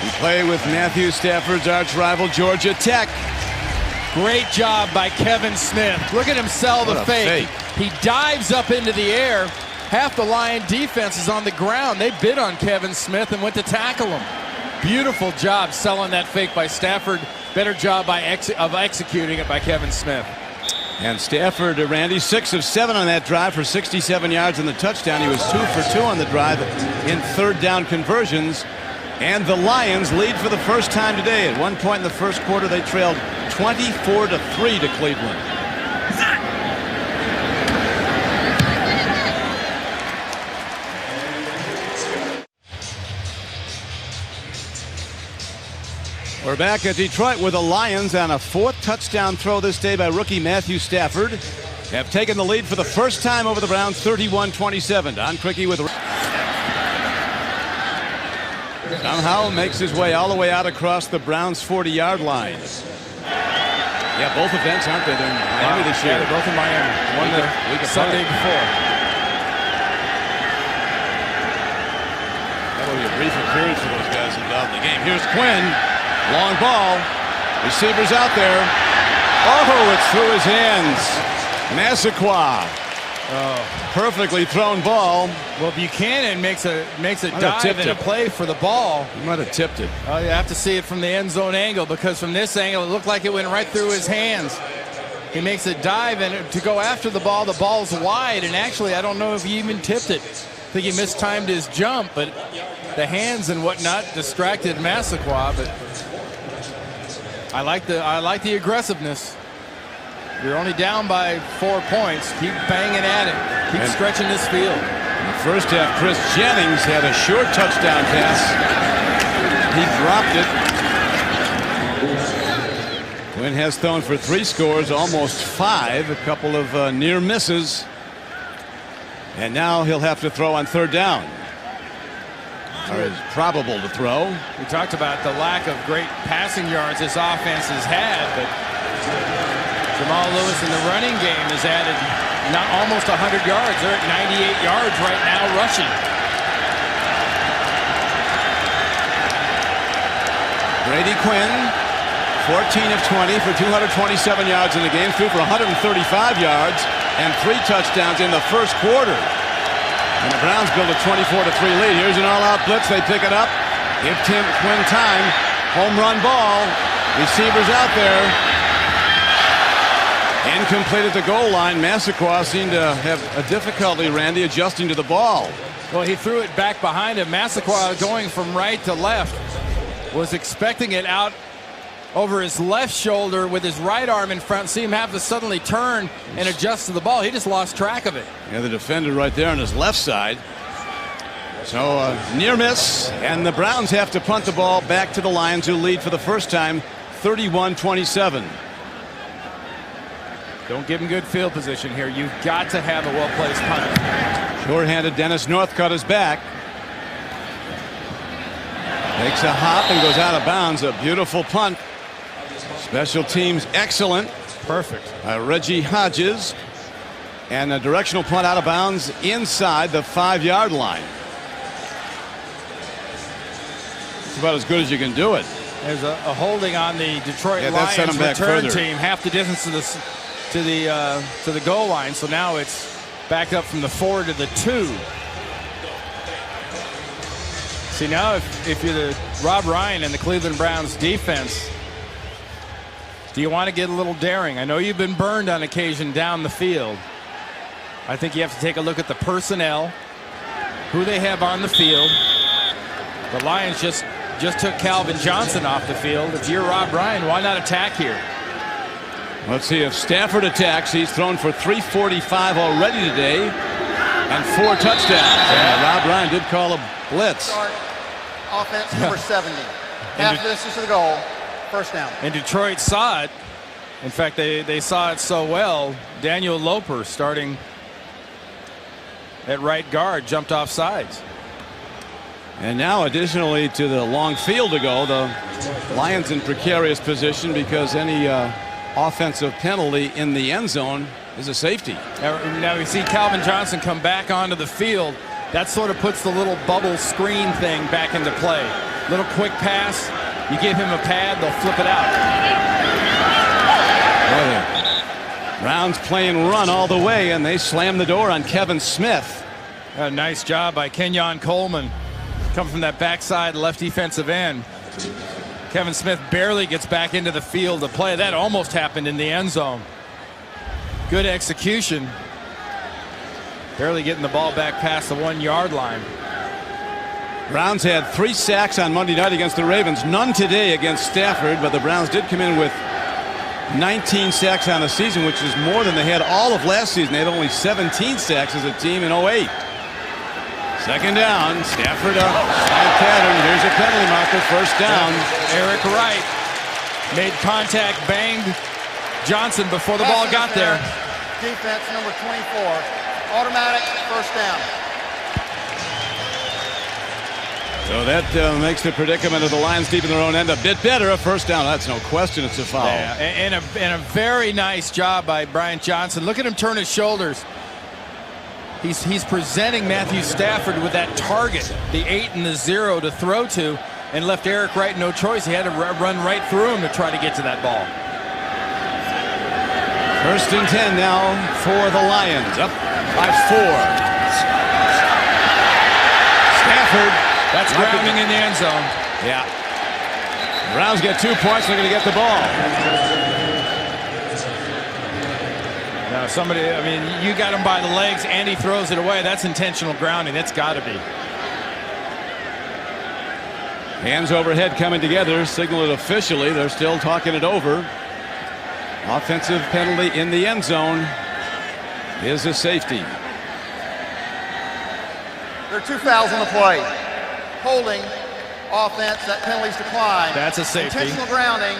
We play with Matthew Stafford's arch rival, Georgia Tech. Great job by Kevin Smith. Look at him sell the fake. He dives up into the air. Half the Lion defense is on the ground. They bid on Kevin Smith and went to tackle him. Beautiful job selling that fake by Stafford. Better job of executing it by Kevin Smith. And Stafford, Randy, 6 of 7 on that drive for 67 yards and the touchdown. He was 2 for 2 on the drive in 3rd down conversions. And the Lions lead for the first time today. At one point in the first quarter, they trailed 24-3 to Cleveland. We're back at Detroit with the Lions on a 4th touchdown throw this day by rookie Matthew Stafford. Have taken the lead for the first time over the Browns, 31-27. Don Criqui with somehow makes his way all the way out across the Browns' 40-yard line. Yeah, both events, aren't they? They're in Miami this year. Yeah, they're both in Miami. One the Sunday before. That will be a brief appearance for those guys involved in the game. Here's Quinn. Long ball. Receivers out there. Oh, it's through his hands. Massaquoi. Oh, perfectly thrown ball. Well, Buchanan makes a dive and a play for the ball. He might have tipped it. Oh, you have to see it from the end zone angle, because from this angle it looked like it went right through his hands. He makes a dive and to go after the ball. The ball's wide, and actually I don't know if he even tipped it. I think he mistimed his jump, but the hands and whatnot distracted Massaquoi. But I like the aggressiveness. You're only down by 4 points. Keep banging at it. Keep stretching this field. In the first half, Chris Jennings had a short touchdown pass. He dropped it. Quinn has thrown for 3 scores, almost 5. A couple of near misses. And now he'll have to throw on 3rd down. Or is probable to throw. We talked about the lack of great passing yards this offense has had, but Jamal Lewis in the running game has added almost 100 yards. They're at 98 yards right now rushing. Brady Quinn, 14 of 20 for 227 yards in the game, threw for 135 yards and 3 touchdowns in the first quarter. And the Browns build a 24-3 lead. Here's an all-out blitz. They pick it up. Give Tim Quinn time. Home run ball. Receivers out there. Incomplete at the goal line. Massaquoi seemed to have a difficulty, Randy, adjusting to the ball. Well, he threw it back behind him. Massaquoi going from right to left was expecting it out over his left shoulder with his right arm in front. See him have to suddenly turn and adjust to the ball. He just lost track of it. Yeah, the defender right there on his left side. So near miss, and the Browns have to punt the ball back to the Lions, who lead for the first time 31-27. Don't give him good field position here. You've got to have a well-placed punt. Short-handed Dennis Northcutt is back. Takes a hop and goes out of bounds. A beautiful punt. Special teams excellent. Perfect. Reggie Hodges. And a directional punt out of bounds inside the 5-yard line. It's about as good as you can do it. There's a holding on the Detroit that sent Lions him back return further. team, half the distance to the goal line. So now it's back up from the 4 to the 2. See, now if you're the Rob Ryan and the Cleveland Browns defense, do you want to get a little daring? I know you've been burned on occasion down the field. I think you have to take a look at the personnel, who they have on the field. The Lions just took Calvin Johnson off the field. If you're Rob Ryan, why not attack here? Let's see if Stafford attacks. He's thrown for 345 already today and 4 touchdowns. Rob Ryan did call a blitz. Start offense number 70. Half the distance to the goal. First down. And Detroit saw it. In fact, they saw it so well. Daniel Loper, starting at right guard, jumped off sides. And now additionally to the long field to go, the Lions in precarious position because any offensive penalty in the end zone is a safety. Now we see Calvin Johnson come back onto the field. That sort of puts the little bubble screen thing back into play. Little quick pass. You give him a pad, they'll flip it out. Browns playing run all the way, and they slam the door on Kevin Smith. A nice job by Kenyon Coleman. Come from that backside left defensive end. Kevin Smith barely gets back into the field to play. That almost happened in the end zone. Good execution. Barely getting the ball back past the 1-yard line. Browns had 3 sacks on Monday night against the Ravens. None today against Stafford, but the Browns did come in with 19 sacks on the season, which is more than they had all of last season. They had only 17 sacks as a team in 08. Second down. Stafford side pattern. Here's a penalty marker. First down. Eric Wright made contact, banged Johnson before the ball got there. Defense number 24. Automatic first down. So that makes the predicament of the Lions deep in their own end a bit better. A first down, that's no question. It's a foul. Yeah, and a very nice job by Brian Johnson. Look at him turn his shoulders. He's presenting Matthew Stafford with that target, the 8 and the 0 to throw to, and left Eric Wright no choice. He had to run right through him to try to get to that ball. First and 10 now for the Lions. Up by 4. Stafford. That's grounding in the end zone. Yeah. Browns get 2 points. They're going to get the ball. Now somebody, I mean, you got him by the legs and he throws it away. That's intentional grounding. That's got to be. Hands overhead coming together. Signal it officially. They're still talking it over. Offensive penalty in the end zone is a safety. There are 2 fouls on the play. Holding, offense, that penalty's declined. That's a safety. Intentional grounding,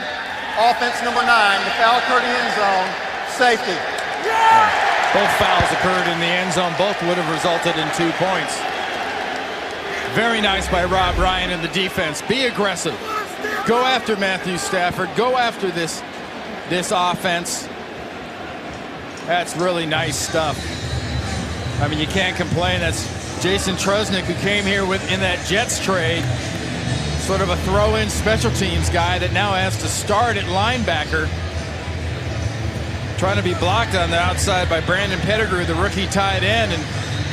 offense number 9. The foul occurred in the end zone, safety. Yeah. Both fouls occurred in the end zone. Both would have resulted in 2 points. Very nice by Rob Ryan and the defense. Be aggressive. Go after Matthew Stafford. Go after this offense. That's really nice stuff. I mean, you can't complain. That's Jason Trusnick, who came here in that Jets trade, sort of a throw-in special teams guy that now has to start at linebacker. Trying to be blocked on the outside by Brandon Pettigrew, the rookie tight end, and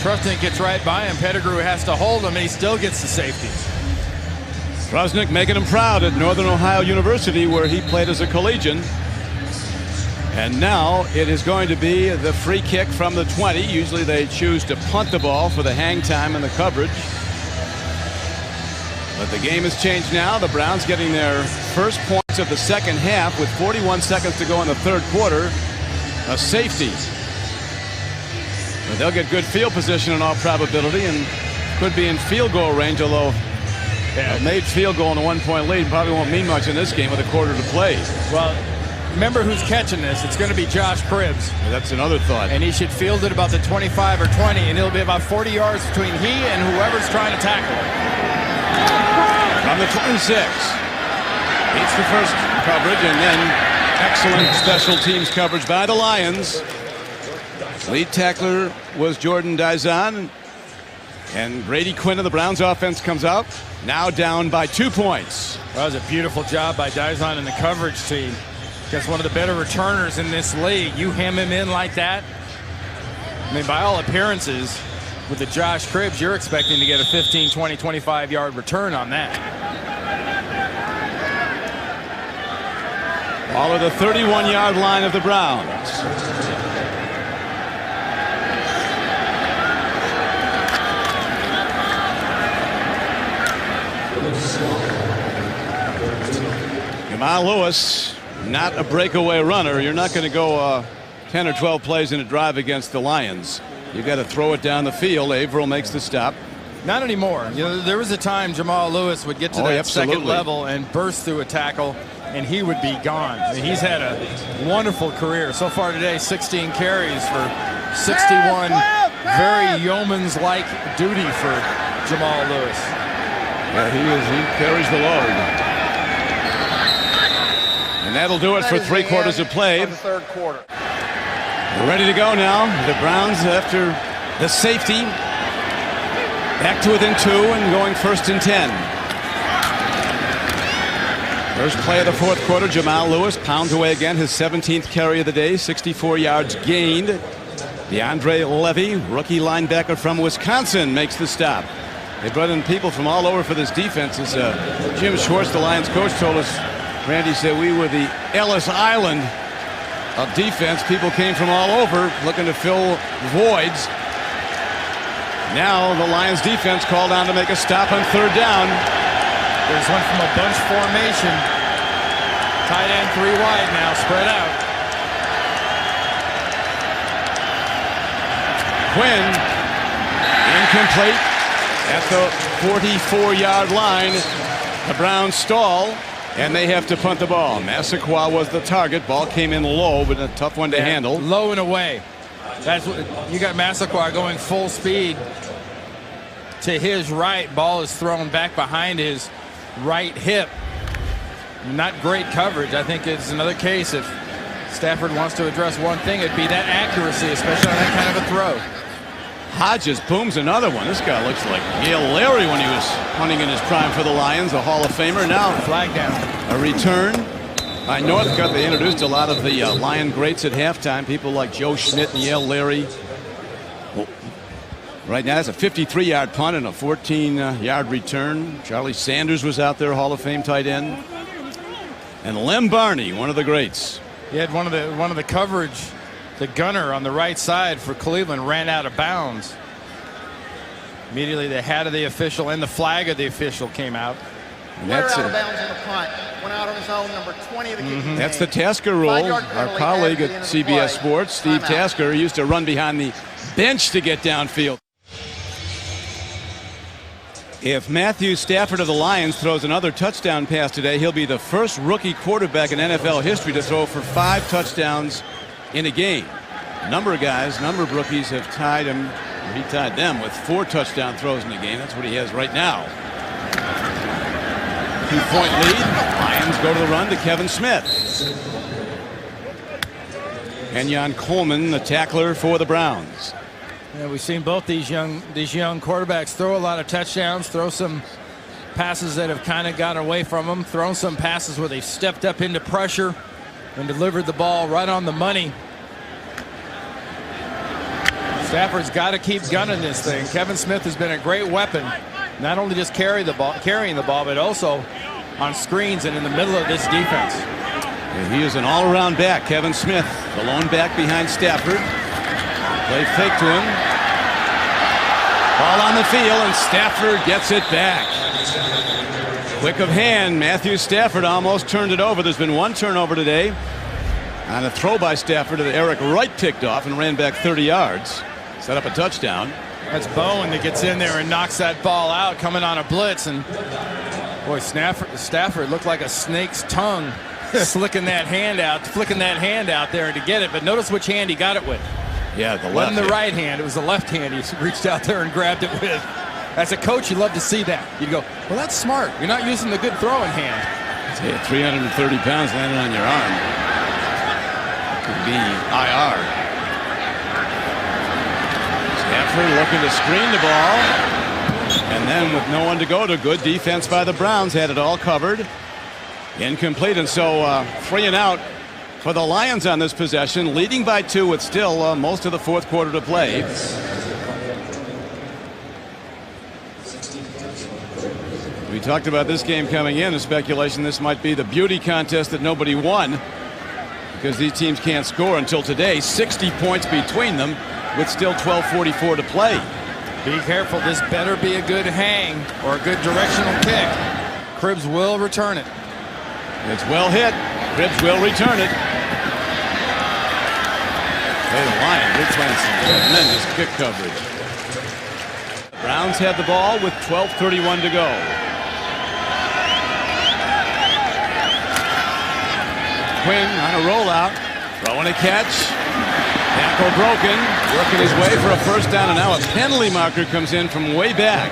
Trusnick gets right by him. Pettigrew has to hold him, and he still gets the safety. Trusnick making him proud at Northern Ohio University, where he played as a collegian. And now it is going to be the free kick from the 20. Usually they choose to punt the ball for the hang time and the coverage. But the game has changed now. The Browns getting their first points of the second half with 41 seconds to go in the third quarter. A safety. But they'll get good field position in all probability and could be in field goal range, although a made field goal in a 1-point lead probably won't mean much in this game with a quarter to play. Well, remember who's catching this. It's going to be Josh Cribbs. That's another thought. And he should field it about the 25 or 20, and it'll be about 40 yards between he and whoever's trying to tackle him. From the 26. Beats the first coverage and then Excellent special teams coverage by the Lions. Lead tackler was Jordan Dizon. And Brady Quinn of the Browns offense comes out, now down by 2 points. That was a beautiful job by Dizon and the coverage team. Just one of the better returners in this league. You hem him in like that. I mean, by all appearances, with the Josh Cribbs, you're expecting to get a 15, 20, 25-yard return on that. All of the 31-yard line of the Browns. Jamal Lewis, not a breakaway runner. You're not going to go 10 or 12 plays in a drive against the Lions. You've got to throw it down the field. Averill makes the stop. Not anymore. You know, there was a time Jamal Lewis would get to that absolutely. second level and burst through a tackle, and he would be gone. I mean, he's had a wonderful career. So far today, 16 carries for 61 very yeoman's-like duty for Jamal Lewis. Yeah, he carries the load. And that'll do it for 3 quarters of play. The third quarter. We're ready to go now. The Browns, after the safety, back to within 2 and going 1st and 10. First play of the 4th quarter, Jamal Lewis pounds away again, his 17th carry of the day, 64 yards gained. DeAndre Levy, rookie linebacker from Wisconsin, makes the stop. They brought in people from all over for this defense. As Jim Schwartz, the Lions coach, told us, Randy said we were the Ellis Island of defense. People came from all over looking to fill voids. Now the Lions defense called on to make a stop on 3rd down. There's one from a bunch formation. Tight end 3 wide now, spread out. Quinn, incomplete at the 44-yard line. The Browns stall, and they have to punt the ball. Massaquoi was the target. Ball came in low, but a tough one to handle. Low and away. That's what you got. Massaquoi going full speed to his right. Ball is thrown back behind his right hip. Not great coverage. I think it's another case if Stafford wants to address one thing, it'd be that accuracy, especially on that kind of a throw. Hodges booms another one. This guy looks like Yale Larry when he was hunting in his prime for the Lions, a Hall of Famer. Now Flag down. A return by Northcutt. They introduced a lot of the Lion greats at halftime. People like Joe Schmidt and Yale Larry. Well, right now it's a 53-yard punt and a 14-yard return. Charlie Sanders was out there, Hall of Fame tight end. And Lem Barney, one of the greats. He had one of the coverage. The gunner on the right side for Cleveland ran out of bounds. Immediately the hat of the official and the flag of the official came out. And that's out of bounds in the punt. Went out on his own, number 20 of the kicking team. That's the Tasker rule. Our colleague at CBS Sports, Steve Tasker, used to run behind the bench to get downfield. If Matthew Stafford of the Lions throws another touchdown pass today, he'll be the first rookie quarterback in NFL history to throw for 5 touchdowns in a game. A number of rookies have tied him, or he tied them with 4 touchdown throws in a game. That's what he has right now. 2-point lead. Lions go to the run to Kevin Smith. Kenyon Coleman, the tackler for the Browns. Yeah, we've seen both these young quarterbacks throw a lot of touchdowns, throw some passes that have kind of got away from them, thrown some passes where they've stepped up into pressure and delivered the ball right on the money. Stafford's got to keep gunning this thing. Kevin Smith has been a great weapon, not only just carrying the ball, but also on screens and in the middle of this defense. And he is an all-around back, Kevin Smith, the lone back behind Stafford. Play fake to him. Ball on the field, and Stafford gets it back. Quick of hand, Matthew Stafford almost turned it over. There's been 1 turnover today on a throw by Stafford that Eric Wright picked off and ran back 30 yards. Set up a touchdown. That's Bowen that gets in there and knocks that ball out coming on a blitz. And boy, Stafford looked like a snake's tongue flicking that hand out there to get it. But notice which hand he got it with. Yeah, the left. It wasn't the right hand, it was the left hand he reached out there and grabbed it with. As a coach, you love to see that. You'd go, well, that's smart. You're not using the good throwing hand. Yeah, 330 pounds landing on your arm. could be IR. Stafford looking to screen the ball. And then with no one to go to, good defense by the Browns, had it all covered. Incomplete, and so 3 and out for the Lions on this possession, leading by 2 with still most of the fourth quarter to play. We talked about this game coming in, the speculation this might be the beauty contest that nobody won because these teams can't score until today. 60 points between them with still 12:44 to play. Be careful, this better be a good hang or a good directional kick. Cribbs will return it. It's well hit. Cribbs will return it. Hey, the Lions, they're playing some tremendous kick coverage. The Browns have the ball with 12:31 to go. Quinn on a rollout, throwing a catch. Tackle broken, working his way for a first down, and now a penalty marker comes in from way back.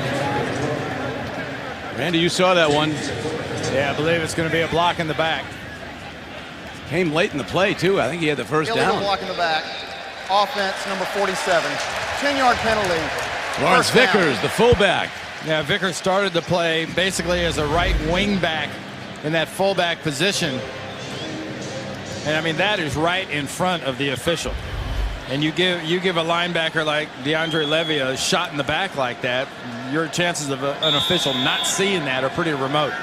Randy, you saw that one. Yeah, I believe it's going to be a block in the back. Came late in the play, too. I think he had the first Illegal down. block in the back. Offense, number 47. 10-yard penalty. Lawrence First down. Vickers, the fullback. Yeah, Vickers started the play basically as a right wing back in that fullback position. And I mean, that is right in front of the official. And you give a linebacker like DeAndre Levy a shot in the back like that, your chances of an official not seeing that are pretty remote.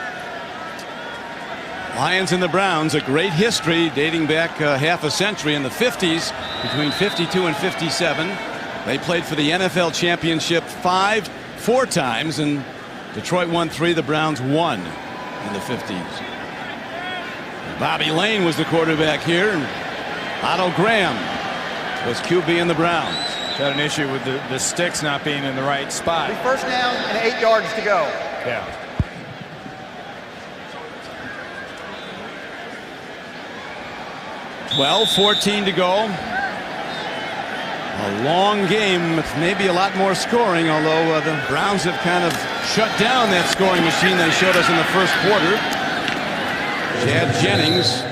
Lions and the Browns, a great history dating back half a century in the 50s, between 52 and 57. They played for the NFL championship 4 times, and Detroit won 3. The Browns won in the 50s. Bobby Lane was the quarterback here, and Otto Graham was QB in the Browns. Got an issue with the sticks not being in the right spot. First down and 8 yards to go. Yeah. Well, 14 to go. A long game with maybe a lot more scoring, although the Browns have kind of shut down that scoring machine they showed us in the first quarter. Chad Jennings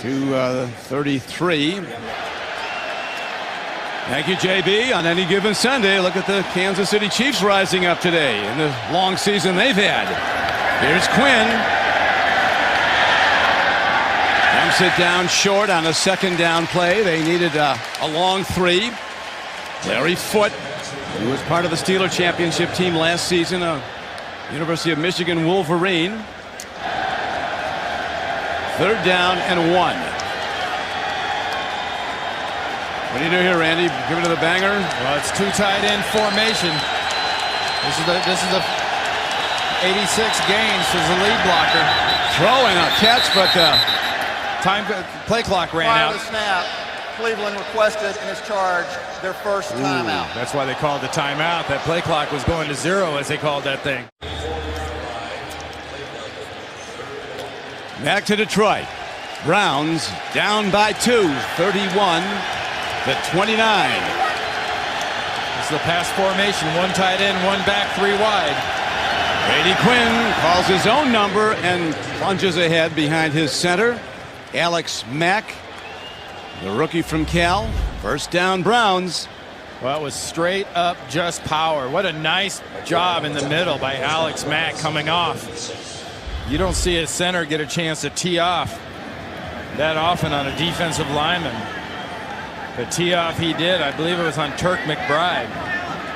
to 33. Thank you, JB. On any given Sunday, look at the Kansas City Chiefs rising up today in the long season they've had. Here's Quinn. It down short on a second down play. They needed a long 3. Larry Foote, who was part of the Steeler championship team last season, a University of Michigan Wolverine. 3rd down and 1. What do you do here, Randy? Give it to the banger? Well, it's 2 tight end formation. This is a 86 gains as a lead blocker. Throwing a catch, but play clock ran Prior out. to the snap, Cleveland requested in his charge their first timeout. That's why they called the timeout. That play clock was going to 0 as they called that thing. Back to Detroit. Browns down by 2, 31 to 29. It's the pass formation. 1 tight end, 1 back, 3 wide. Brady Quinn calls his own number and plunges ahead behind his center, Alex Mack, the rookie from Cal. First down, Browns. Well, it was straight up just power. What a nice job in the middle by Alex Mack coming off. You don't see a center get a chance to tee off that often on a defensive lineman. But tee off he did. I believe it was on Turk McBride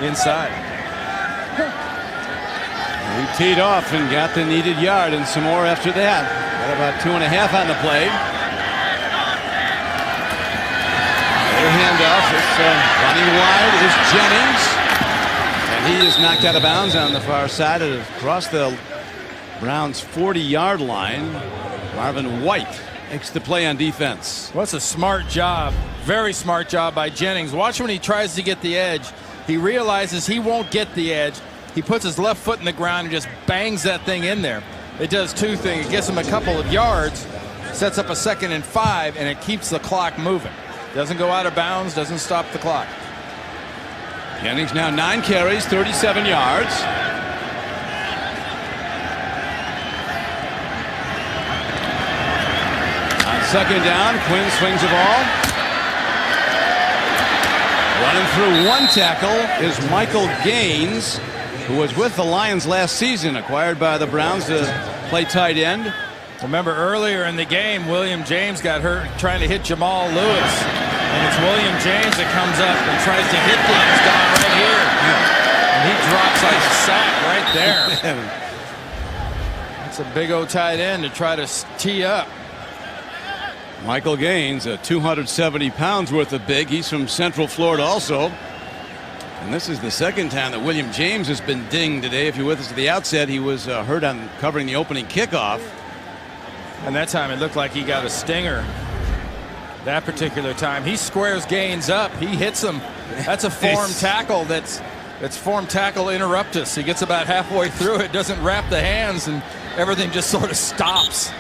inside. He teed off and got the needed yard and some more after that. Got about 2.5 on the play. Their handoff. It's running wide is Jennings. And he is knocked out of bounds on the far side across the Browns' 40-yard line. Marvin White makes the play on defense. What's a smart job. Very smart job by Jennings. Watch when he tries to get the edge. He realizes he won't get the edge. He puts his left foot in the ground and just bangs that thing in there. It does 2 things. It gets him a couple of yards, sets up a 2nd and 5, and it keeps the clock moving. Doesn't go out of bounds, doesn't stop the clock. Jennings now 9 carries, 37 yards. On Second down, Quinn swings the ball. Running through one tackle is Michael Gaines, who was with the Lions last season, acquired by the Browns to play tight end. Remember earlier in the game, William James got hurt trying to hit Jamal Lewis. And it's William James that comes up and tries to hit Gaines down right here. And he drops like a sack right there. That's a big old tight end to try to tee up. Michael Gaines, 270 pounds worth of big. He's from Central Florida also. And this is the second time that William James has been dinged today. If you're with us at the outset, he was hurt on covering the opening kickoff. And that time it looked like he got a stinger. That particular time he squares Gaines up. He hits him. That's a form tackle. That's form tackle interruptus. He gets about halfway through it, doesn't wrap the hands, and everything just sort of stops.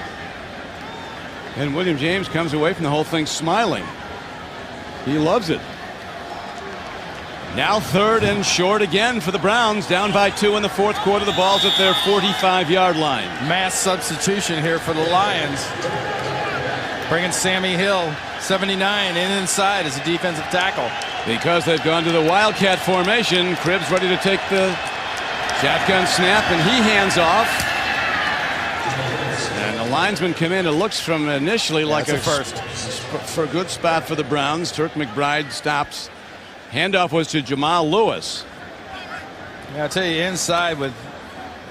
And William James comes away from the whole thing smiling. He loves it. Now third and short again for the Browns, down by 2 in the fourth quarter. The ball's at their 45-yard line. Mass substitution here for the Lions. Bringing Sammy Hill, 79, inside as a defensive tackle. Because they've gone to the Wildcat formation, Cribbs ready to take the shotgun snap, and he hands off. And the linesman come in. It looks from initially like a first for a good spot for the Browns. Turk McBride stops. Handoff was to Jamal Lewis. Yeah, I'll tell you, inside with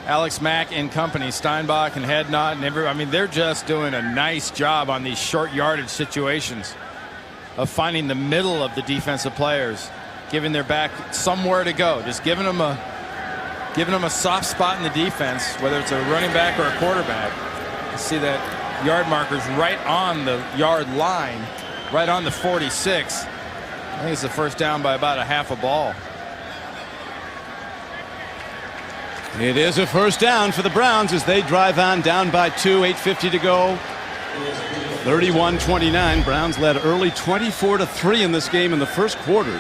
Alex Mack and company, Steinbach and Hadnot and everyone. I mean, they're just doing a nice job on these short yardage situations of finding the middle of the defensive players, giving their back somewhere to go, just giving them a soft spot in the defense, whether it's a running back or a quarterback. You see that yard markers right on the yard line, right on the 46. I think it's the first down by about a half a ball. It is a first down for the Browns as they drive on, down by 2, 8:50 to go. 31-29. Browns led early 24-3 in this game in the first quarter.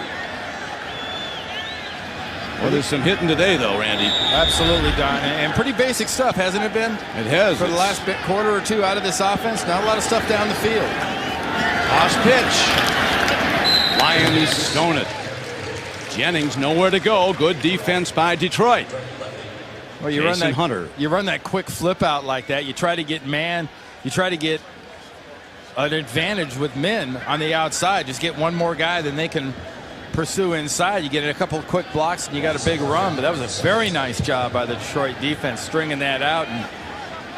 Well, there's some hitting today, though, Randy. Absolutely, Don. And pretty basic stuff, hasn't it been? It has. For the last quarter or two out of this offense, not a lot of stuff down the field. Toss pitch. Lions stone it. Jennings nowhere to go. Good defense by Detroit. Well, you run that quick flip out like that. You try to get man. You try to get an advantage with men on the outside. Just get one more guy than they can pursue inside. You get a couple of quick blocks and you got a big run. But that was a very nice job by the Detroit defense, stringing that out and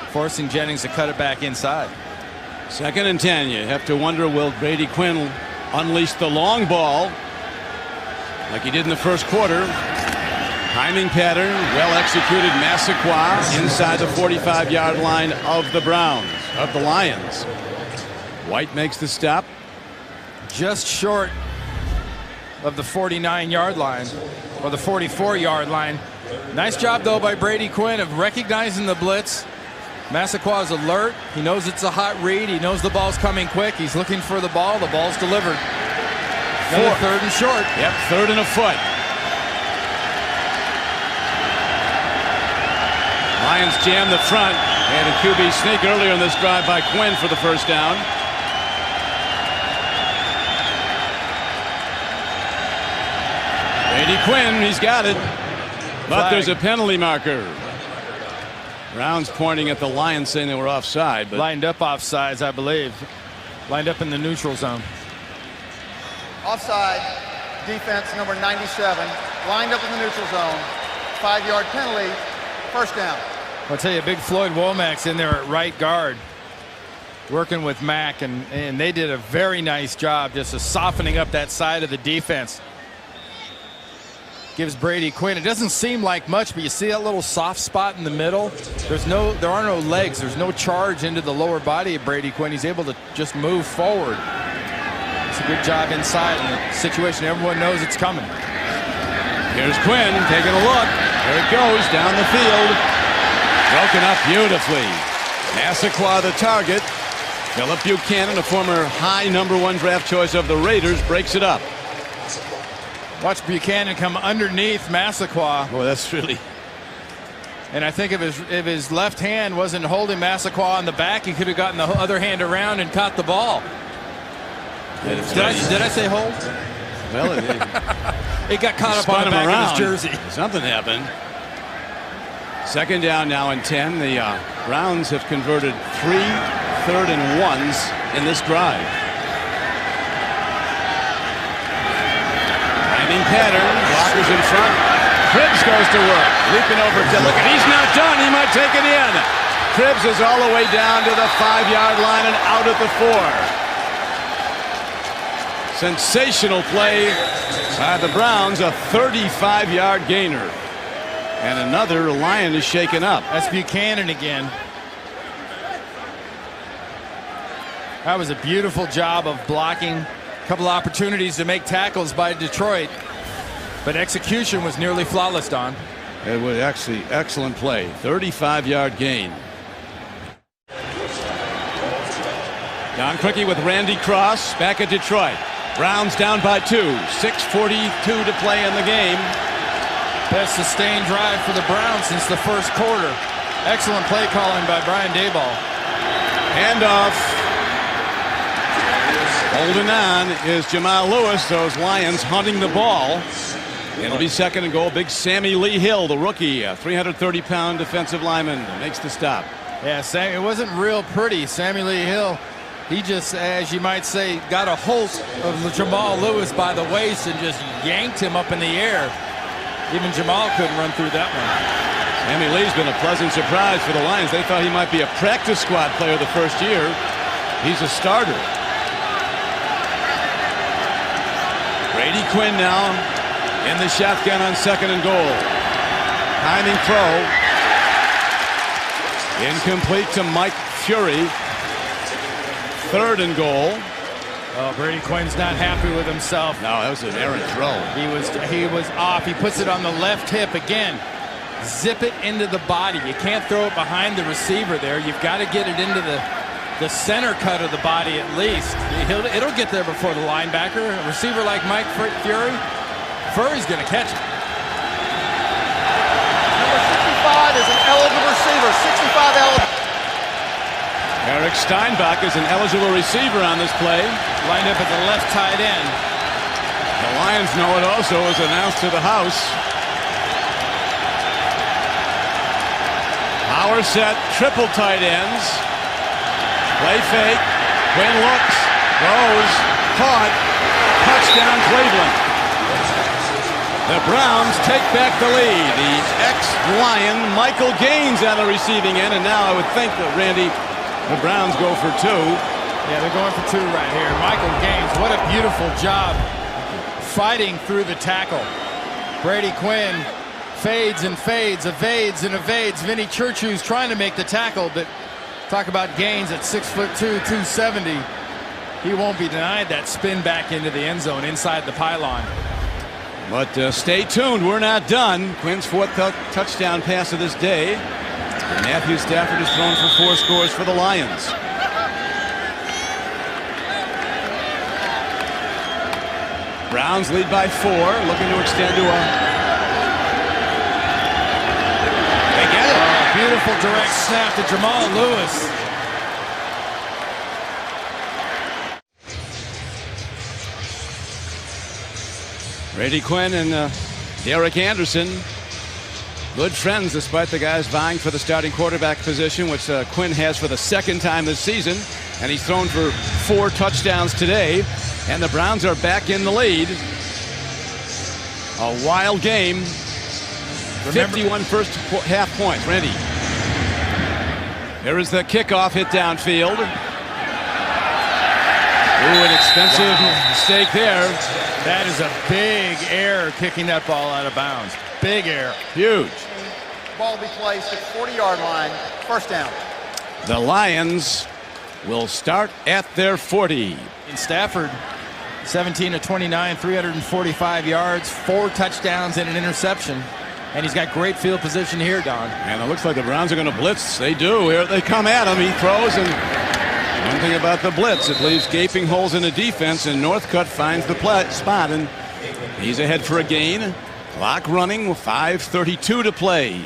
forcing Jennings to cut it back inside. 2nd and 10. You have to wonder, will Brady Quinn unleash the long ball like he did in the first quarter? Timing pattern, well executed. Massaquoi inside the 45-yard line of the Browns, of the Lions. White makes the stop. Just short of the 49-yard line, or the 44-yard line. Nice job, though, by Brady Quinn of recognizing the blitz. Massaquoi is alert. He knows it's a hot read. He knows the ball's coming quick. He's looking for the ball. The ball's delivered. Another third and short. Yep, 3rd and a foot. Lions jam the front. They had a QB sneak earlier in this drive by Quinn for the first down. Brady Quinn, he's got it. But there's a penalty marker. Browns pointing at the Lions saying they were offside. But lined up offsides, I believe. Lined up in the neutral zone. Offside, defense number 97, lined up in the neutral zone. 5-yard penalty, first down. I'll tell you, big Floyd Womack's in there at right guard, working with Mack, and they did a very nice job just of softening up that side of the defense. Gives Brady Quinn, it doesn't seem like much, but you see that little soft spot in the middle. There are no legs. There's no charge into the lower body of Brady Quinn. He's able to just move forward. It's a good job inside in a situation everyone knows it's coming. Here's Quinn taking a look. There it goes down the field. Broken up beautifully. Massaquoi the target. Philip Buchanan, a former high #1 draft choice of the Raiders, breaks it up. Watch Buchanan come underneath Massaquoi. Boy, that's really And I think if his left hand wasn't holding Massaquoi on the back, he could have gotten the other hand around and caught the ball. Did I say hold? Well, it got caught up on the back of his jersey. Something happened. Second down now and 10. The Browns have converted 3 third and 1s in this drive. Timing pattern. Blockers in front. Cribbs goes to work. Leaping over to look. And he's not done. He might take it in. Cribbs is all the way down to the 5-yard line and out at the 4. Sensational play by the Browns. A 35-yard gainer. And another Lion is shaken up. That's Buchanan again. That was a beautiful job of blocking. A couple opportunities to make tackles by Detroit. But execution was nearly flawless, Don. It was actually excellent play. 35-yard gain. Don Criqui with Randy Cross back at Detroit. Browns down by 2. 6:42 to play in the game. Best sustained drive for the Browns since the first quarter. Excellent play calling by Brian Daboll. Handoff. Holding on is Jamal Lewis. Those Lions hunting the ball. It'll be second and goal. Big Sammy Lee Hill, the rookie, a 330-pound defensive lineman, makes the stop. Yeah, it wasn't real pretty. Sammy Lee Hill, he just, as you might say, got a hold of Jamal Lewis by the waist and just yanked him up in the air. Even Jamal couldn't run through that one. Sammy Lee's been a pleasant surprise for the Lions. They thought he might be a practice squad player the first year. He's a starter. Brady Quinn now in the shotgun on second and goal. Timing throw. Incomplete to Mike Fury. Third and goal. Oh, Brady Quinn's not happy with himself. No, that was an errant throw. He was off. He puts it on the left hip again. Zip it into the body. You can't throw it behind the receiver there. You've got to get it into the center cut of the body at least. It'll get there before the linebacker. A receiver like Mike Fury, Furry's going to catch it. Number 65 is an eligible receiver. 65 eligible. Eric Steinbach is an eligible receiver on this play. Lined up at the left tight end. The Lions know it also was announced to the house. Power set, triple tight ends. Play fake. Quinn looks, throws, caught. Touchdown Cleveland. The Browns take back the lead. The ex-Lion Michael Gaines on the receiving end, and now I would think that Randy, the Browns go for 2. Yeah, they're going for 2 right here. Michael Gaines, what a beautiful job fighting through the tackle. Brady Quinn fades and fades, evades and evades. Vinny Churchill's trying to make the tackle, but talk about Gaines at 6'2", 270. He won't be denied that spin back into the end zone inside the pylon. But stay tuned, we're not done. Quinn's 4th touchdown pass of this day. Matthew Stafford has thrown for 4 scores for the Lions. Browns lead by 4, looking to extend to a... They get it. Oh, beautiful direct snap to Jamal Lewis. Brady Quinn and Derek Anderson, good friends despite the guys vying for the starting quarterback position, which Quinn has for the 2nd time this season. And he's thrown for 4 touchdowns today. And the Browns are back in the lead. A wild game. 51 first half points. Randy. There is the kickoff hit downfield. Ooh, an expensive mistake there. That is a big error, kicking that ball out of bounds. Big error. Huge. Ball will be placed at 40-yard line. First down. The Lions will start at their 40. And Stafford, 17 of 29, 345 yards, 4 touchdowns and an interception. And he's got great field position here, Don. And it looks like the Browns are going to blitz. They do. Here they come at him. He throws, and one thing about the blitz, it leaves gaping holes in the defense, and Northcutt finds the spot, and he's ahead for a gain. Clock running with 5:32 to play.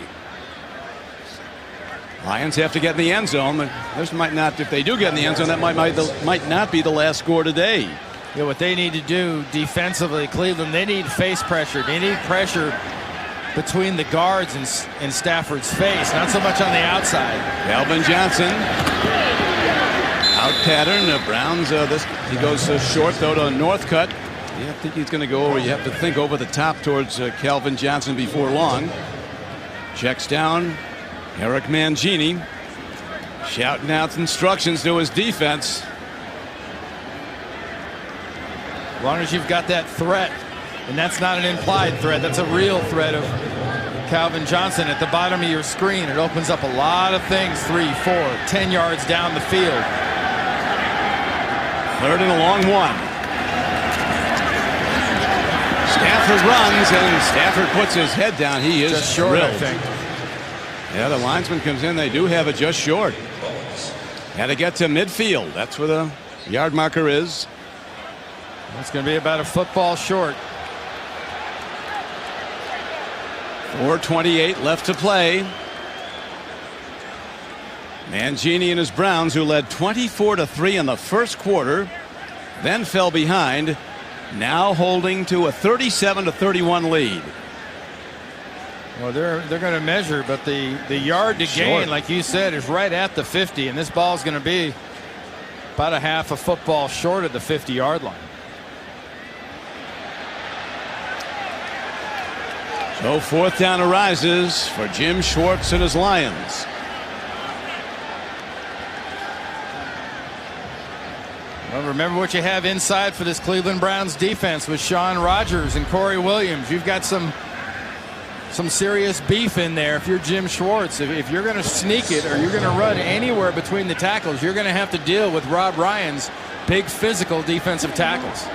Lions have to get in the end zone. This might not, if they do get in the end zone, that might not be the last score today. Yeah, what they need to do defensively, Cleveland, they need face pressure. They need pressure between the guards in Stafford's face, not so much on the outside. Calvin Johnson. Out pattern. Browns, he goes short, though, to Northcutt. I think he's going to go over. You have to think over the top towards Calvin Johnson before long. Checks down. Eric Mangini shouting out instructions to his defense. As long as you've got that threat, and that's not an implied threat, that's a real threat of Calvin Johnson at the bottom of your screen. It opens up a lot of things 3, 4, 10 yards down the field. 3rd and a long one. Stafford runs, and Stafford puts his head down. He is just short, I think. Yeah, the linesman comes in. They do have it just short. Had to get to midfield. That's where the yard marker is. It's going to be about a football short. 4:28 left to play. Mangini and his Browns, who led 24-3 in the first quarter, then fell behind, now holding to a 37-31 lead. Well, they're going to measure, but the yard to gain, like you said, is right at the 50, and this ball is going to be about a half a football short of the 50-yard line. So 4th down arises for Jim Schwartz and his Lions. Well, remember what you have inside for this Cleveland Browns defense with Shaun Rogers and Corey Williams. You've got some serious beef in there if you're Jim Schwartz. If you're going to sneak it or you're going to run anywhere between the tackles, you're going to have to deal with Rob Ryan's big physical defensive tackles.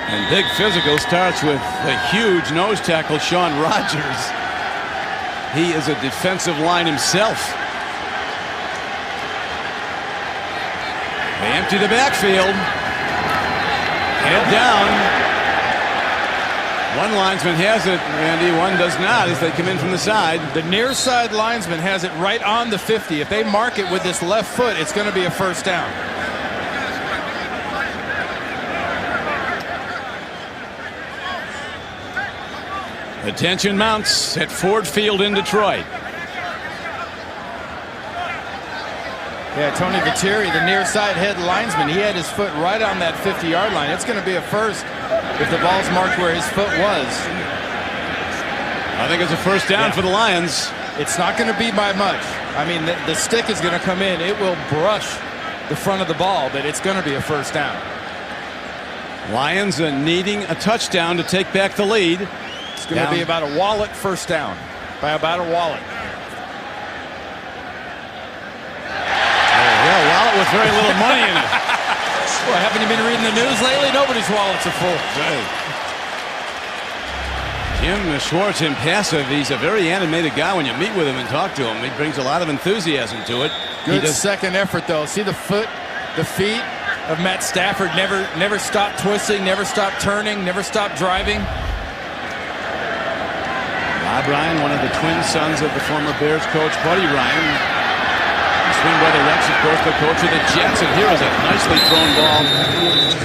And big physical starts with the huge nose tackle, Shaun Rogers. He is a defensive line himself. They empty the backfield. Head down. One linesman has it, Randy. One does not as they come in from the side. The near side linesman has it right on the 50. If they mark it with this left foot, it's going to be a first down. The tension mounts at Ford Field in Detroit. Yeah, Tony Viteri, the near side head linesman, he had his foot right on that 50-yard line. It's going to be a first if the ball's marked where his foot was. I think it's a first down for the Lions. It's not going to be by much. I mean, the stick is going to come in. It will brush the front of the ball, but it's going to be a first down. Lions needing a touchdown to take back the lead. It's going to be about a wallet first down, by about a wallet. Yeah, a wallet with very little money in it. Well, haven't you been reading the news lately? Nobody's wallets are full. Jim Schwartz, impassive. He's a very animated guy when you meet with him and talk to him. He brings a lot of enthusiasm to it. Good second effort, though. See the feet of Matt Stafford never stopped twisting, never stopped turning, never stopped driving. Bob Ryan, one of the twin sons of the former Bears coach, Buddy Ryan. Swing brother Rex, of course, the coach of the Jets. And here is a nicely thrown ball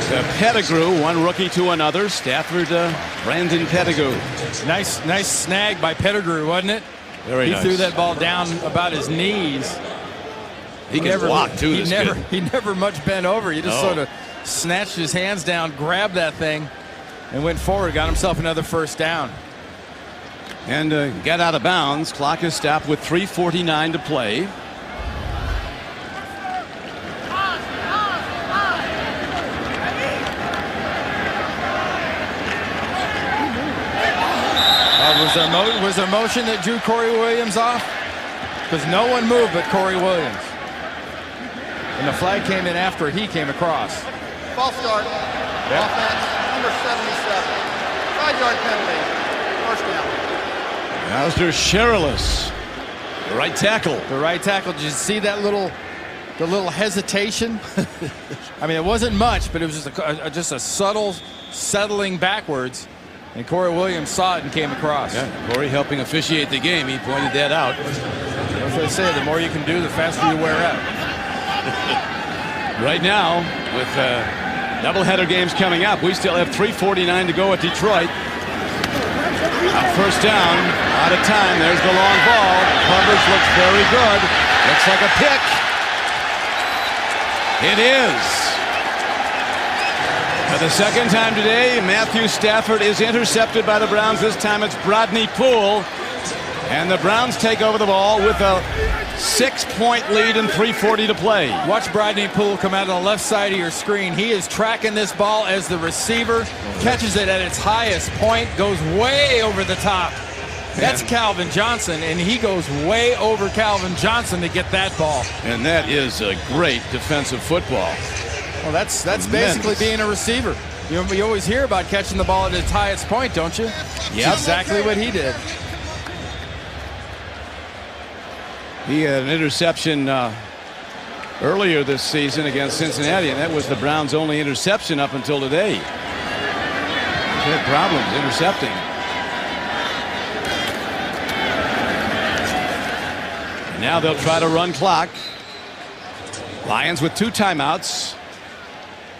to Pettigrew, one rookie to another. Stafford, Brandon Pettigrew. Nice snag by Pettigrew, wasn't it? Very nice. He threw that ball down about his knees. He can block, too. He never much bent over. He just sort of snatched his hands down, grabbed that thing, and went forward. Got himself another first down. And got out of bounds. Clock is stopped with 3:49 to play. Was there motion that drew Corey Williams off? Because no one moved but Corey Williams. And the flag came in after he came across. False start. Yep. Offense, number 77. 5-yard penalty. First down. Alistair Sherilis, the right tackle. The right tackle. Did you see that the little hesitation? I mean, it wasn't much, but it was just a subtle settling backwards. And Corey Williams saw it and came across. Yeah, Corey helping officiate the game. He pointed that out. As they say, the more you can do, the faster you wear out. Right now, with doubleheader games coming up, we still have 3:49 to go at Detroit. First down, out of time. There's the long ball. Coverage looks very good. Looks like a pick. It is. For the second time today, Matthew Stafford is intercepted by the Browns. This time it's Brodney Poole. And the Browns take over the ball with a 6-point lead and 3:40 to play. Watch Brodney Poole come out on the left side of your screen. He is tracking this ball as the receiver, catches it at its highest point, goes way over the top. That's Calvin Johnson, and he goes way over Calvin Johnson to get that ball. And that is a great defensive football. Well, that's basically being a receiver. You always hear about catching the ball at its highest point, don't you? Yeah, that's exactly what he did. He had an interception earlier this season against Cincinnati, and that was the Browns' only interception up until today. They had problems intercepting. And now they'll try to run clock. Lions with 2 timeouts.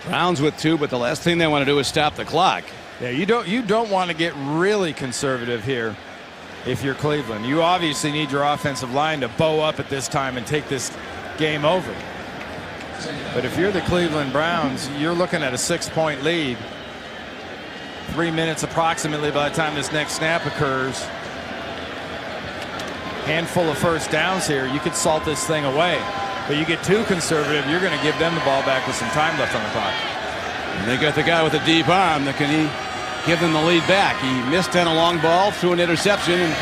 Browns with 2, but the last thing they want to do is stop the clock. Yeah, you don't want to get really conservative here. If you're Cleveland, you obviously need your offensive line to bow up at this time and take this game over. But if you're the Cleveland Browns, you're looking at a 6-point lead. 3 minutes approximately by the time this next snap occurs. Handful of first downs here. You could salt this thing away. But you get too conservative, you're going to give them the ball back with some time left on the clock. And they got the guy with a deep arm that can give them the lead back. He missed on a long ball, threw an interception, and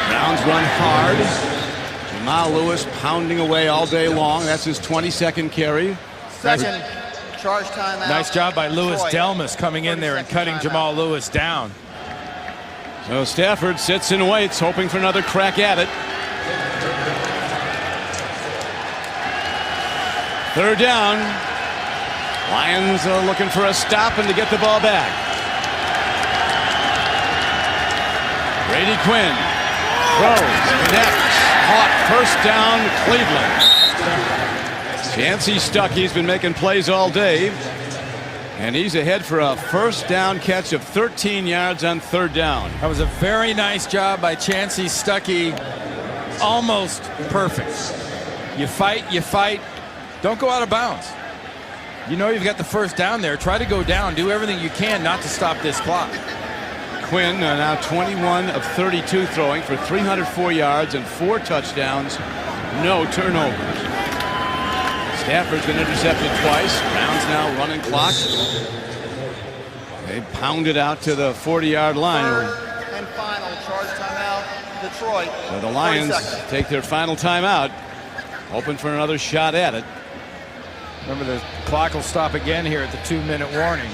Browns run hard. Jamal Lewis pounding away all day long. That's his 22nd carry. Second charge timeout. Nice job by Louis Delmas coming in there and cutting timeout. Jamal Lewis down. So Stafford sits and waits, hoping for another crack at it. Third down. Lions are looking for a stop and to get the ball back. Brady Quinn throws, connects, caught, first down, Cleveland. Chancey Stuckey's been making plays all day, and he's ahead for a first down catch of 13 yards on third down. That was a very nice job by Chancey Stuckey. Almost perfect. You fight. Don't go out of bounds. You know you've got the first down there. Try to go down. Do everything you can not to stop this clock. Quinn now 21 of 32 throwing for 304 yards and 4 touchdowns, no turnovers. Stafford's been intercepted twice. Browns now running clock. They pounded out to the 40-yard line. Third and final charge timeout, Detroit. So the Lions take their final timeout, hoping for another shot at it. Remember, the clock will stop again here at the 2-minute warning.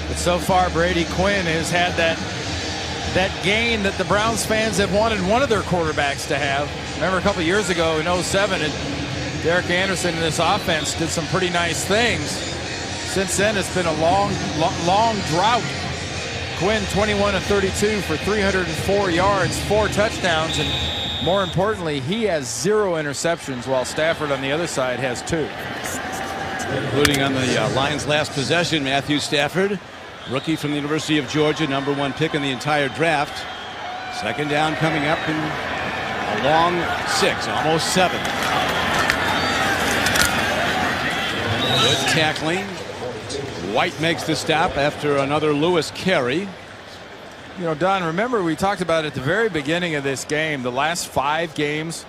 But so far, Brady Quinn has had that gain that the Browns fans have wanted one of their quarterbacks to have. Remember a couple years ago in 07, and Derek Anderson and this offense did some pretty nice things. Since then, it's been a long drought. Quinn 21 of 32 for 304 yards, 4 touchdowns, and more importantly, he has 0 interceptions, while Stafford on the other side has 2. Including on the Lions' last possession, Matthew Stafford, rookie from the University of Georgia, #1 pick in the entire draft. Second down coming up in a long 6, almost 7. Good tackling. White makes the stop after another Lewis carry. You know, Don, remember we talked about at the very beginning of this game, the last 5 games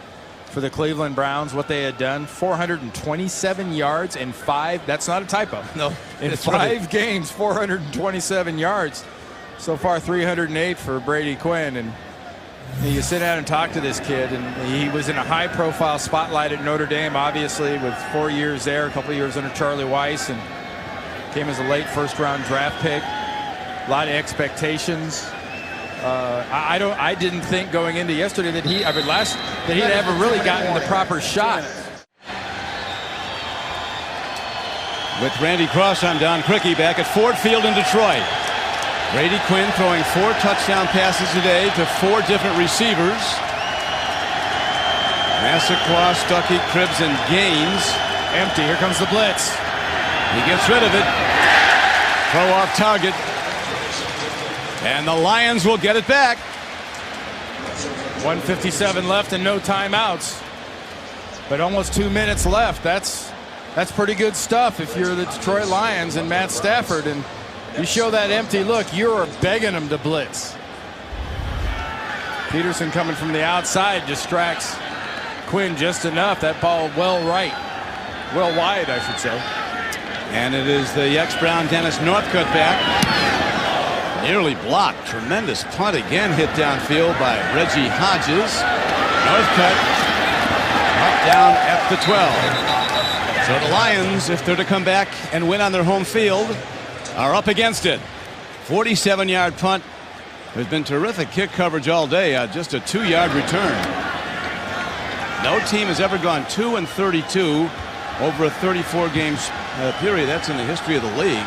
for the Cleveland Browns, what they had done. 427 yards in 5. That's not a typo. No, in 5 right. games, 427 yards. So far, 308 for Brady Quinn. And you sit down and talk to this kid, and he was in a high-profile spotlight at Notre Dame, obviously, with 4 years there, a couple of years under Charlie Weiss, and came as a late first-round draft pick. A lot of expectations. I didn't think going into yesterday that he'd ever really gotten the proper shot. With Randy Cross, I'm Don Criqui back at Ford Field in Detroit. Brady Quinn throwing 4 touchdown passes today to 4 different receivers. Massaquoi, Stuckey, Cribbs, and Gaines. Empty. Here comes the blitz. He gets rid of it. Throw off target. And the Lions will get it back. 1:57 left and no timeouts. But almost 2 minutes left. That's pretty good stuff if you're the Detroit Lions and Matt Stafford. And you show that empty look, you're begging them to blitz. Peterson coming from the outside distracts Quinn just enough. That ball well wide, I should say. And it is the ex-Brown Dennis Northcutt back. Nearly blocked. Tremendous punt again, hit downfield by Reggie Hodges. Northcutt up down at the 12. So the Lions, if they're to come back and win on their home field, are up against it. 47-yard punt. There's been terrific kick coverage all day. Just a 2-yard return. No team has ever gone 2-32 over a 34-game period. That's in the history of the league.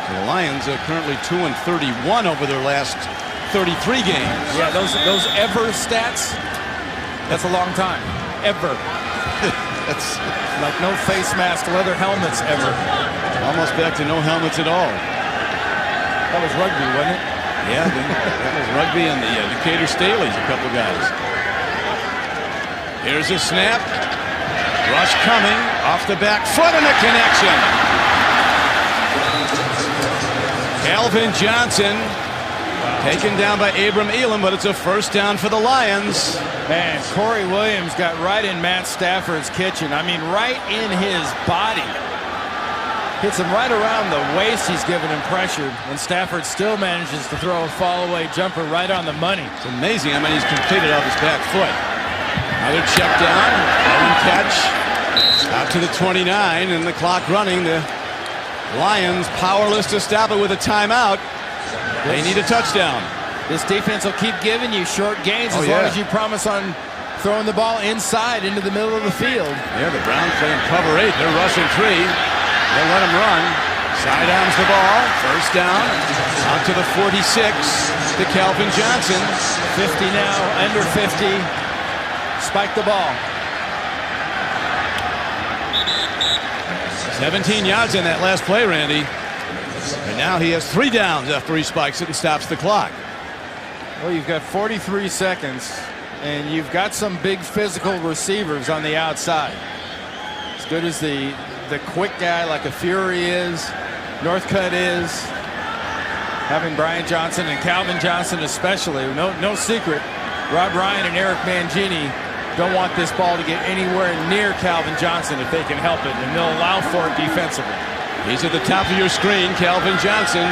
So the Lions are currently 2-31 over their last 33 games. Yeah, those ever stats. That's a long time. Ever. That's like no face mask, leather helmets ever. Almost back to no helmets at all. That was rugby, wasn't it? Yeah, that was rugby and the Decatur Staleys, a couple guys. Here's a snap. Rush coming off the back foot and a connection. Calvin Johnson taken down by Abram Elam, but it's a first down for the Lions. Man, Corey Williams got right in Matt Stafford's kitchen. I mean, right in his body. Hits him right around the waist. He's given him pressure, and Stafford still manages to throw a fall-away jumper right on the money. It's amazing how many he's completed off his back foot. Another check down, one catch, out to the 29, and the clock running. The Lions powerless to stop it with a timeout. They need a touchdown. This defense will keep giving you short gains as long as you promise on throwing the ball inside into the middle of the field. Yeah, the Browns playing cover 8. They're rushing 3. They'll let him run. Sidearms the ball. First down. Out to the 46 to Calvin Johnson. 50 now, under 50. Spike the ball. 17 yards in that last play, Randy. And now he has 3 downs after he spikes it and stops the clock. Well, you've got 43 seconds, and you've got some big physical receivers on the outside. As good as the quick guy like a Fury is, Northcutt is, having Brian Johnson and Calvin Johnson especially, no secret, Rob Ryan and Eric Mangini don't want this ball to get anywhere near Calvin Johnson if they can help it, and they'll allow for it defensively. He's at the top of your screen, Calvin Johnson.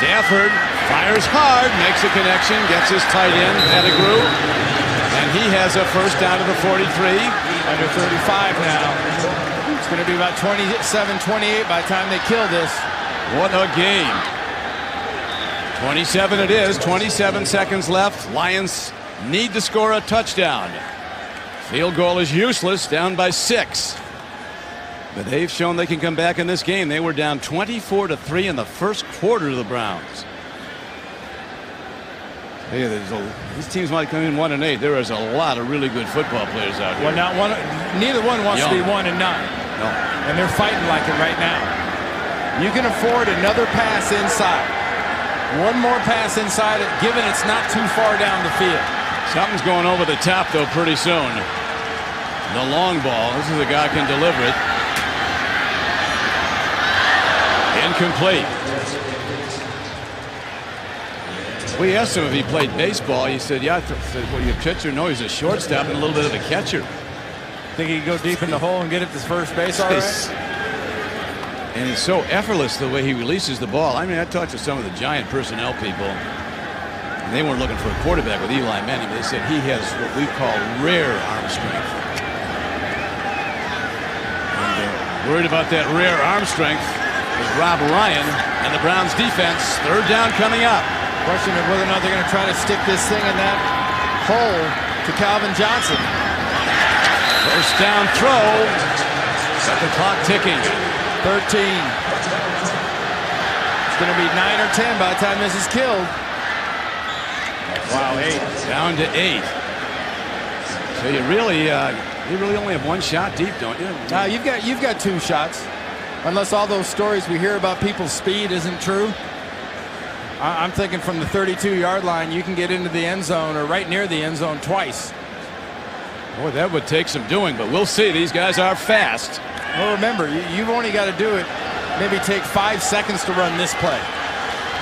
Stafford fires hard, makes a connection, gets his tight end, Pettigrew, and he has a first down to the 43. Under 35 now. It's going to be about 27-28 by the time they kill this. What a game. 27 it is, 27 seconds left. Lions need to score a touchdown. Field goal is useless, down by 6. But they've shown they can come back in this game. They were down 24-3 in the first quarter of the Browns. Hey, these teams might come in 1-8. There is a lot of really good football players out here. Well, neither one wants to be 1-9. No. And they're fighting like it right now. You can afford another pass inside. One more pass inside, given it's not too far down the field. Something's going over the top, though, pretty soon. The long ball. This is a guy who can deliver it. Incomplete. We asked him if he played baseball. He said, yeah. I said, well, you a pitcher? No, he's a shortstop and a little bit of a catcher. Think he could go deep in the hole and get it to first base all right? And it's so effortless the way he releases the ball. I mean, I talked to some of the Giant personnel people, and they weren't looking for a quarterback with Eli Manning, but they said he has what we call rare arm strength. And worried about that rare arm strength is Rob Ryan and the Browns defense. Third down coming up. Question of whether or not they're going to try to stick this thing in that hole to Calvin Johnson. First down throw. Got the clock ticking. 13. It's going to be 9 or 10 by the time this is killed. Wow, 8. Down to 8. So you really only have one shot deep, don't you? You've got 2 shots, unless all those stories we hear about people's speed isn't true. I'm thinking from the 32-yard line, you can get into the end zone or right near the end zone twice. Boy, that would take some doing, but we'll see. These guys are fast. Well, remember, you've only got to do it, maybe take 5 seconds to run this play.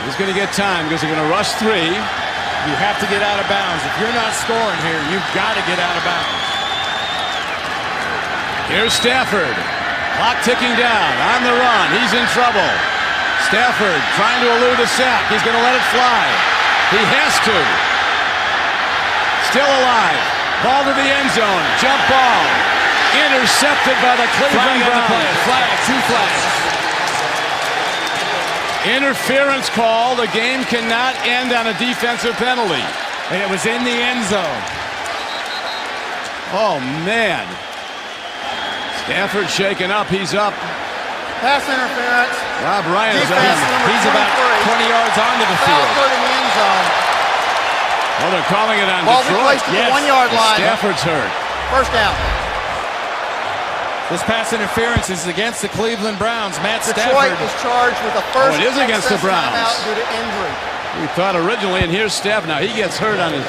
He's going to get time because they're going to rush 3. You have to get out of bounds. If you're not scoring here, you've got to get out of bounds. Here's Stafford. Clock ticking down. On the run. He's in trouble. Stafford trying to elude a sack. He's going to let it fly. He has to. Still alive. Ball to the end zone. Jump ball. Intercepted by the Cleveland Browns. Flag, 2 flags. Interference call. The game cannot end on a defensive penalty. And it was in the end zone. Oh, man. Stafford shaken up. He's up. Pass interference. Rob Ryan is Defense on. number He's about 20 yards onto the Foul field. hurt in the end zone. Well, they're calling it on Ball Detroit. replaced at the 1-yard line. Stafford's hurt. First down. This pass interference is against the Cleveland Browns. Matt Detroit Stafford. is charged with a first it is against the excess Browns. timeout due to injury. We thought originally, and here's Stafford. Now he gets hurt on his.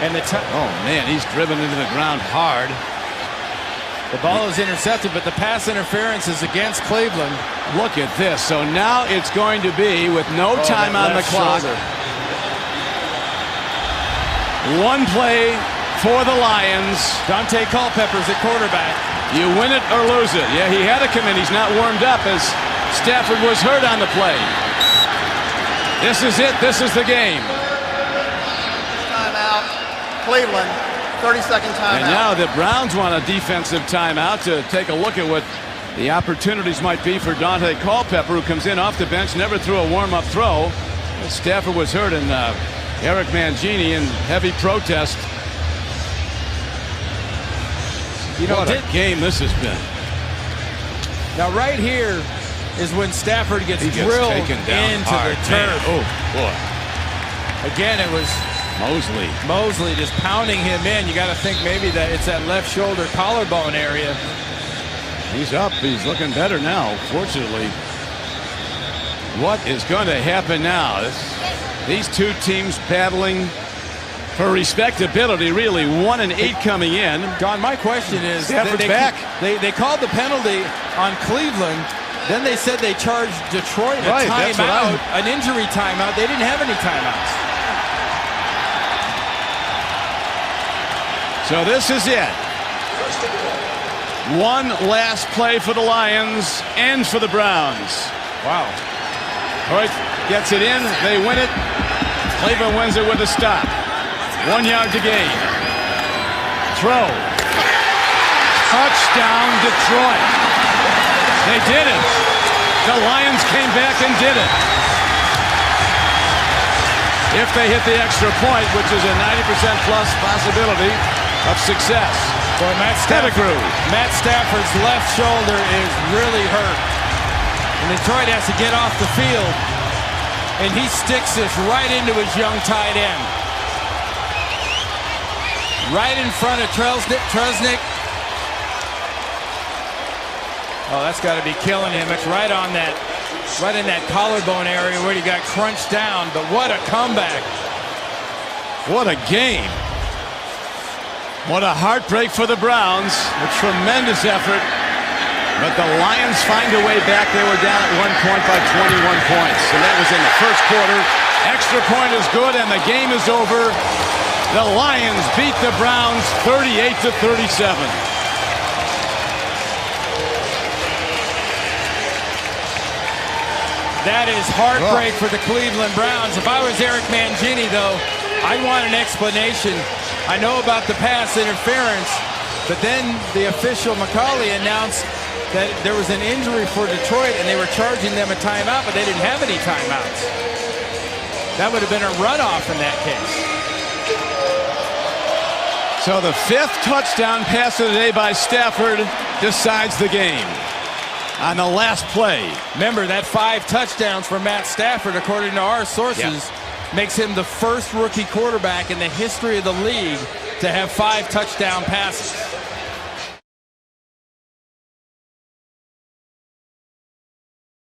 And Oh man, he's driven into the ground hard. the ball is intercepted, but the pass interference is against Cleveland. Look at this. So now it's going to be with no time on the clock. Shoulder. One play for the Lions. Dante Culpepper's at quarterback. You win it or lose it. Yeah, he had to come in. He's not warmed up as Stafford was hurt on the play. This is it. This is the game. Timeout. Cleveland, 30-second timeout. And now the Browns want a defensive timeout to take a look at what the opportunities might be for Dante Culpepper, who comes in off the bench, never threw a warm-up throw. Stafford was hurt, and Eric Mangini in heavy protest. You know, what a game this has been. Now right here is when Stafford gets drilled taken down into hard. the turf. Man, oh, boy. Again, it was Mosley just pounding him in. You got to think maybe that it's that left shoulder collarbone area. He's up. He's looking better now, fortunately. What is going to happen now? These two teams battling for respectability, really. 1-8 coming in. Don, my question is, Stafford's back. They called the penalty on Cleveland. Then they said they charged Detroit a timeout, an injury timeout. They didn't have any timeouts. So this is it. One last play for the Lions and for the Browns. Wow. Detroit gets it in. They win it. Cleveland wins it with a stop. 1 yard to gain. Throw. Touchdown, Detroit. They did it. The Lions came back and did it. If they hit the extra point, which is a 90% plus possibility of success. Boy, Matt Stafford's left shoulder is really hurt. And Detroit has to get off the field. And he sticks this right into his young tight end. Right in front of Trusnick. Oh, that's got to be killing him. It's right in that collarbone area where he got crunched down. But what a comeback. What a game. What a heartbreak for the Browns. A tremendous effort. But the Lions find a way back. They were down at one point by 21 points. And that was in the first quarter. Extra point is good, and the game is over. The Lions beat the Browns 38-37. That is heartbreak for the Cleveland Browns. If I was Eric Mangini, though, I'd want an explanation. I know about the pass interference, but then the official McCauley announced that there was an injury for Detroit and they were charging them a timeout, but they didn't have any timeouts. That would have been a runoff in that case. So the 5th touchdown pass of the day by Stafford decides the game on the last play. Remember, that 5 touchdowns for Matt Stafford, according to our sources, makes him the first rookie quarterback in the history of the league to have 5 touchdown passes.